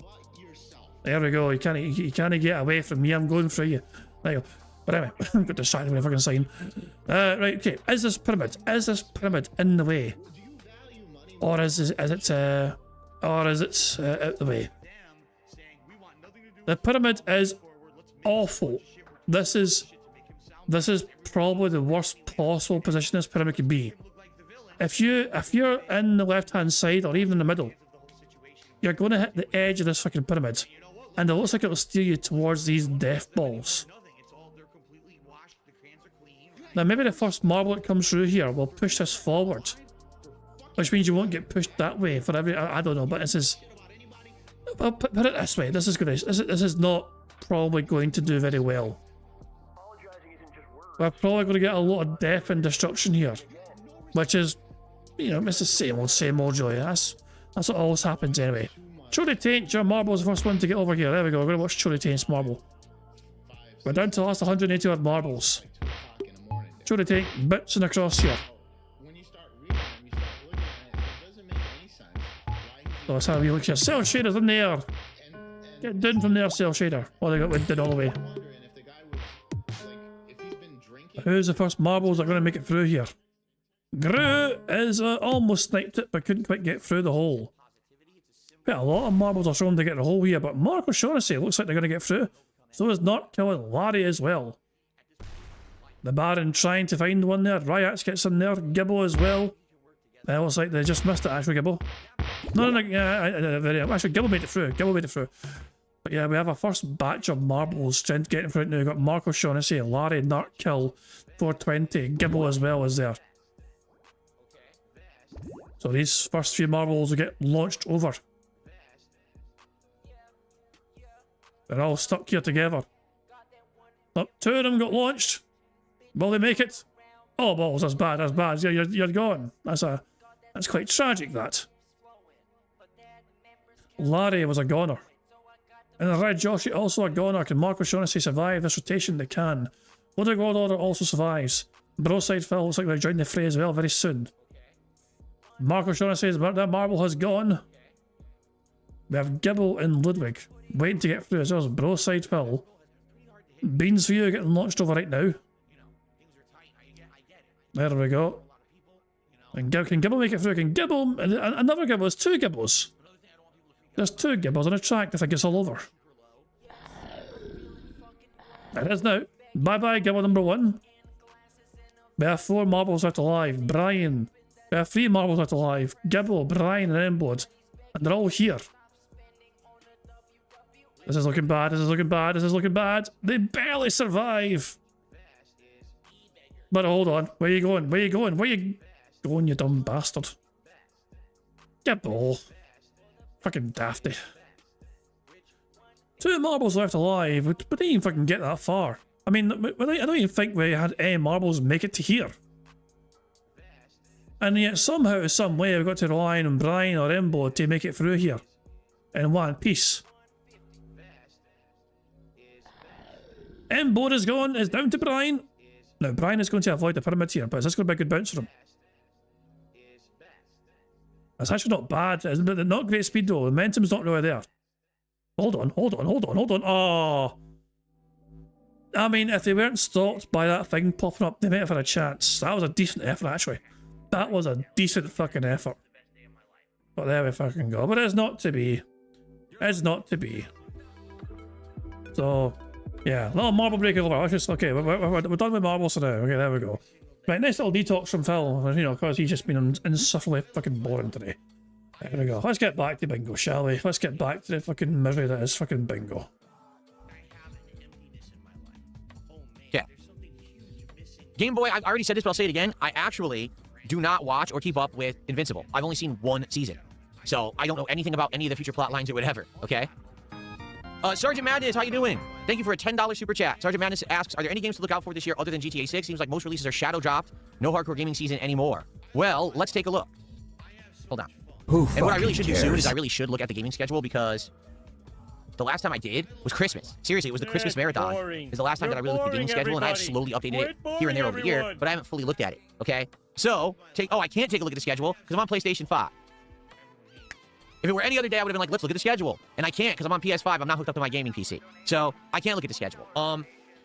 There we go. You can't get away from me. I'm going through you. There you go. But anyway, I'm got distracted with a fucking sign. Right, okay. Is this pyramid in the way? Or is it out the way? The pyramid is awful. This is probably the worst possible position this pyramid could be. If you're in the left-hand side or even in the middle, you're going to hit the edge of this fucking pyramid, and it looks like it'll steer you towards these death balls. Now maybe the first marble that comes through here will push this forward, which means you won't get pushed that way for every. I don't know, but this is. Well, put it this way. This is not probably going to do very well. We're probably going to get a lot of death and destruction here, which is, you know, it's the same old joy. That's what always happens anyway. Chody Taint, your marble is the first one to get over here. There we go. We're going to watch Chody Taint's marble. We're down to the last 180 odd marbles. Chody Taint bouncing across here. So let's have a look here. Cell shaders in there. Get down from there, cell shader. Oh, they got winded all the way. Who's the first marbles that are going to make it through here? Gru is almost sniped it, but couldn't quite get through the hole. Quite a lot of marbles are shown to get the hole here, but Marco Shaughnessy looks like they're going to get through. So is not killing Larry as well. The Baron trying to find one there. Ryats gets in there. Gibbo as well. It looks like they just missed it, actually, Gibbo. No, yeah, actually, Gibbo made it through. But yeah, we have a first batch of marbles getting through it now. We've got Marco Shaughnessy, Larry, Nurtkill, 420, Gibbo as well is there. So these first few marbles will get launched over. They're all stuck here together. Oh, 2 of them got launched. Will they make it? Oh, balls, that's bad, that's bad. Yeah, you're gone. That's quite tragic, that. Larry was a goner. And the Red Joshi also a goner. Can Mark O'Shaughnessy survive this rotation? They can. Bloody God Order also survives. Broside Phil looks like they're joining the fray as well very soon. Mark O'Shaughnessy, that marble has gone. We have Gibble and Ludwig waiting to get through as well as Broside Phil. Beans for you getting launched over right now. There we go. And can Gibble make it through? Can Gibble... Another Gibble. There's 2 Gibbles. There's 2 Gibbles on a track. I think it's all over. It is now. Bye-bye, Gibble number 1. We have 4 marbles left alive. Brian. We have 3 marbles left alive. Gibble, Brian, and Embod. And they're all here. This is looking bad. This is looking bad. This is looking bad. They barely survive. But hold on. Where you going? Where you going? Where you going, you dumb bastard? Gibble. Fucking dafty. 2 marbles left alive. We didn't even fucking get that far. I mean, I don't even think we had any marbles make it to here. And yet somehow, some way, we've got to rely on Brian or Embo to make it through here. In one piece. Embo is gone. It's down to Brian. Now, Brian is going to avoid the pyramid here, but is this going to be a good bounce for him? That's actually not bad. It's not great speed though. The momentum's not really there. Hold on, hold on, hold on, hold on. Oh. I mean, if they weren't stopped by that thing popping up, they might have had a chance. That was a decent effort, actually. That was a decent fucking effort. But there we fucking go. But it's not to be. It's not to be. So, yeah. Little marble break over. Okay, we're done with marbles for now. Okay, there we go. Right, nice little detox from Phil, you know, because he's just been insufferably fucking boring today. There we go. Let's get back to bingo, shall we? Let's get back to the fucking misery that is fucking bingo. Yeah. Game Boy, I've already said this, but I'll say it again. I actually do not watch or keep up with Invincible. I've only seen 1 season. So I don't know anything about any of the future plot lines or whatever, okay? Sergeant Madness, how you doing? Thank you for a $10 super chat. Sergeant Madness asks, are there any games to look out for this year other than GTA 6? Seems like most releases are shadow dropped. No hardcore gaming season anymore. Well, let's take a look. Hold on. And what I really should do soon is I really should look at the gaming schedule because the last time I did was Christmas. Seriously, it was the Christmas marathon. It's the last time that I really looked at the gaming schedule, and I have slowly updated it here and there over the year, but I haven't fully looked at it, okay? So, I can't take a look at the schedule because I'm on PlayStation 5. If it were any other day, I would have been like, let's look at the schedule. And I can't because I'm on PS5. I'm not hooked up to my gaming PC. So I can't look at the schedule.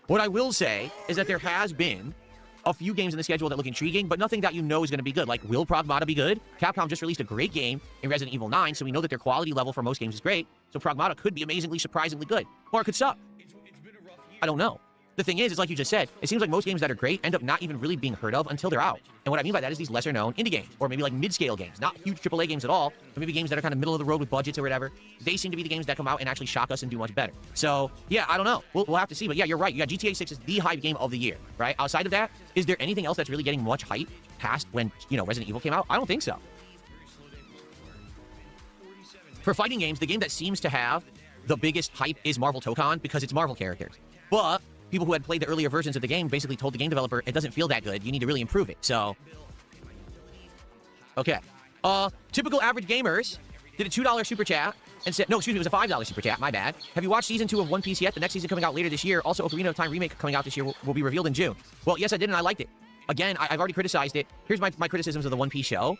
What I will say is that there has been a few games in the schedule that look intriguing, but nothing that you know is going to be good. Like, will Pragmata be good? Capcom just released a great game in Resident Evil 9, so we know that their quality level for most games is great. So Pragmata could be amazingly, surprisingly good. Or it could suck. I don't know. The thing is, like you just said, it seems like most games that are great end up not even really being heard of until they're out. And what I mean by that is these lesser-known indie games, or maybe like mid-scale games, not huge AAA games at all, but maybe games that are kind of middle of the road with budgets or whatever. They seem to be the games that come out and actually shock us and do much better. So, yeah, I don't know. We'll have to see. But yeah, you're right. Yeah, GTA 6 is the hype game of the year, right? Outside of that, is there anything else that's really getting much hype past when, you know, Resident Evil came out? I don't think so. For fighting games, the game that seems to have the biggest hype is Marvel Tokon because it's Marvel characters. But people who had played the earlier versions of the game basically told the game developer, it doesn't feel that good. You need to really improve it. So, okay. Typical Average Gamers did a $2 super chat and said, no, excuse me, it was a $5 super chat. My bad. Have you watched Season 2 of One Piece yet? The next season coming out later this year. Also, Ocarina of Time remake coming out this year will be revealed in June. Well, yes, I did, and I liked it. Again, I've already criticized it. Here's my criticisms of the One Piece show.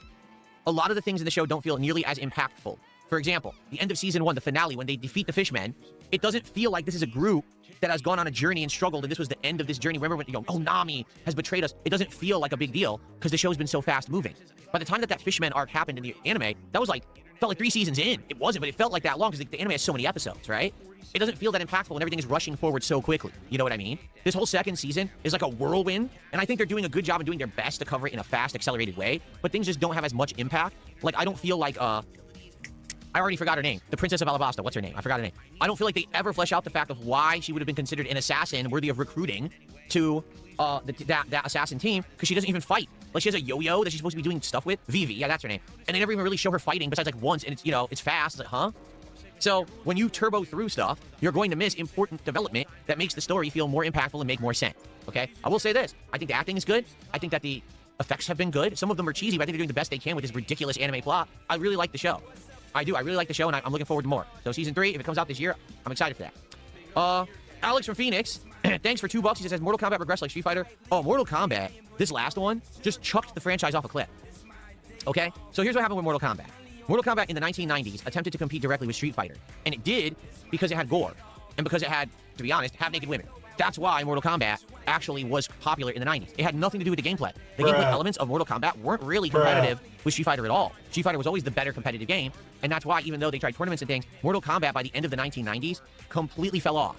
A lot of the things in the show don't feel nearly as impactful. For example, the end of Season 1, the finale, when they defeat the Fishmen, it doesn't feel like this is a group that has gone on a journey and struggled, and this was the end of this journey. Remember when, you know, oh, Nami has betrayed us. It doesn't feel like a big deal because the show's been so fast-moving. By the time that Fishmen arc happened in the anime, that was like, felt like 3 seasons in. It wasn't, but it felt like that long because the anime has so many episodes, right? It doesn't feel that impactful when everything is rushing forward so quickly. You know what I mean? This whole second season is like a whirlwind, and I think they're doing a good job and doing their best to cover it in a fast, accelerated way, but things just don't have as much impact. Like, I don't feel like, I already forgot her name. The Princess of Alabasta. What's her name? I forgot her name. I don't feel like they ever flesh out the fact of why she would have been considered an assassin worthy of recruiting to that assassin team, because she doesn't even fight. Like, she has a yo-yo that she's supposed to be doing stuff with. Vivi, yeah, that's her name. And they never even really show her fighting besides like once, and it's, you know, it's fast. It's like, huh? So when you turbo through stuff, you're going to miss important development that makes the story feel more impactful and make more sense. Okay? I will say this. I think the acting is good. I think that the effects have been good. Some of them are cheesy, but I think they're doing the best they can with this ridiculous anime plot. I really like the show. I do. I really like the show, and I'm looking forward to more. So season 3, if it comes out this year, I'm excited for that. Alex from Phoenix, thanks for $2. He says, Mortal Kombat regressed like Street Fighter. Oh, Mortal Kombat, this last one, just chucked the franchise off a cliff. Okay? So here's what happened with Mortal Kombat. Mortal Kombat in the 1990s attempted to compete directly with Street Fighter. And it did because it had gore. And because it had, to be honest, half-naked women. That's why Mortal Kombat actually was popular in the 90s. It had nothing to do with the gameplay. The gameplay elements of Mortal Kombat weren't really competitive with Street Fighter at all. Street Fighter was always the better competitive game. And that's why, even though they tried tournaments and things, Mortal Kombat by the end of the 1990s completely fell off.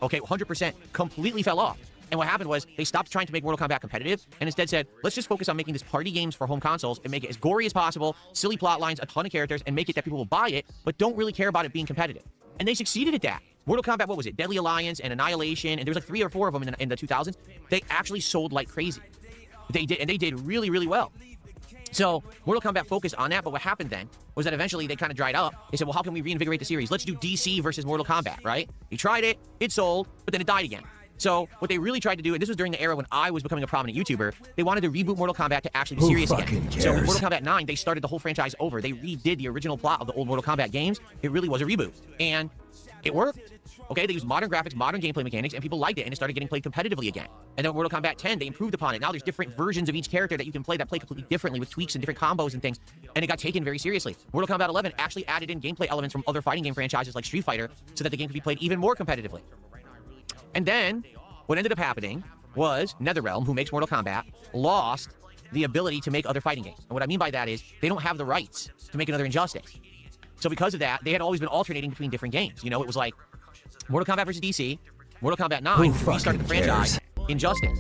Okay, 100% completely fell off. And what happened was they stopped trying to make Mortal Kombat competitive and instead said, let's just focus on making this party games for home consoles and make it as gory as possible, silly plot lines, a ton of characters, and make it that people will buy it, but don't really care about it being competitive. And they succeeded at that. Mortal Kombat, what was it? Deadly Alliance and Annihilation, and there was like 3 or 4 of them in the 2000s. They actually sold like crazy. They did, and they did really, really well. So Mortal Kombat focused on that, but what happened then was that eventually they kind of dried up. They said, well, how can we reinvigorate the series? Let's do DC versus Mortal Kombat, right? They tried it, it sold, but then it died again. So what they really tried to do, and this was during the era when I was becoming a prominent YouTuber, they wanted to reboot Mortal Kombat to actually be serious again. So in Mortal Kombat 9, they started the whole franchise over. They redid the original plot of the old Mortal Kombat games. It really was a reboot. And it worked. Okay, they used modern graphics, modern gameplay mechanics, and people liked it, and it started getting played competitively again. And then Mortal Kombat 10, they improved upon it. Now there's different versions of each character that you can play that play completely differently with tweaks and different combos and things, and it got taken very seriously. Mortal Kombat 11 actually added in gameplay elements from other fighting game franchises like Street Fighter so that the game could be played even more competitively. And then what ended up happening was NetherRealm, who makes Mortal Kombat, lost the ability to make other fighting games. And what I mean by that is they don't have the rights to make another Injustice. So because of that, they had always been alternating between different games. You know, it was like Mortal Kombat versus DC, Mortal Kombat 9, which restarted the franchise, Injustice.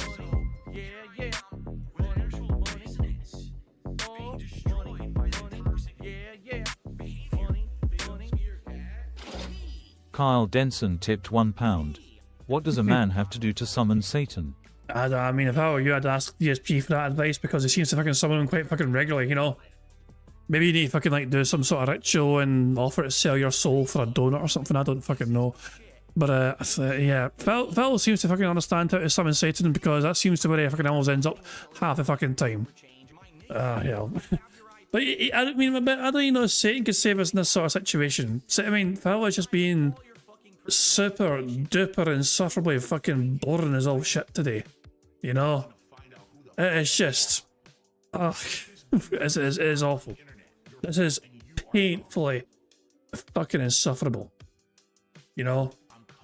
Kyle Denson tipped £1. What does a man have to do to summon Satan? I mean, if I were you, I'd ask DSP for that advice because he seems to fucking summon him quite fucking regularly, you know? Maybe you need to fucking like do some sort of ritual and offer to sell your soul for a donut or something, I don't fucking know. But yeah, Phil seems to fucking understand how to summon Satan because that seems to where he fucking always ends up half the fucking time. Hell. But I mean, I don't even know if Satan could save us in this sort of situation. So, I mean, Phil is just being super duper insufferably fucking boring as all shit today. You know? It's just... it is awful. This is painfully fucking insufferable. You know?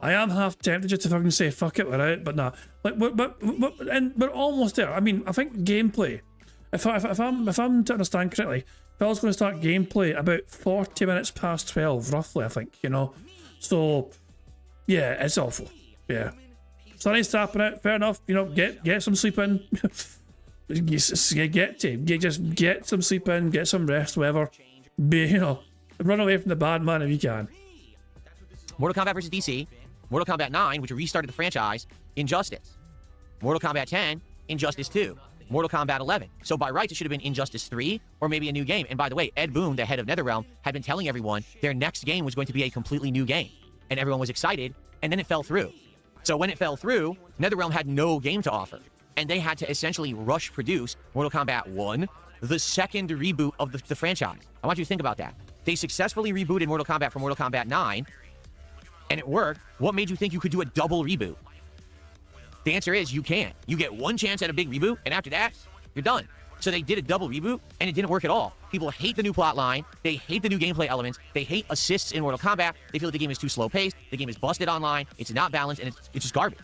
I am half tempted just to fucking say fuck it, we're out, but nah. Like, we're almost there. I mean, I think gameplay. If I'm to understand correctly, Phil's going to start gameplay about 40 minutes past 12, roughly. I think, you know. So, yeah, it's awful. Yeah, Sonny's tapping out. Fair enough. You know, get some sleep in. Just get some sleep in, get some rest, whatever. You know, run away from the bad man if you can. Mortal Kombat versus DC. Mortal Kombat 9, which restarted the franchise, Injustice. Mortal Kombat 10, Injustice 2. Mortal Kombat 11. So by rights, it should have been Injustice 3 or maybe a new game. And by the way, Ed Boon, the head of NetherRealm, had been telling everyone their next game was going to be a completely new game. And everyone was excited, and then it fell through. So when it fell through, NetherRealm had no game to offer. And they had to essentially rush produce Mortal Kombat 1, the second reboot of the franchise. I want you to think about that. They successfully rebooted Mortal Kombat for Mortal Kombat 9, and it worked. What made you think you could do a double reboot? The answer is you can't. You get one chance at a big reboot, and after that, you're done. So they did a double reboot, and it didn't work at all. People hate the new plot line. They hate the new gameplay elements. They hate assists in Mortal Kombat. They feel like the game is too slow-paced. The game is busted online. It's not balanced, and it's just garbage.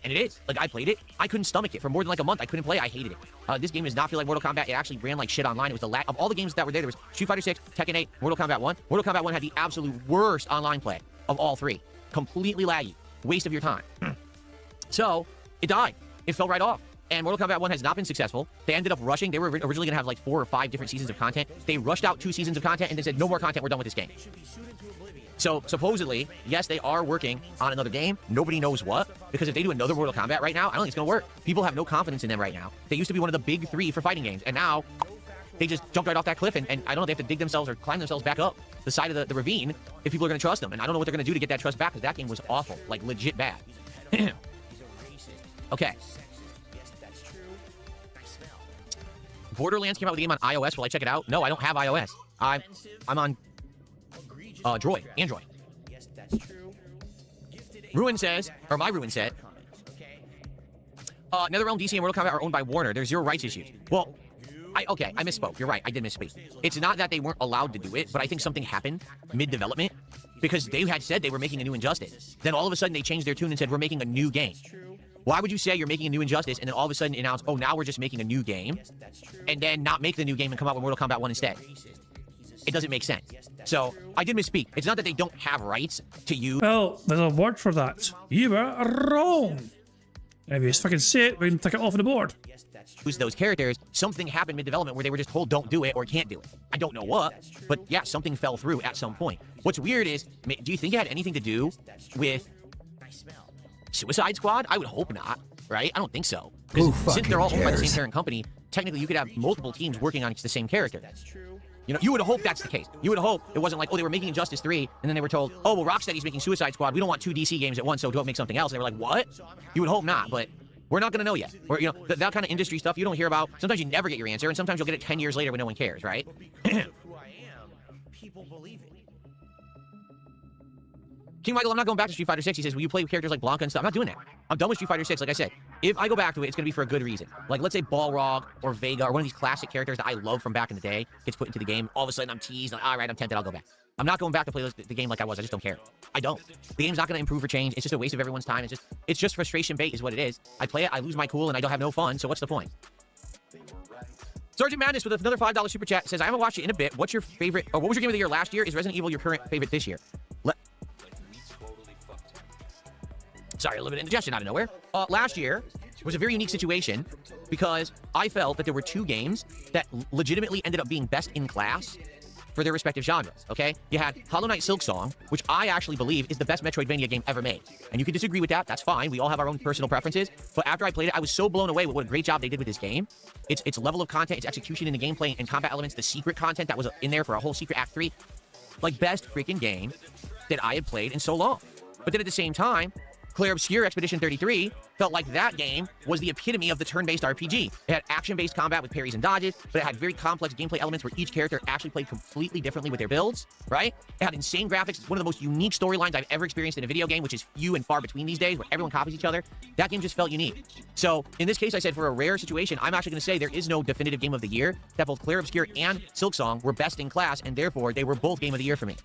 And it is. Like, I played it. I couldn't stomach it. For more than like a month, I couldn't play. I hated it. This game does not feel like Mortal Kombat. It actually ran like shit online. It was the of all the games that were there was Street Fighter 6, Tekken 8, Mortal Kombat 1. Mortal Kombat 1 had the absolute worst online play of all three. Completely laggy. Waste of your time. So, it died. It fell right off. And Mortal Kombat 1 has not been successful. They ended up rushing. They were originally going to have like 4 or 5 different seasons of content. They rushed out 2 seasons of content and they said, no more content. We're done with this game. So, supposedly, yes, they are working on another game. Nobody knows what. Because if they do another Mortal Kombat right now, I don't think it's going to work. People have no confidence in them right now. They used to be one of the big 3 for fighting games. And now, they just jumped right off that cliff, and I don't know, they have to dig themselves or climb themselves back up the side of the ravine if people are going to trust them. And I don't know what they're going to do to get that trust back, because that game was awful, like legit bad. Okay. Borderlands came out with a game on iOS. Will I check it out? No, I don't have iOS. I'm on Droid, Android. Ruin says, or my Ruin said, NetherRealm, DC, and Mortal Kombat are owned by Warner. There's zero rights issues. Well, I misspoke. You're right. I did misspeak. It's not that they weren't allowed to do it, but I think something happened mid-development because they had said they were making a new Injustice. Then all of a sudden they changed their tune and said, we're making a new game. Why would you say you're making a new Injustice and then all of a sudden announce, oh, now we're just making a new game, and then not make the new game and come out with Mortal Kombat 1 instead? It doesn't make sense. So I did misspeak. It's not that they don't have rights to use. Well, there's a word for that. You were wrong. If you just fucking say it, we can take it off the board. Use those characters. Something happened mid-development where they were just told don't do it or can't do it. I don't know what, but yeah, something fell through at some point. What's weird is, do you think it had anything to do with Suicide Squad? I would hope not, right? I don't think so. Because since they're all owned by the same parent company, technically you could have multiple teams working on the same character. You know, you would hope that's the case. You would hope it wasn't like, oh, they were making Injustice 3, and then they were told, oh, well, Rocksteady's making Suicide Squad. We don't want two DC games at once, so don't make something else. And they were like, what? You would hope not, but we're not going to know yet. Or, you know, that kind of industry stuff you don't hear about. Sometimes you never get your answer, and sometimes you'll get it 10 years later when no one cares, right? King Michael, I'm not going back to Street Fighter 6. He says, will you play with characters like Blanca and stuff? I'm not doing that. I'm done with Street Fighter 6. Like I said, if I go back to it, it's going to be for a good reason. Like, let's say Balrog or Vega or one of these classic characters that I love from back in the day gets put into the game. All of a sudden, I'm teased. Like, all right, I'm tempted. I'll go back. I'm not going back to play the game like I was. I just don't care. I don't. The game's not going to improve or change. It's just a waste of everyone's time. It's just frustration bait is what it is. I play it, I lose my cool, and I don't have no fun, so what's the point? Sergeant Madness with another $5 super chat says, I haven't watched it in a bit. What's your favorite, or what was your game of the year last year? Is Resident Evil your current favorite this year? Sorry, a little bit of indigestion out of nowhere. Last year was a very unique situation because I felt that there were two games that legitimately ended up being best in class for their respective genres, okay? You had Hollow Knight Silksong, which I actually believe is the best Metroidvania game ever made. And you can disagree with that, that's fine. We all have our own personal preferences. But after I played it, I was so blown away with what a great job they did with this game. Its level of content, its execution in the gameplay and combat elements, the secret content that was in there for a whole secret Act 3. Like, best freaking game that I had played in so long. But then at the same time, Claire Obscure Expedition 33 felt like that game was the epitome of the turn-based RPG. It had action-based combat with parries and dodges, but it had very complex gameplay elements where each character actually played completely differently with their builds, right? It had insane graphics. It's one of the most unique storylines I've ever experienced in a video game, which is few and far between these days, where everyone copies each other. That game just felt unique. So, in this case, I said for a rare situation, I'm actually going to say there is no definitive game of the year, that both Claire Obscure and Silksong were best in class, and therefore, they were both game of the year for me.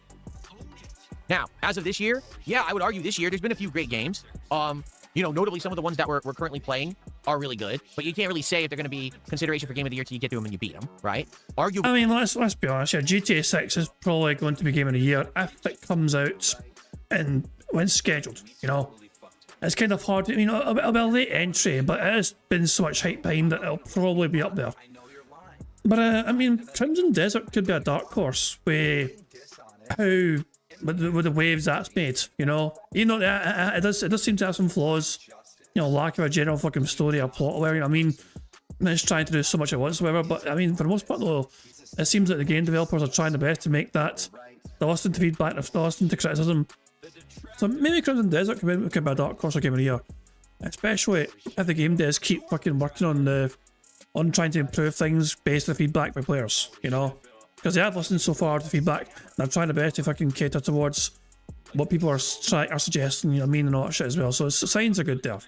Now, as of this year, yeah, I would argue this year, there's been a few great games. You know, notably some of the ones that we're currently playing are really good, but you can't really say if they're going to be consideration for Game of the Year till you get to them and you beat them, right? Arguably, I mean, let's be honest, yeah, GTA 6 is probably going to be Game of the Year if it comes out and when scheduled, you know? It's kind of hard, you know, it'll be a late entry, but it has been so much hype behind that it'll probably be up there. But, I mean, Crimson Desert could be a dark horse with how... with the waves that's made, you know? You know, it does seem to have some flaws. You know, lack of a general fucking story or plot or whatever, you know what I mean? It's trying to do so much at once, whatever, but I mean, for the most part though, it seems that the game developers are trying their best to make that, they're listening to feedback, they're listening to criticism. So maybe Crimson Desert could be a dark horse or Game of the Year. Especially if the game does keep fucking working on trying to improve things based on feedback by players, you know? Because they have listened so far to feedback, and they're trying their best to fucking cater towards what people are suggesting, you know what I mean, and all that shit as well. So signs are good there.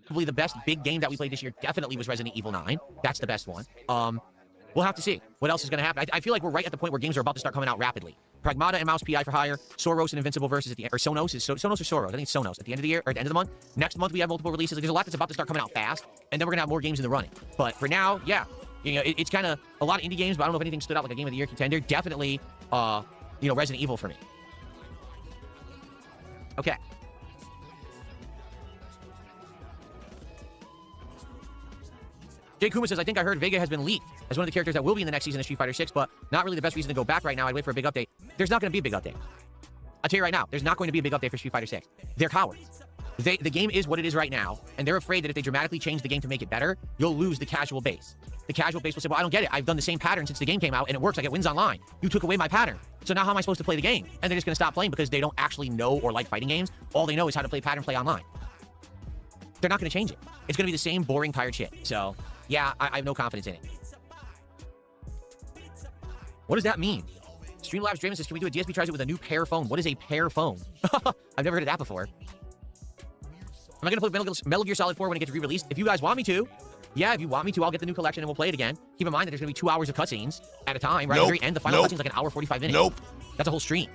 Probably the best big game that we played this year definitely was Resident Evil 9. That's the best one. We'll have to see what else is going to happen. I feel like we're right at the point where games are about to start coming out rapidly. Pragmata and Mouse PI for Hire, Soros and Invincible versus at the end, or Sonos or Soros. I think it's Sonos at the end of the year or at the end of the month. Next month we have multiple releases. Like, there's a lot that's about to start coming out fast, and then we're gonna have more games in the running. But for now, yeah. You know, it's kind of a lot of indie games, but I don't know if anything stood out like a Game of the Year contender. Definitely, you know, Resident Evil for me. Okay. Jay Kuma says, I think I heard Vega has been leaked as one of the characters that will be in the next season of Street Fighter 6, but not really the best reason to go back right now. I'd wait for a big update. There's not going to be a big update. I'll tell you right now, there's not going to be a big update for Street Fighter 6. They're cowards. The game is what it is right now, and they're afraid that if they dramatically change the game to make it better, you'll lose the casual base. The casual base will say, well, I don't get it. I've done the same pattern since the game came out, and it works. I get wins online. You took away my pattern. So now how am I supposed to play the game? And they're just going to stop playing because they don't actually know or like fighting games. All they know is how to play pattern play online. They're not going to change it. It's going to be the same boring, tired shit. So, yeah, I have no confidence in it. What does that mean? Streamlabs Draven says, can we do a DSP tries it with a new pair phone? What is a pair phone? I've never heard of that before. Am I going to play Metal Gear Solid 4 when it gets re-released? If you guys want me to, yeah, if you want me to, I'll get the new collection and we'll play it again. Keep in mind that there's going to be 2 hours of cutscenes at a time, right? At the very end, the final cutscene's like an hour, 45 minutes. Nope. That's a whole stream.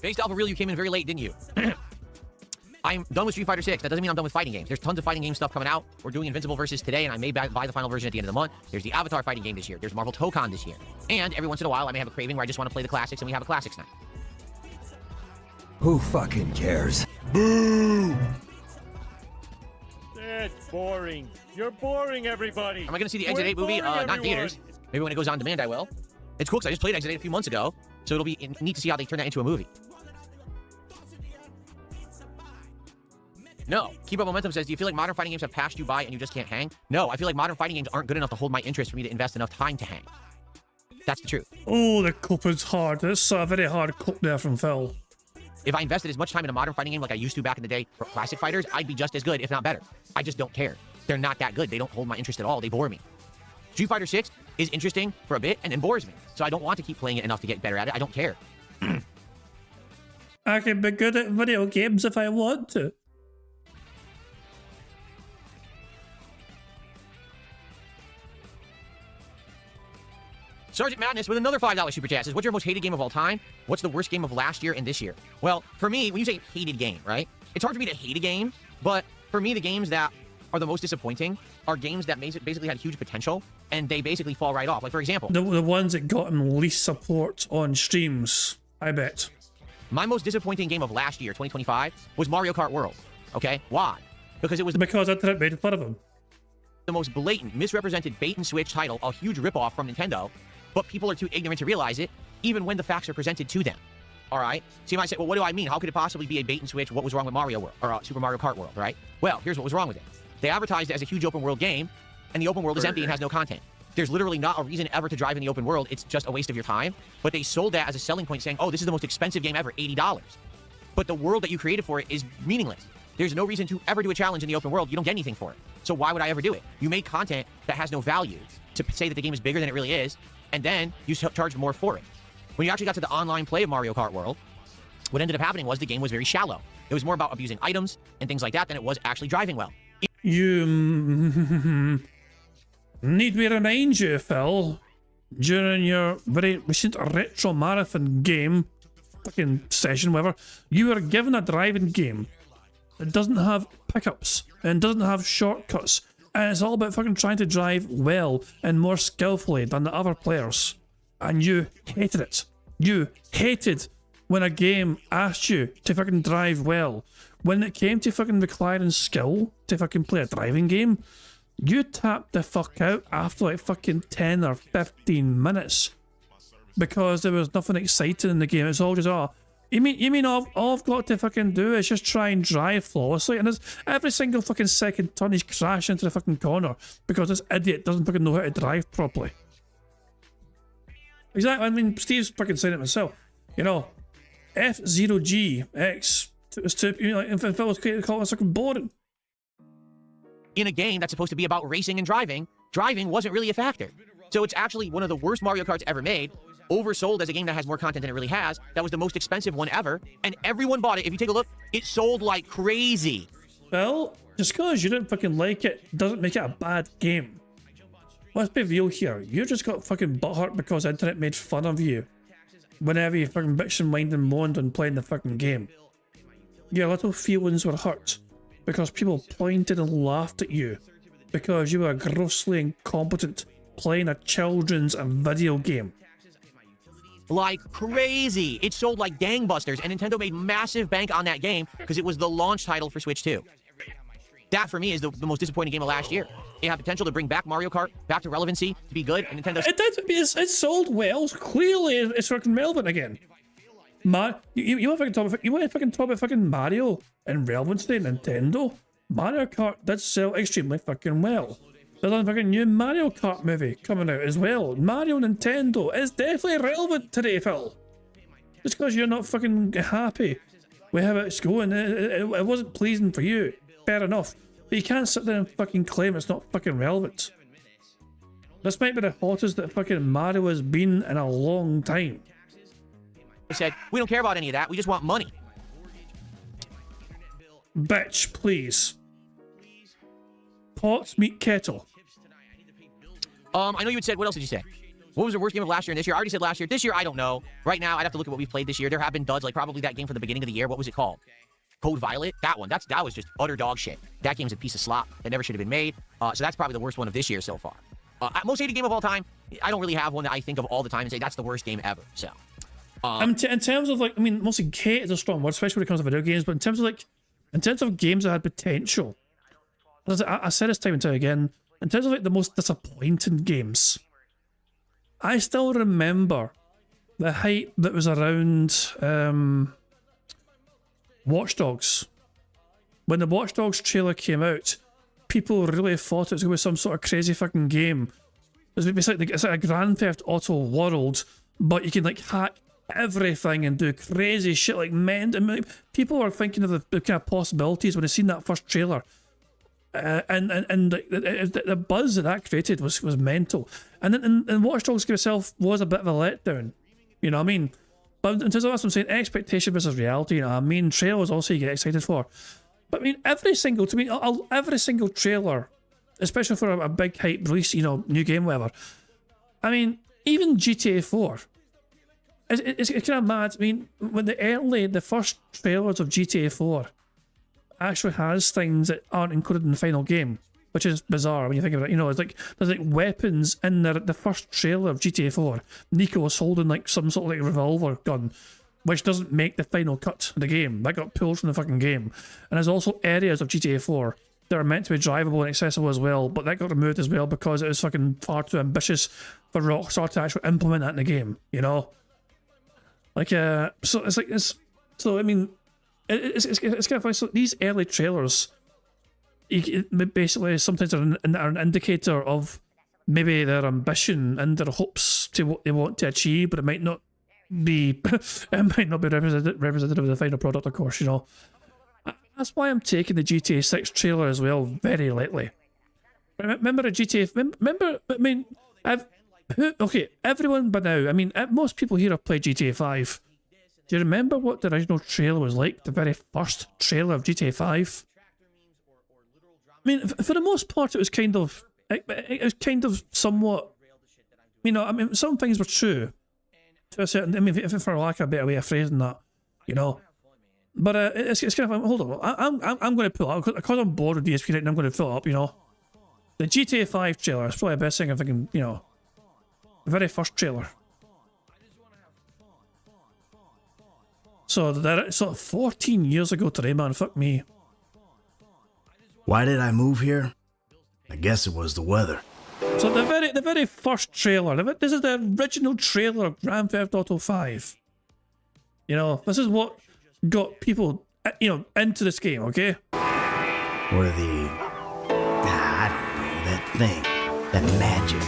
Based off of real, you came in very late, didn't you? I'm done with Street Fighter 6. That doesn't mean I'm done with fighting games. There's tons of fighting game stuff coming out. We're doing Invincible Versus today, and I may buy the final version at the end of the month. There's the Avatar fighting game this year. There's Marvel Tokon this year. And every once in a while, I may have a craving where I just want to play the classics, and we have a classics night. Who fucking cares? Boo! That's boring. You're boring, everybody. Am I going to see the Exit 8 movie? Not in theaters. Maybe when it goes on demand, I will. It's cool because I just played Exit 8 a few months ago, so it'll be neat to see how they turn that into a movie. No. Keep Up Momentum says, do you feel like modern fighting games have passed you by and you just can't hang? No, I feel like modern fighting games aren't good enough to hold my interest for me to invest enough time to hang. That's the truth. Oh, the coping's hard. It's a very hard cope there from Phil. If I invested as much time in a modern fighting game like I used to back in the day for classic fighters, I'd be just as good, if not better. I just don't care. They're not that good. They don't hold my interest at all. They bore me. Street Fighter 6 is interesting for a bit and then bores me. So I don't want to keep playing it enough to get better at it. I don't care. I can be good at video games if I want to. Sergeant Madness with another $5 super chat says, what's your most hated game of all time? What's the worst game of last year and this year? Well, for me, when you say hated game, right? It's hard for me to hate a game, but for me, the games that are the most disappointing are games that basically had huge potential and they basically fall right off. Like, for example, the ones that got him least support on streams, I bet. My most disappointing game of last year, 2025, was Mario Kart World. Okay? Why? Because it was Internet made fun of him. The most blatant, misrepresented bait and switch title, a huge ripoff from Nintendo, but people are too ignorant to realize it, even when the facts are presented to them. All right? So you might say, well, what do I mean? How could it possibly be a bait and switch? What was wrong with Mario World or Super Mario Kart World, right? Well, here's what was wrong with it. They advertised it as a huge open world game, and the open world is empty and has no content. There's literally not a reason ever to drive in the open world. It's just a waste of your time. But they sold that as a selling point, saying, oh, this is the most expensive game ever, $80. But the world that you created for it is meaningless. There's no reason to ever do a challenge in the open world. You don't get anything for it. So why would I ever do it? You make content that has no value to say that the game is bigger than it really is, and then you charge more for it. When you actually got to the online play of Mario Kart World, what ended up happening was the game was very shallow. It was more about abusing items and things like that than it was actually driving well. You need me remind you, Phil, during your very recent retro marathon game fucking session, whatever, you were given a driving game that doesn't have pickups and doesn't have shortcuts, and it's all about fucking trying to drive well and more skillfully than the other players, and you hated it. You hated when a game asked you to fucking drive well. When it came to fucking requiring skill to fucking play a driving game, you tapped the fuck out after like fucking 10 or 15 minutes because there was nothing exciting in the game. It's all just, oh, you mean all I've got to fucking do is just try and drive flawlessly, and it's every single fucking second turn he's crashing into the fucking corner because this idiot doesn't fucking know how to drive properly. Exactly. I mean, Steve's fucking saying it himself. You know, F0GX was too, you know, like, if it was called it fucking boring. In a game that's supposed to be about racing and driving wasn't really a factor. So it's actually one of the worst Mario Karts ever made, oversold as a game that has more content than it really has. That was the most expensive one ever, and everyone bought it. If you take a look, it sold like crazy. Well, just because you didn't fucking like it doesn't make it a bad game. Let's be real here. You just got fucking butthurt because the internet made fun of you whenever you fucking bitched and whined and moaned on playing the fucking game. Your little feelings were hurt because people pointed and laughed at you because you were grossly incompetent playing a children's video game. Like crazy. It sold like gangbusters, and Nintendo made massive bank on that game because it was the launch title for Switch 2. That, for me, is the most disappointing game of last year. It had potential to bring back Mario Kart, back to relevancy, to be good, and Nintendo... It sold well. Clearly, it's fucking relevant again. You want to fucking talk about fucking Mario and relevancy, Nintendo? Mario Kart did sell extremely fucking well. There's a fucking new Mario Kart movie coming out as well. Mario Nintendo is definitely relevant today, Phil. Just because you're not fucking happy with how it's going, it wasn't pleasing for you. Fair enough. But you can't sit there and fucking claim it's not fucking relevant. This might be the hottest that fucking Mario has been in a long time. They said, we don't care about any of that, we just want money. Bitch, please. Pot, meat, kettle. I know you had said, what else did you say? What was the worst game of last year and this year? I already said last year. This year, I don't know. Right now, I'd have to look at what we've played this year. There have been duds, like probably that game from the beginning of the year. What was it called? Code Violet? That one. That was just utter dog shit. That game's a piece of slop that never should have been made. So that's probably the worst one of this year so far. Most hated game of all time. I don't really have one that I think of all the time and say that's the worst game ever. So, in terms of like, I mean, mostly hate is a strong word, especially when it comes to video games. But in terms of games that had potential, I said this time and time again. In terms of like the most disappointing games, I still remember the hype that was around Watch Dogs. When the Watch Dogs trailer came out, people really thought it was going to be some sort of crazy fucking game. It's like a Grand Theft Auto world, but you can like hack everything and do crazy shit like people were thinking of the kind of possibilities when they seen that first trailer. And the buzz that created was mental. And then Watch Dogs itself was a bit of a letdown. You know what I mean? But in terms of what I'm saying, expectation versus reality, you know what I mean? Trailers also you get excited for. But I mean, every single trailer, especially for a big hype release, you know, new game, whatever. I mean, even GTA 4. It's kind of mad. I mean, when the first trailers of GTA 4 actually has things that aren't included in the final game, which is bizarre when you think of it. You know, it's like there's like weapons in the first trailer of GTA 4. Nico was holding like some sort of like revolver gun, which doesn't make the final cut of the game. That got pulled from the fucking game. And there's also areas of GTA 4 that are meant to be drivable and accessible as well, but that got removed as well because it was fucking far too ambitious for Rockstar to actually implement that in the game. You know, like so it's like this. So I mean. It's kind of funny. So these early trailers, basically sometimes are an indicator of maybe their ambition and their hopes to what they want to achieve, but it might not be representative of the final product, of course. You know, that's why I'm taking the GTA 6 trailer as well very lightly. Remember a GTA? Remember? I mean, everyone by now. I mean, most people here have played GTA 5. Do you remember what the original trailer was like? The very first trailer of GTA 5? I mean, for the most part, it was kind of somewhat, you know, I mean, some things were true to a certain, I mean, if for lack of a better way of phrasing that, you know. But it's kind of, hold on, I'm going to pull it up, because I'm bored with DSP right now, I'm going to fill it up, you know. The GTA 5 trailer is probably the best thing I'm thinking, you know, the very first trailer. So 14 years ago today, man, fuck me. Why did I move here? I guess it was the weather. So the very first trailer, this is the original trailer of Grand Theft Auto 5. You know, this is what got people, you know, into this game, okay? Or the, I don't know, that thing, that magic.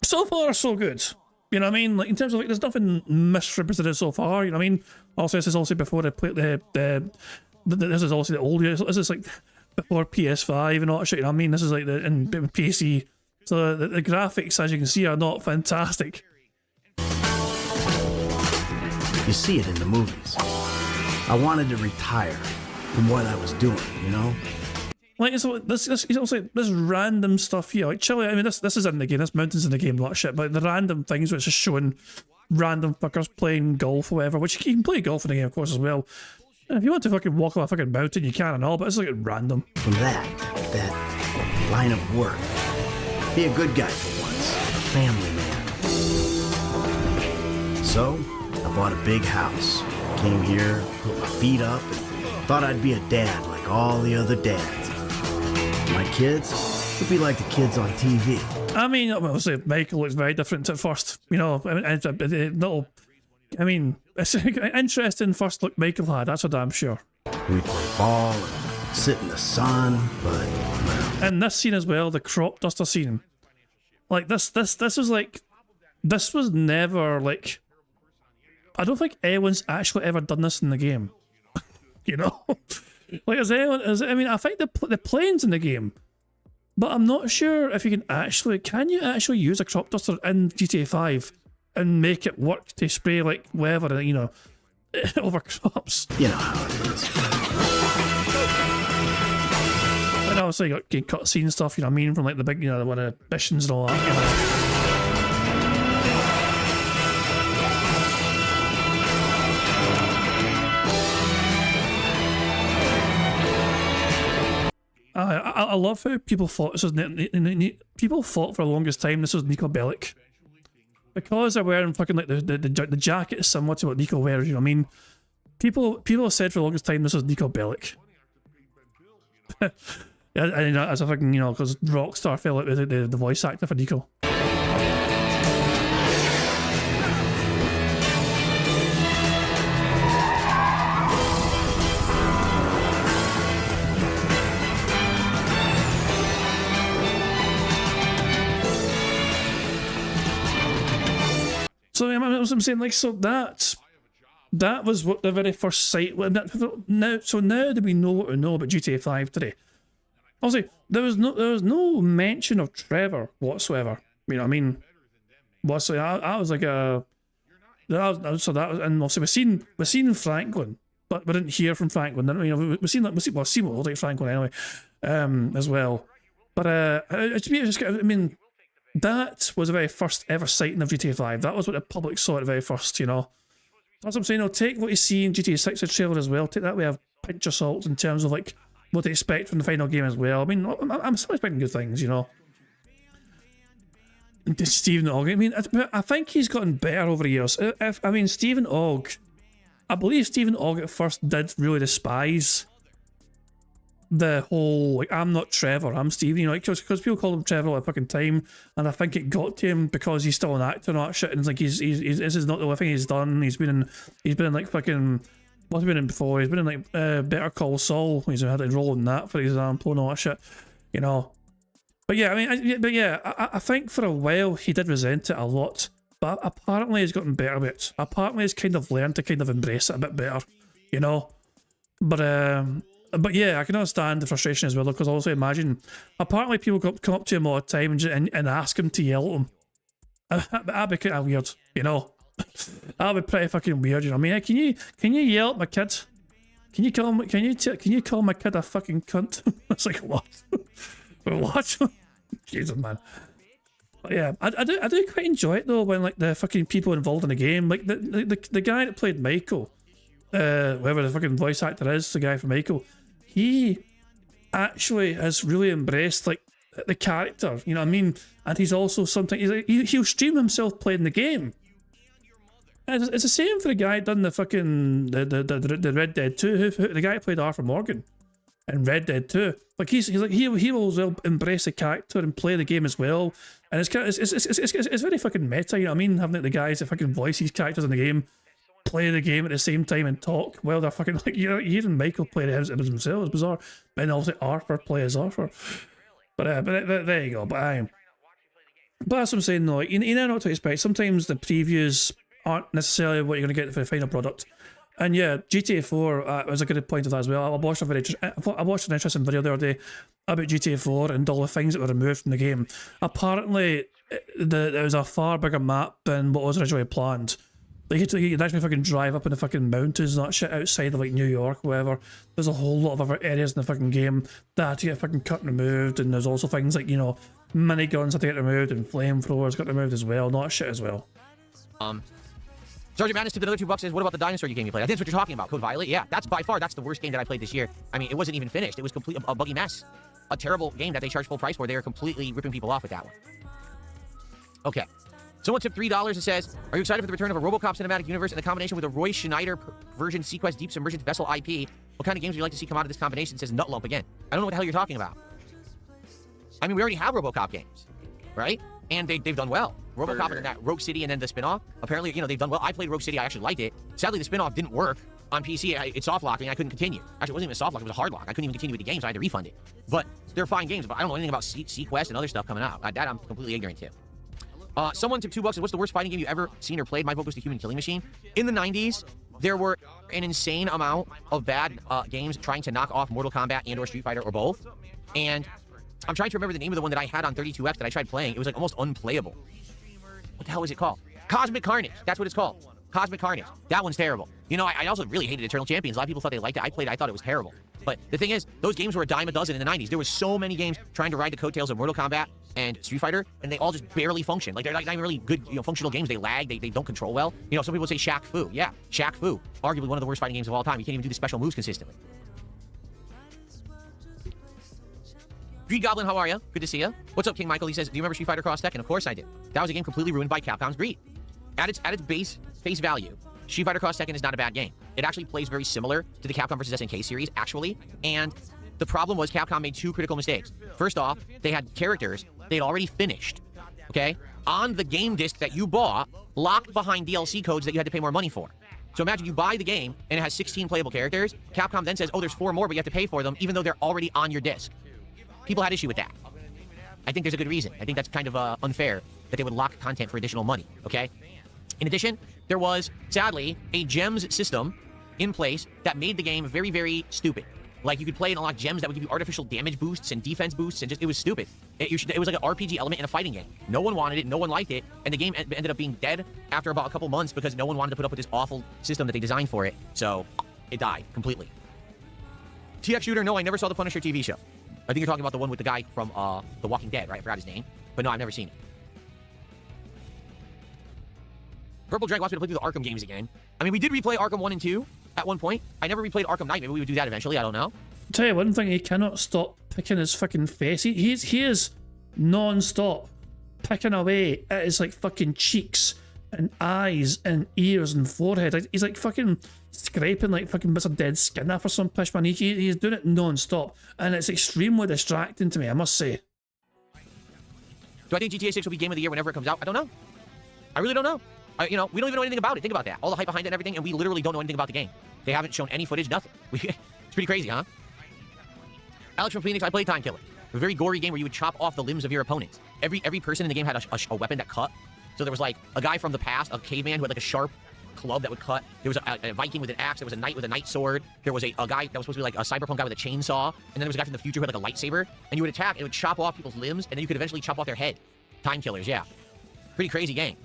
So far, so good. You know what I mean? Like, in terms of, like, there's nothing misrepresented so far, you know what I mean? Also, this is also before they played this is also the old years. This is, like, before PS5 and all that shit, you know what I mean? This is, like, in PC. So the graphics, as you can see, are not fantastic. You see it in the movies. I wanted to retire from what I was doing, you know? Like, it's also this random stuff here. Like, Chile, I mean, this is in the game, this mountain's in the game, a lot of shit, but the random things which is showing random fuckers playing golf or whatever, which you can play golf in the game, of course, as well. And if you want to fucking walk up a fucking mountain, you can and all, but it's like random. From that line of work, be a good guy for once, a family man. So, I bought a big house, came here, put my feet up, and thought I'd be a dad like all the other dads. My kids would be like the kids on TV. I mean, obviously, Michael looks very different at first. You know, I mean, it's an interesting first look Michael had, that's for damn sure. We play ball and sit in the sun, but... And this scene as well, the crop duster scene. Like, this was like... This was never, like... I don't think anyone's actually ever done this in the game. You know? Like, I mean, I think the plane's in the game. But I'm not sure if you can actually... Can you actually use a crop duster in GTA 5 and make it work to spray, like, whatever, you know, over crops? You know how it is. And obviously you got cutscene stuff, you know what I mean, from, like, the big, you know, one of the missions and all that, you know. I love how people thought this was people thought for the longest time this was Nico Bellic, because they're wearing fucking like the jacket is similar to what Nico wears. You know what I mean? People said for the longest time this was Nico Bellic. And as a fucking, you know, because Rockstar fell out with the voice actor for Nico. So I'm saying, like, so that was what the very first sight. Now that we know what we know about GTA 5 today, obviously there was no mention of Trevor whatsoever. You know what I mean? I was like so that was, and also we've seen Franklin, but we didn't hear from Franklin. You know, we've seen like Franklin anyway, as well. But I mean. That was the very first ever sighting of GTA 5. That was what the public saw at the very first, you know. That's what I'm saying. I'll take what you see in GTA 6 trailer as well. Take that with a pinch of salt in terms of like what to expect from the final game as well. I mean, I'm still expecting good things, you know. And Stephen Ogg. I mean, I think he's gotten better over the years. I mean, Stephen Ogg. I believe Stephen Ogg at first did really despise the whole, like, I'm not Trevor, I'm Steven, you know, because people call him Trevor all the fucking time, and I think it got to him because he's still an actor and all that shit, and it's like he's this is not the only thing he's done. He's been in like fucking, what's he been in before? He's been in like Better Call Saul. He's had a role in that, for example, and all that shit, you know. But yeah, I mean, I think for a while he did resent it a lot, but apparently he's gotten better with it. Apparently he's kind of learned to kind of embrace it a bit better, you know. But yeah, I can understand the frustration as well, because also imagine, apparently people come up to him all the time and ask him to yell at him. That'd be kind of weird, you know. That'd be pretty fucking weird, you know. I mean, can you yell at my kid? Can you call my kid a fucking cunt? It's like, what? What? Jesus, man. But yeah, I do quite enjoy it though when like the fucking people involved in the game, like the guy that played Michael, whoever the fucking voice actor is, the guy from Michael. He actually has really embraced like the character, you know what I mean? And he's also he'll stream himself playing the game. And it's the same for the guy done the fucking the Red Dead 2, the guy who played Arthur Morgan in Red Dead 2. Like he will as well embrace the character and play the game as well. And it's kind of it's very fucking meta, you know what I mean? Having like, the guys that fucking voice these characters in the game play the game at the same time and talk while they're fucking like, you know, even Michael played it himself. It's bizarre. And also Arthur play as Arthur. But there you go. But that's what I'm saying though. You know what to expect. Sometimes the previews aren't necessarily what you're going to get for the final product. And yeah, GTA 4 was a good point of that as well. I watched an interesting video the other day about GTA 4 and all the things that were removed from the game. Apparently, there was a far bigger map than what was originally planned. Like you could actually fucking drive up in the fucking mountains and that shit outside of like New York or whatever. There's a whole lot of other areas in the fucking game that had to get fucking cut and removed, and there's also things like, you know, miniguns had to get removed and flamethrowers got removed as well, and all that shit as well. Sergeant Madness to another $2 says, what about the dinosaur game you played? I think that's what you're talking about, Code Violet. Yeah, that's by far, that's the worst game that I played this year. I mean, it wasn't even finished. It was complete a buggy mess. A terrible game that they charge full price for. They are completely ripping people off with that one. Okay. Someone tipped $3 and says, are you excited for the return of a RoboCop cinematic universe in the combination with a Roy Schneider version Sequest Deep Submergent Vessel IP? What kind of games would you like to see come out of this combination? It says Nutlump again. I don't know what the hell you're talking about. I mean, we already have RoboCop games, right? And they've done well. RoboCop and that Rogue City and then the spinoff, apparently, you know, they've done well. I played Rogue City. I actually liked it. Sadly, the spinoff didn't work on PC. It soft locked me. I couldn't continue. Actually, it wasn't even a soft lock. It was a hard lock. I couldn't even continue with the game, so I had to refund it. But they're fine games. But I don't know anything about Sequest and other stuff coming out. That I'm completely ignorant to. Someone tipped $2 and what's the worst fighting game you ever seen or played? My vote goes to Human Killing Machine. In the 90s, there were an insane amount of bad games trying to knock off Mortal Kombat and or Street Fighter or both. And I'm trying to remember the name of the one that I had on 32X that I tried playing. It was like almost unplayable. What the hell is it called? Cosmic Carnage. That's what it's called. Cosmic Carnage. That one's terrible. You know, I also really hated Eternal Champions. A lot of people thought they liked it. I played it. I thought it was terrible. But the thing is, those games were a dime a dozen in the 90s. There was so many games trying to ride the coattails of Mortal Kombat and Street Fighter, and they all just barely function. Like, they're like not even really good, you know, functional games. They lag. They don't control well. You know, some people say Shaq Fu. Yeah, Shaq Fu. Arguably one of the worst fighting games of all time. You can't even do the special moves consistently. Greed Goblin, how are you? Good to see you. What's up, King Michael? He says, do you remember Street Fighter Cross Tekken? Of course I do. That was a game completely ruined by Capcom's greed. At its base face value, Street Fighter Cross Tekken is not a bad game. It actually plays very similar to the Capcom vs. SNK series, actually. And the problem was Capcom made two critical mistakes. First off, they had characters they'd already finished, okay, on the game disc that you bought, locked behind DLC codes that you had to pay more money for. So imagine you buy the game, and it has 16 playable characters. Capcom then says, oh, there's 4 more, but you have to pay for them, even though they're already on your disc. People had issue with that. I think there's a good reason. I think that's kind of unfair that they would lock content for additional money, okay? In addition, there was, sadly, a gems system in place that made the game very, very stupid. Like, you could play and unlock gems that would give you artificial damage boosts and defense boosts, and just, it was stupid. It was like an RPG element in a fighting game. No one wanted it, no one liked it, and the game ended up being dead after about a couple months because no one wanted to put up with this awful system that they designed for it, so it died completely. TX Shooter, no, I never saw the Punisher TV show. I think you're talking about the one with the guy from The Walking Dead, right? I forgot his name. But no, I've never seen it. Purple Drag wants me to play through the Arkham games again. I mean, we did replay Arkham 1 and 2 at one point. I never replayed Arkham Knight. Maybe we would do that eventually. I don't know. I'll tell you one thing, he cannot stop picking his fucking face. He is non-stop picking away at his like fucking cheeks and eyes and ears and forehead. Like, he's like fucking scraping like fucking bits of dead skin off or some pish, man. He's doing it non-stop, and it's extremely distracting to me, I must say. Do I think GTA 6 will be Game of the Year whenever it comes out? I don't know. I really don't know. You know, we don't even know anything about it. Think about that. All the hype behind it and everything, and we literally don't know anything about the game. They haven't shown any footage, nothing. It's pretty crazy, huh? Alex from Phoenix, I played Time Killer. A very gory game where you would chop off the limbs of your opponents. Every person in the game had a weapon that cut. So there was like a guy from the past, a caveman who had like a sharp club that would cut. There was a Viking with an axe. There was a knight with a knight sword. There was a guy that was supposed to be like a cyberpunk guy with a chainsaw. And then there was a guy from the future who had like a lightsaber. And you would attack, and it would chop off people's limbs, and then you could eventually chop off their head. Time Killers, yeah. Pretty crazy game.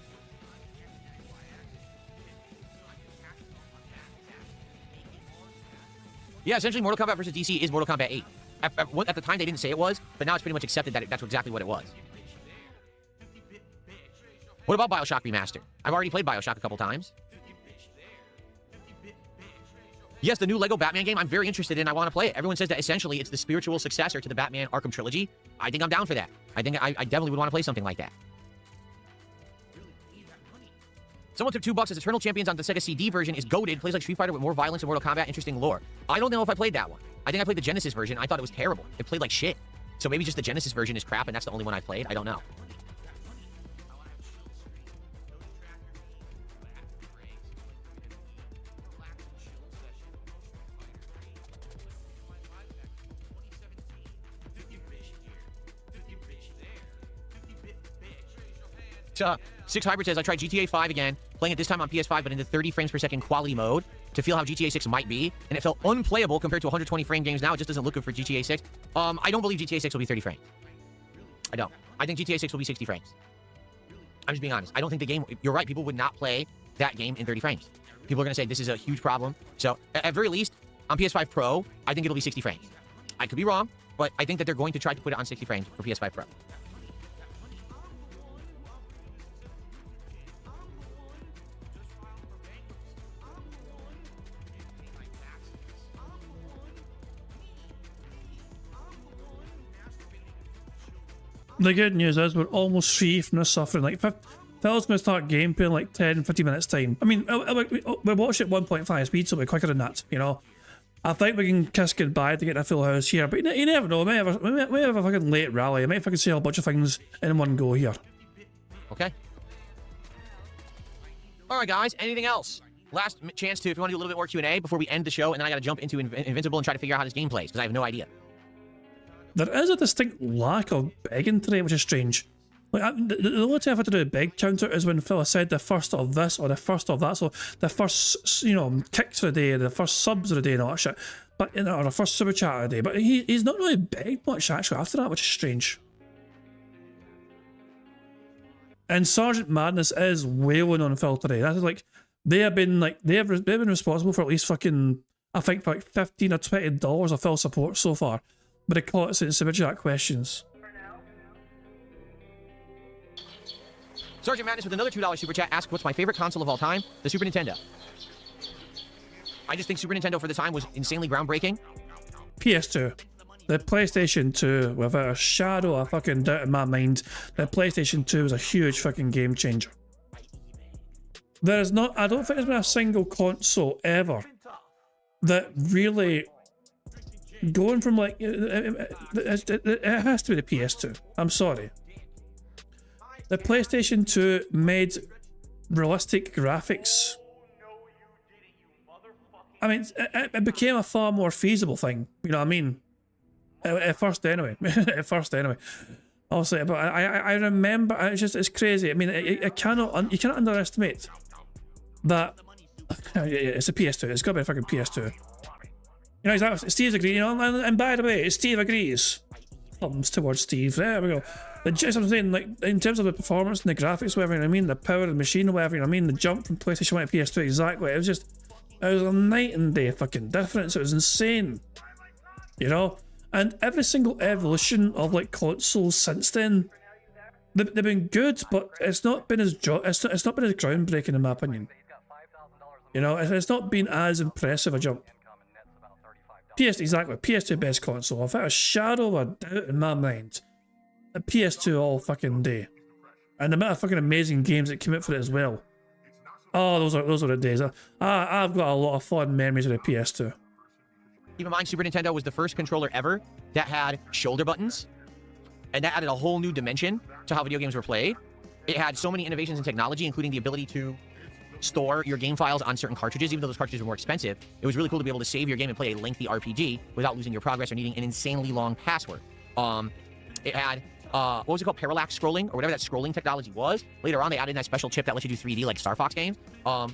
Yeah, essentially Mortal Kombat vs. DC is Mortal Kombat 8. At the time, they didn't say it was, but now it's pretty much accepted that that's exactly what it was. What about Bioshock Remastered? I've already played Bioshock a couple times. Yes, the new Lego Batman game I'm very interested in. I want to play it. Everyone says that essentially it's the spiritual successor to the Batman Arkham trilogy. I think I'm down for that. I think I definitely would want to play something like that. Someone took $2 as Eternal Champions on the Sega CD version is goated, plays like Street Fighter with more violence and Mortal Kombat, interesting lore. I don't know if I played that one. I think I played the Genesis version. I thought it was terrible. It played like shit. So maybe just the Genesis version is crap and that's the only one I played. I don't know. Six Hybrid says, I tried GTA 5 again, playing it this time on PS5, but in the 30 frames per second quality mode to feel how GTA 6 might be, and it felt unplayable compared to 120 frame games now. It just doesn't look good for GTA 6. I don't believe GTA 6 will be 30 frames. I don't. I think GTA 6 will be 60 frames. I'm just being honest. I don't think the game... You're right. People would not play that game in 30 frames. People are going to say this is a huge problem. So, at very least, on PS5 Pro, I think it'll be 60 frames. I could be wrong, but I think that they're going to try to put it on 60 frames for PS5 Pro. The good news is we're almost free from this suffering. Like, Phil's going to start gameplay in like 10, 15 minutes time. I mean, we watch it 1.5 speed, so we're quicker than that, you know? I think we can kiss goodbye to get a full house here, but you never know. We may have a fucking late rally. I might fucking say a bunch of things in one go here. Okay. All right, guys. Anything else? Last chance to, if you want to do a little bit more Q&A before we end the show, and then I got to jump into Invincible and try to figure out how this game plays, because I have no idea. There is a distinct lack of begging today, which is strange. Like, the only time I've had to do a beg counter is when Phil said the first of this or the first of that. So the first, you know, kicks of the day, the first subs of the day and all that shit. But, you know, or the first super chat of the day. But he's not really begged much actually after that, which is strange. And Sergeant Madness is wailing on Phil today. That's like, they've been responsible for at least fucking, I think, for like $15 or $20 of Phil support so far. But they call it super chat questions. Sergeant Madness with another $2 super chat asked, what's my favorite console of all time? The Super Nintendo. I just think Super Nintendo for the time was insanely groundbreaking. PS2. The PlayStation 2, without a shadow of fucking doubt in my mind, the PlayStation 2 was a huge fucking game changer. There is not, I don't think there's been a single console ever that really, going from like, it has to be the PS2. I'm sorry. The PlayStation 2 made realistic graphics. I mean, it became a far more feasible thing. You know what I mean? At first, anyway. At first, anyway. I'll say, but I remember. It's crazy. I mean, you cannot underestimate that. It's a PS2. It's got to be a fucking PS2. You know, exactly. Steve's agreeing. You know, and by the way, Steve agrees. Thumbs towards Steve. There we go. Just I'm saying, like, in terms of the performance and the graphics, whatever, you know what I mean, the power of the machine, whatever, you know what I mean, the jump from PlayStation 1 to PS2, exactly. It was a night and day fucking difference. It was insane, you know. And every single evolution of like consoles since then, they've been good, but it's not been as it's not been as groundbreaking in my opinion. You know, it's not been as impressive a jump. Exactly, PS2 best console. Without a shadow of a doubt in my mind. A PS2 all fucking day, and the amount of fucking amazing games that came out for it as well. Oh, those are the days. I've got a lot of fond memories of the PS2. Keep in mind, Super Nintendo was the first controller ever that had shoulder buttons, and that added a whole new dimension to how video games were played. It had so many innovations in technology, including the ability to store your game files on certain cartridges, even though those cartridges were more expensive. It was really cool to be able to save your game and play a lengthy RPG without losing your progress or needing an insanely long password. It had what was it called? Parallax scrolling, or whatever that scrolling technology was. Later on, they added that special chip that lets you do 3D like Star Fox games. I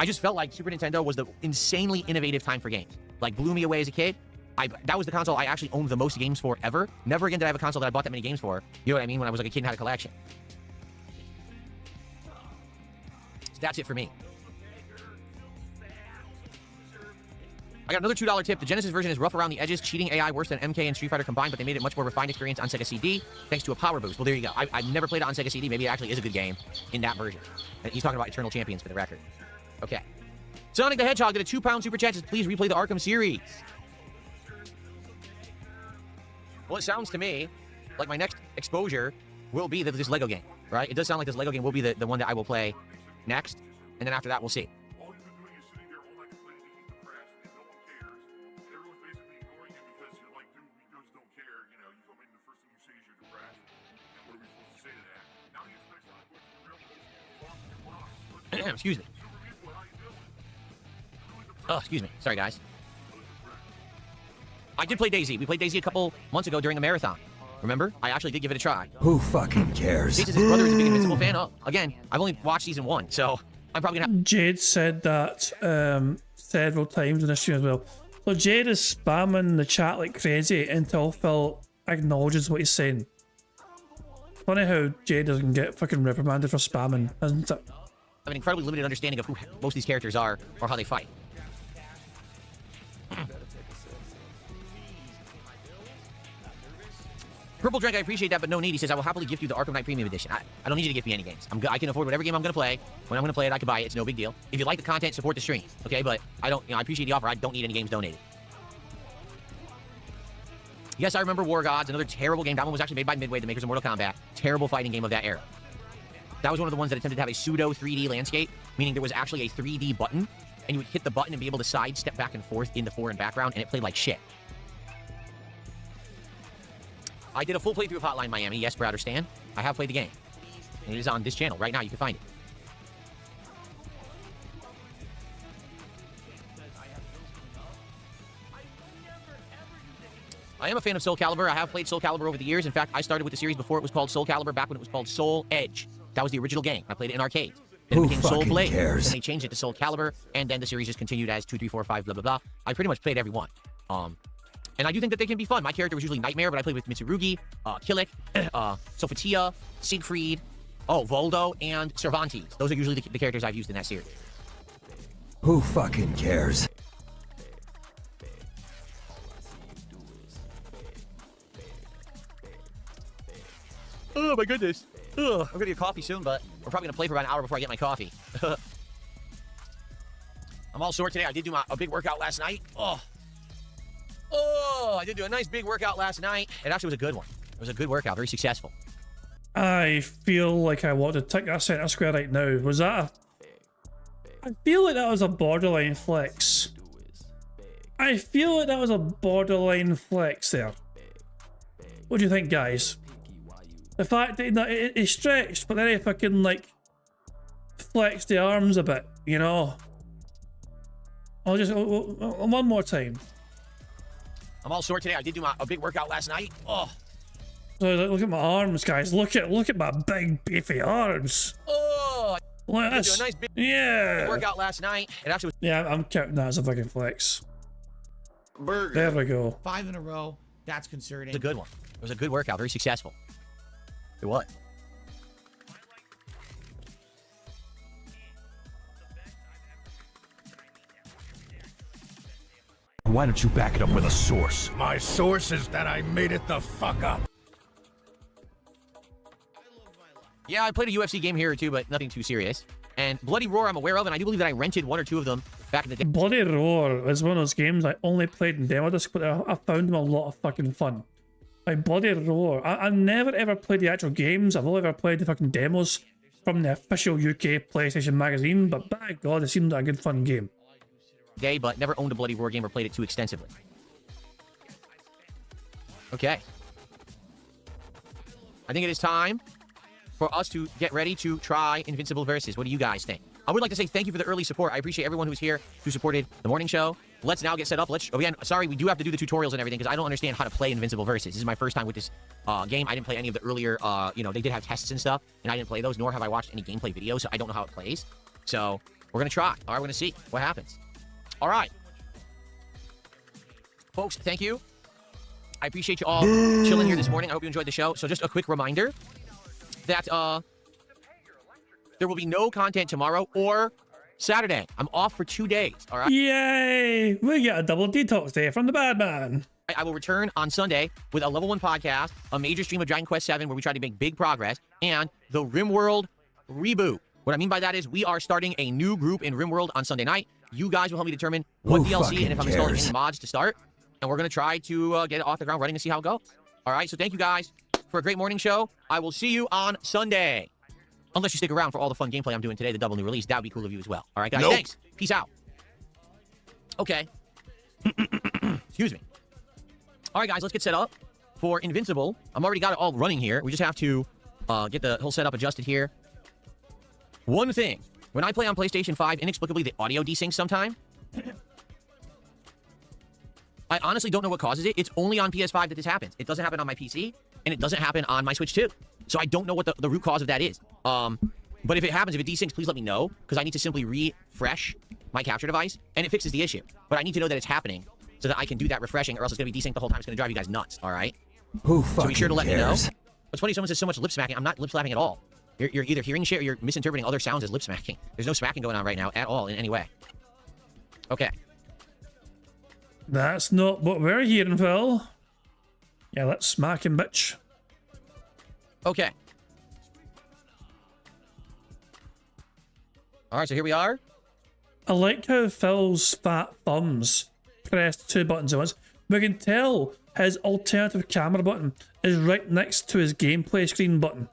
just felt like Super Nintendo was the insanely innovative time for games. Like, blew me away as a kid. That was the console I actually owned the most games for ever. Never again did I have a console that I bought that many games for. You know what I mean? When I was like a kid and had a collection. So that's it for me. I got another $2 tip. The Genesis version is rough around the edges, cheating AI worse than MK and Street Fighter combined, but they made it much more refined experience on Sega CD thanks to a power boost. Well, there you go. I've never played it on Sega CD. Maybe it actually is a good game in that version. And he's talking about Eternal Champions for the record. Okay. Sonic the Hedgehog did a £2 super chat. Says, please replay the Arkham series. Well, it sounds to me like my next exposure will be this Lego game, right? It does sound like this Lego game will be the one that I will play next. And then after that, we'll see. Excuse me. Oh, excuse me. Sorry, guys. I did play DayZ. We played DayZ a couple months ago during a marathon. Remember? I actually did give it a try. Who fucking cares? His brother is a big Invincible fan. Oh, again, I've only watched season 1, so I'm probably gonna have... Jade said that several times in the stream as well. So Jade is spamming the chat like crazy until Phil acknowledges what he's saying. Funny how Jade doesn't get fucking reprimanded for spamming, isn't it? I have an incredibly limited understanding of who most of these characters are or how they fight. Purple Drink, I appreciate that, but no need. He says, I will happily gift you the Arkham Knight Premium Edition. I don't need you to gift me any games. I can afford whatever game I'm going to play. When I'm going to play it, I can buy it. It's no big deal. If you like the content, support the stream. Okay, but I don't, I appreciate the offer. I don't need any games donated. Yes, I remember War Gods, another terrible game. That one was actually made by Midway, the makers of Mortal Kombat. Terrible fighting game of that era. That was one of the ones that attempted to have a pseudo 3D landscape, meaning there was actually a 3D button and you would hit the button and be able to sidestep back and forth in the fore and background, and it played like shit. I did a full playthrough of Hotline Miami. Yes, Browder Stan. I have played the game. And it is on this channel right now. You can find it. I am a fan of Soul Calibur. I have played Soul Calibur over the years. In fact, I started with the series before it was called Soul Calibur, back when it was called Soul Edge. That was the original game. I played it in arcades. Then it became Soul Blade. Then they changed it to Soul Calibur, and then the series just continued as 2, 3, 4, 5, blah, blah, blah. I pretty much played every one. And I do think that they can be fun. My character was usually Nightmare, but I played with Mitsurugi, Killick, Sophatia, Siegfried, Voldo, and Cervantes. Those are usually the characters I've used in that series. Who fucking cares? Oh my goodness. Ugh, I'm gonna get coffee soon, but we're probably gonna play for about an hour before I get my coffee. I'm all sore today. I did do a big workout last night. I did do a nice big workout last night. It actually was a good one. It was a good workout, very successful. I feel like I want to take a center square right now. Was that I feel like that was a borderline flex. I feel like that was a borderline flex there. What do you think, guys? The fact that he stretched, but then he fucking like flexed the arms a bit, you know? I'll just one more time. I'm all sore today. I did do a big workout last night. So look at my arms, guys. Look at my big beefy arms. I did do a nice big workout last night. It actually was. Yeah, I'm counting that as a fucking flex. Burger. There we go. 5 in a row. That's concerning. It was a good one. It was a good workout, very successful. It was. Why don't you back it up with a source? My source is that I made it the fuck up. Yeah, I played a UFC game here or two, but nothing too serious. And Bloody Roar I'm aware of, and I do believe that I rented 1 or 2 of them back in the day. Bloody Roar is one of those games I only played in demo disc, but I found them a lot of fucking fun. Like Bloody Roar. I never ever played the actual games. I've only ever played the fucking demos from the official UK PlayStation magazine, but by God, it seemed like a good fun game. But never owned a Bloody Roar game or played it too extensively. Okay. I think it is time for us to get ready to try Invincible Versus. What do you guys think? I would like to say thank you for the early support. I appreciate everyone who's here who supported the morning show. Let's now get set up. Again, sorry, we do have to do the tutorials and everything because I don't understand how to play Invincible Versus. This is my first time with this game. I didn't play any of the earlier, they did have tests and stuff, and I didn't play those, nor have I watched any gameplay videos, so I don't know how it plays. So, we're going to try. All right, we're going to see what happens. All right. Folks, thank you. I appreciate you all chilling here this morning. I hope you enjoyed the show. So just a quick reminder that there will be no content tomorrow or Saturday. I'm off for 2 days, all right? Yay! We get a double detox day from the bad man. I will return on Sunday with a Level 1 podcast, a major stream of Dragon Quest VII where we try to make big progress, and the RimWorld reboot. What I mean by that is we are starting a new group in RimWorld on Sunday night. You guys will help me determine what DLC and if I'm installing any mods to start. And we're going to try to get it off the ground running and see how it goes. All right, so thank you guys for a great morning show. I will see you on Sunday. Unless you stick around for all the fun gameplay I'm doing today, the double new release. That would be cool of you as well. All right, guys, thanks. Peace out. Okay. Excuse me. All right, guys, let's get set up for Invincible. I'm already got it all running here. We just have to get the whole setup adjusted here. One thing. When I play on PlayStation 5, inexplicably, the audio desyncs sometime. I honestly don't know what causes it. It's only on PS5 that this happens. It doesn't happen on my PC, and it doesn't happen on my Switch 2. So I don't know what the root cause of that is. But if it happens, if it desyncs, please let me know, because I need to simply refresh my capture device, and it fixes the issue. But I need to know that it's happening so that I can do that refreshing, or else it's going to be desynced the whole time. It's going to drive you guys nuts, all right? Who fucking So be sure to let me know. cares? What's funny, someone says so much lip smacking. I'm not lip slapping at all. You're either hearing shit or you're misinterpreting other sounds as lip smacking. There's no smacking going on right now at all in any way. Okay. That's not what we're hearing, Phil. Yeah, let's smack him, bitch. Okay. All right, so here we are. I like how Phil's fat thumbs pressed 2 buttons at once. We can tell his alternative camera button is right next to his gameplay screen button.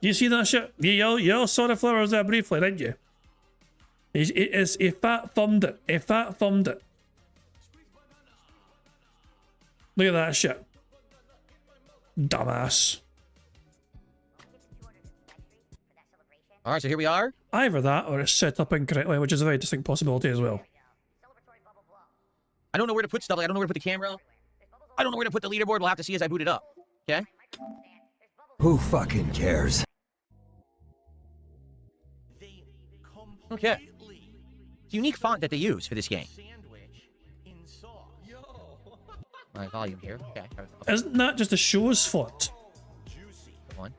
You see that shit? You all saw the flowers there briefly, didn't you? He fat thumbed it. He fat thumbed it. Look at that shit. Dumbass. All right, so here we are. Either that or it's set up incorrectly, which is a very distinct possibility as well. I don't know where to put stuff. Like, I don't know where to put the camera. I don't know where to put the leaderboard. We'll have to see as I boot it up. Okay? Who fucking cares? Okay. It's a unique font that they use for this game. My volume here. Okay. Isn't that just a show's font? Come on.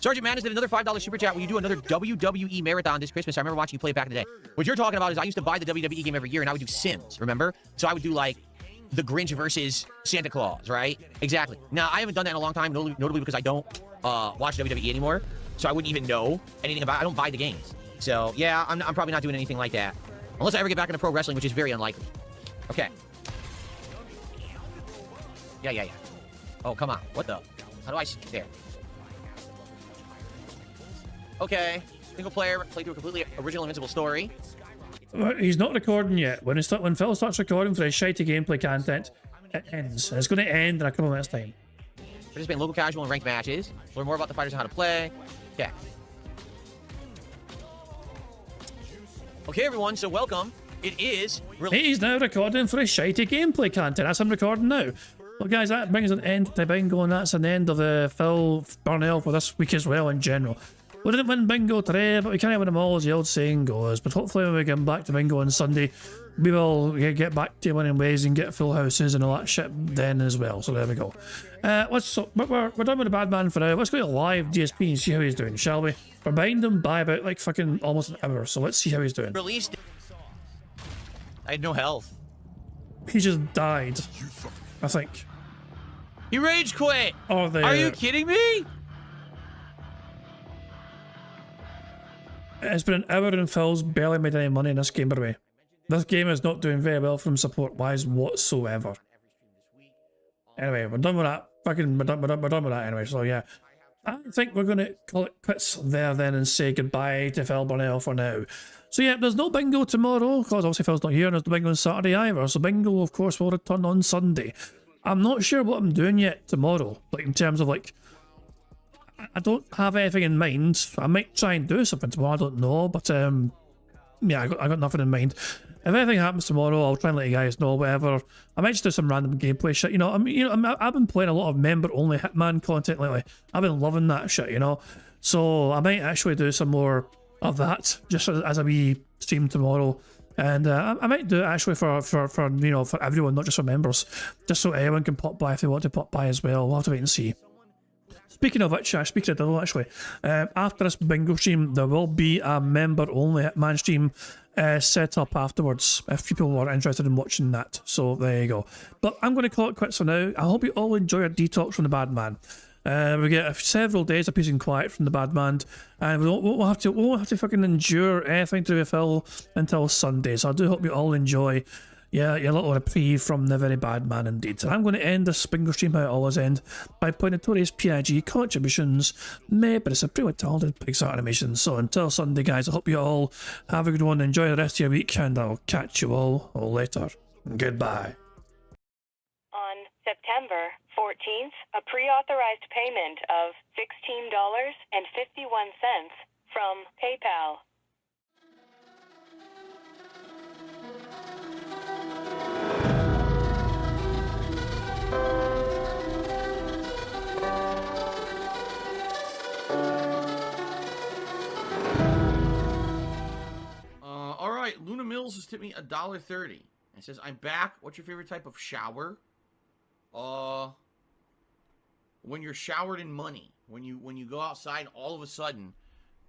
Sergeant Madness did another $5 super chat. Will you do another WWE marathon this Christmas? I remember watching you play it back in the day. What you're talking about is I used to buy the WWE game every year, and I would do Sims, remember? So I would do, like, the Grinch versus Santa Claus, right? Exactly. Now, I haven't done that in a long time, notably because I don't watch WWE anymore, so I wouldn't even know anything about it. I don't buy the games. So, yeah, I'm probably not doing anything like that. Unless I ever get back into pro wrestling, which is very unlikely. Okay. Yeah. Oh, come on. What the? How do I... There. Okay. Single player, play through a completely original Invincible story. He's not recording yet. When Phil starts recording for his shitty gameplay content, it ends. It's going to end in a couple of minutes' time. Participate in local, casual, and ranked matches. Learn more about the fighters and how to play. Okay. Okay, everyone, so welcome. It is... He's now recording for his shitty gameplay content. That's him recording now. Well, guys, that brings an end to Bingo, and that's an end of the Phil Burnell for this week as well in general. We didn't win Bingo today, but we can't win them all, as the old saying goes. But hopefully when we get back to Bingo on Sunday, we will get back to winning ways and get full houses and all that shit then as well. So there we go. We're done with the bad man for now. Let's go to live DSP and see how he's doing, shall we? We're behind him by about like fucking almost an hour, so let's see how he's doing. Released. I had no health. He just died, I think. He rage quit! Are you kidding me? It's been an hour and Phil's barely made any money in this game, by the way. This game is not doing very well from support-wise whatsoever. Anyway, we're done with that. We're done with that anyway, so yeah. I think we're going to call it quits there then and say goodbye to Phil Burnell for now. So yeah, there's no Bingo tomorrow, because obviously Phil's not here, and there's no Bingo on Saturday either, so Bingo, of course, will return on Sunday. I'm not sure what I'm doing yet tomorrow, like in terms of like, I don't have anything in mind. I might try and do something tomorrow, I don't know, but yeah, I got nothing in mind. If anything happens tomorrow, I'll try and let you guys know, whatever. I might just do some random gameplay shit, I've been playing a lot of member-only Hitman content lately. I've been loving that shit, So I might actually do some more of that, just as a wee stream tomorrow. And I might do it actually for everyone, not just for members, just so anyone can pop by if they want to pop by as well. We'll have to wait and see. Speaking of which, speaking of Devil, actually, after this Bingo stream, there will be a member-only Hitman stream set up afterwards, if people were interested in watching that. So there you go. But I'm going to call it quits for now. I hope you all enjoy a detox from the bad man. We get several days of peace and quiet from the bad man, and we won't have to fucking endure anything to do with Phil until Sunday. So I do hope you all enjoy your little reprieve from the very bad man indeed. And I'm going to end this Bingo stream how I always end by playing Notorious PIG contributions made by the supremely talented Pixar Animation. So until Sunday, guys, I hope you all have a good one, enjoy the rest of your week, and I'll catch you all later. Goodbye. On September 14th, a pre-authorized payment of $16.51 from PayPal. All right, Luna Mills has tipped me $1.30. It says, "I'm back. What's your favorite type of shower?" When you're showered in money. When you go outside and all of a sudden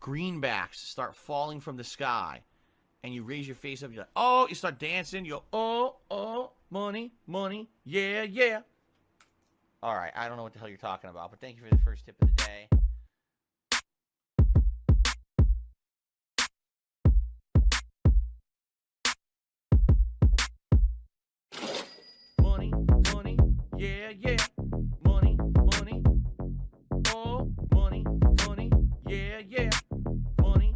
greenbacks start falling from the sky and you raise your face up, you're like, oh, you start dancing, you go, oh, money, yeah. All right, I don't know what the hell you're talking about, but thank you for the first tip of the day. Money, yeah. Money, oh, money, yeah. Money.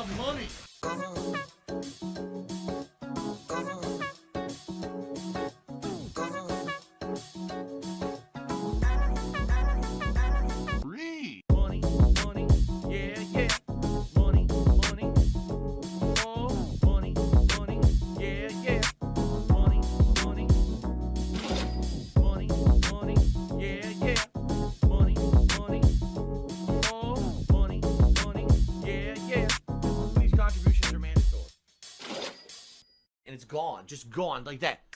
some money. Free. Money, money, yeah, yeah. Money, money. Oh, money, money, yeah, yeah. Money, money. Money, money, yeah, yeah. Money, money. Oh, money, money, yeah, yeah. These contributions are mandatory. And it's gone, just gone like that.